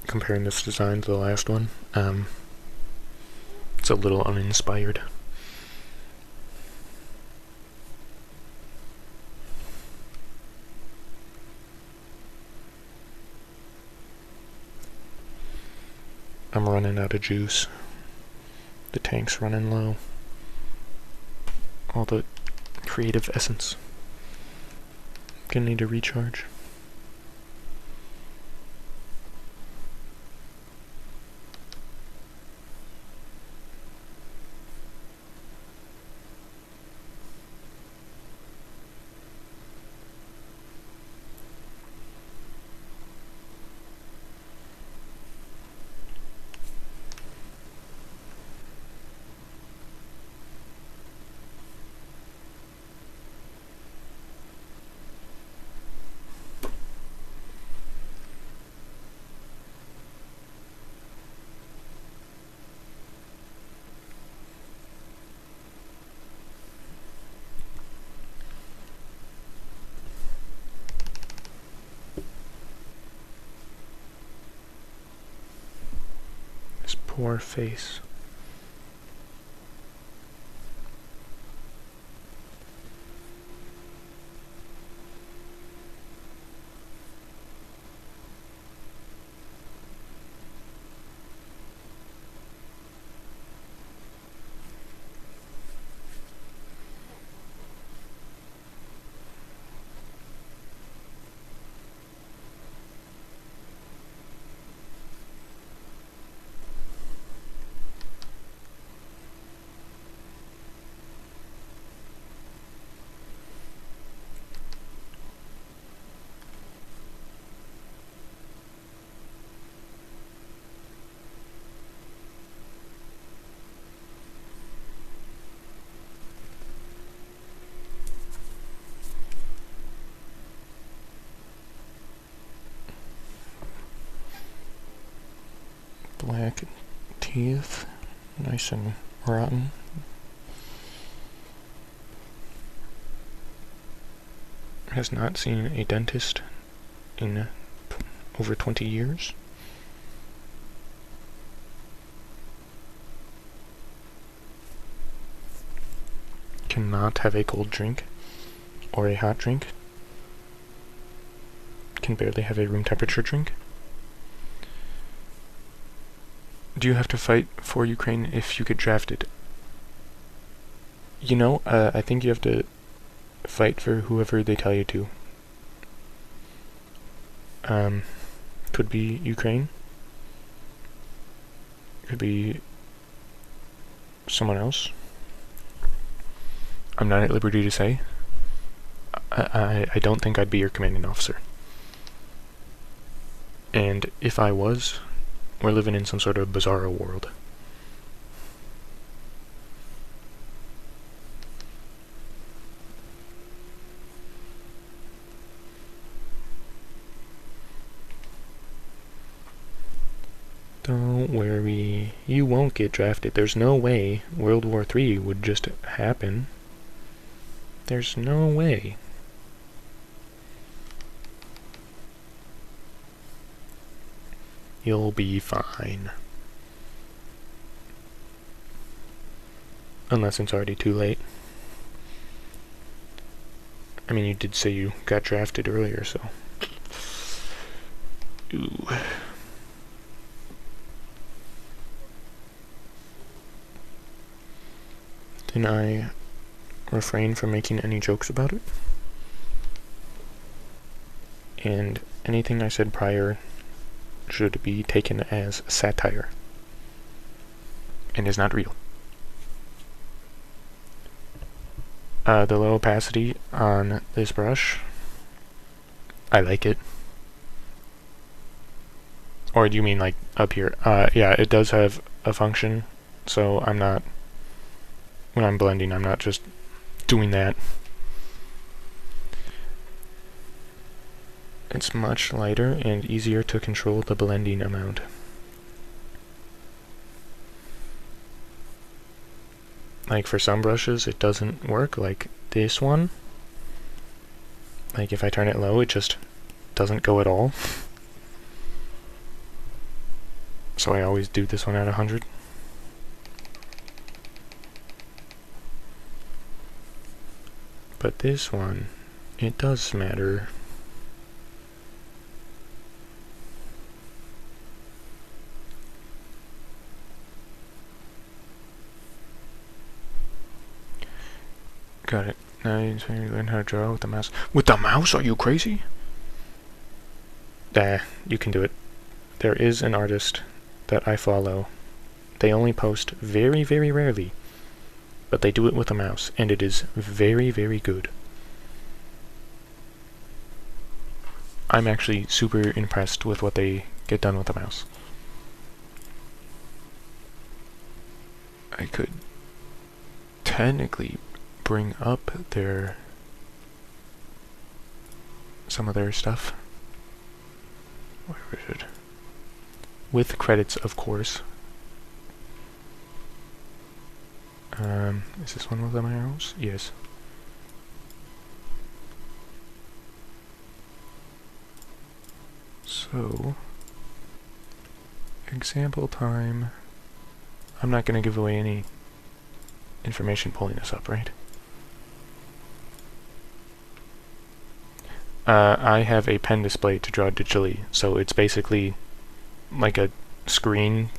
Comparing this design to the last one, it's a little uninspired. I'm running out of juice. The tank's running low. All the creative essence. Gonna need a recharge. poor face. Black teeth, nice and rotten. Has not seen a dentist in over 20 years. Cannot have a cold drink or a hot drink. Can barely have a room temperature drink. Do you have to fight for Ukraine if you get drafted? You know, I think you have to fight for whoever they tell you to. Could be Ukraine. Could be someone else. I'm not at liberty to say. I don't think I'd be your commanding officer. And if I was, we're living in some sort of bizarro world. Don't worry, you won't get drafted. There's no way World War III would just happen. There's no way. You'll be fine. Unless it's already too late. I mean, you did say you got drafted earlier, so... Ooh. Can I refrain from making any jokes about it? And anything I said prior should be taken as satire and is not real. The low opacity on this brush, I like it. Or do you mean like up here? Yeah, it does have a function, so I'm not, when I'm blending, I'm not just doing that. It's much lighter and easier to control the blending amount. Like for some brushes it doesn't work, like this one. Like if I turn it low it just doesn't go at all. So I always do this one at 100. But this one, it does matter. Got it. Now you learn how to draw with the mouse. With the mouse? Are you crazy? You can do it. There is an artist that I follow. They only post very, very rarely, but they do it with a mouse, and it is very, very good. I'm actually super impressed with what they get done with a mouse. I could technically bring up some of their stuff. Where is it? With credits, of course. Is this one with them arrows? Yes. So, example time. I'm not going to give away any information pulling this up, right? I have a pen display to draw digitally, so it's basically like a screen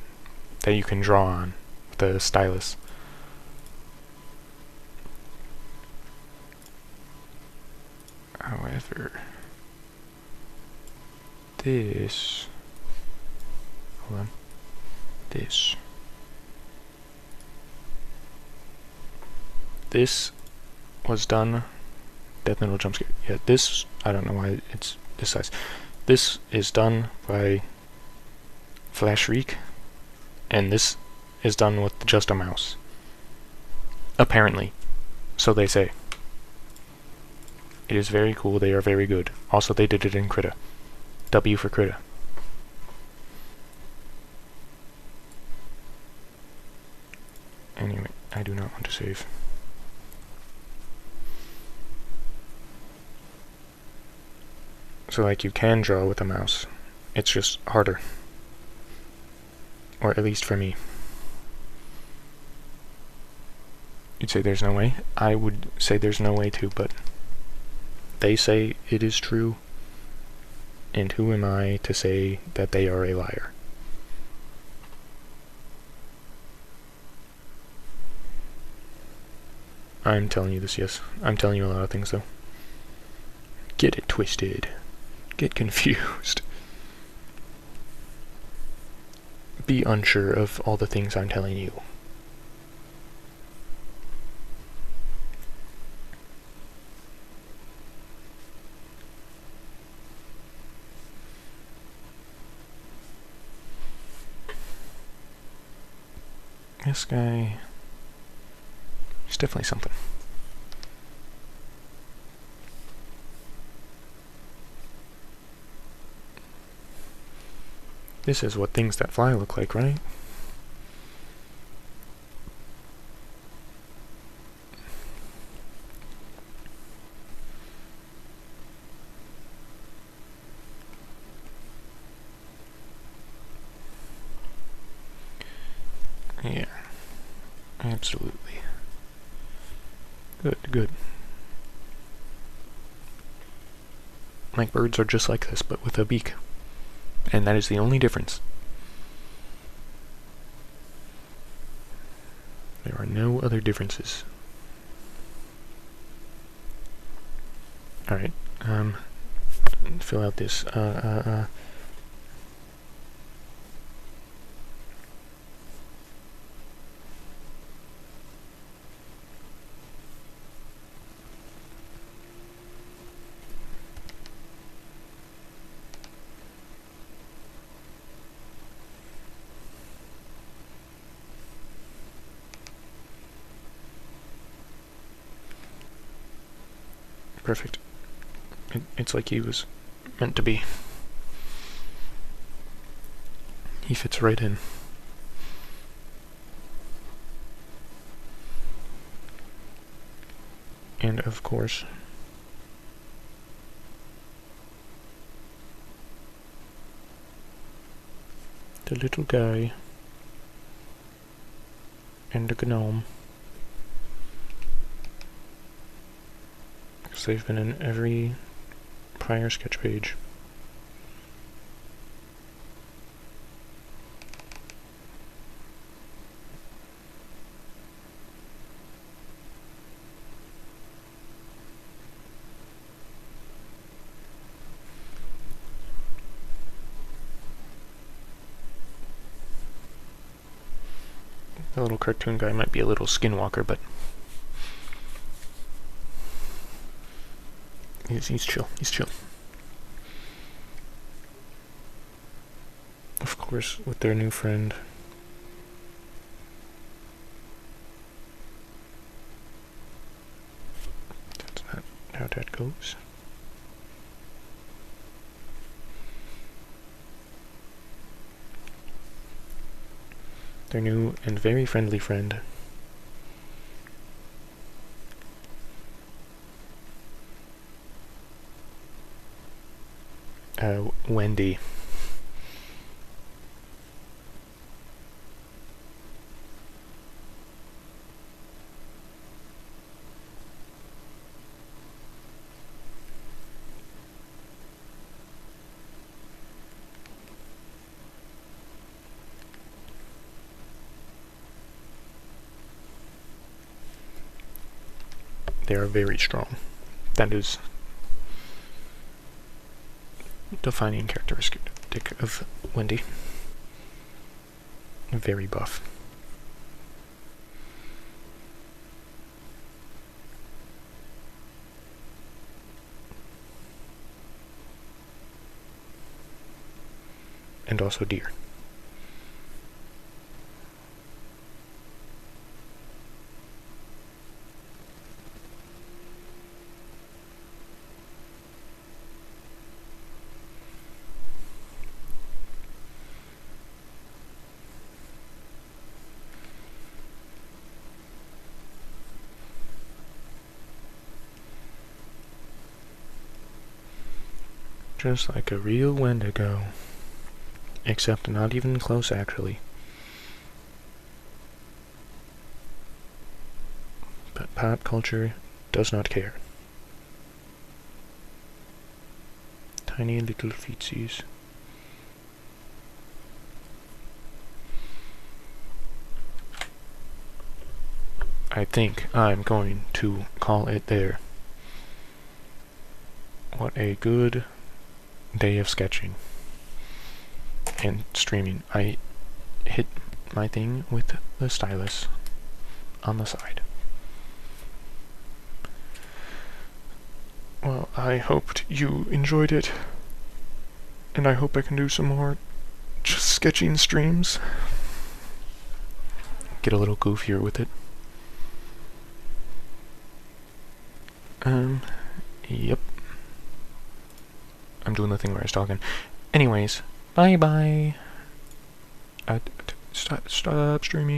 that you can draw on with a stylus. However, this... Hold on. This was done... Death Metal Jump Scare. Yeah, this... I don't know why it's this size. This is done by Flash Reek, and this is done with just a mouse. Apparently. So they say. It is very cool, they are very good. Also, they did it in Krita. W for Krita. Anyway, I do not want to save. So, like, you can draw with a mouse. It's just harder. Or at least for me. You'd say there's no way? I would say there's no way too, but they say it is true. And who am I to say that they are a liar? I'm telling you this, yes. I'm telling you a lot of things, though. Get it twisted. Get confused. Be unsure of all the things I'm telling you. This guy... He's definitely something. This is what things that fly look like, right? Yeah. Absolutely. Good, good. Like birds are just like this, but with a beak. And that is the only difference. There are no other differences. Alright, fill out this, perfect. It's like he was meant to be. He fits right in. And of course, the little guy and the gnome. Because they've been in every prior sketch page. The little cartoon guy might be a little skinwalker, but he's chill. He's chill. Of course, with their new friend. That's not how that goes. Their new and very friendly friend. Wendy. They are very strong. That is defining characteristic of Wendy. Very buff. And also deer. Just like a real Wendigo. Except not even close, actually. But pop culture does not care. Tiny little feetsies. I think I'm going to call it there. What a good day of sketching and streaming. I hit my thing with the stylus on the side. Well, I hoped you enjoyed it, and I hope I can do some more just sketching streams. Get a little goofier with it. Yep. I'm doing the thing where I was talking. Anyways, bye-bye. Stop streaming.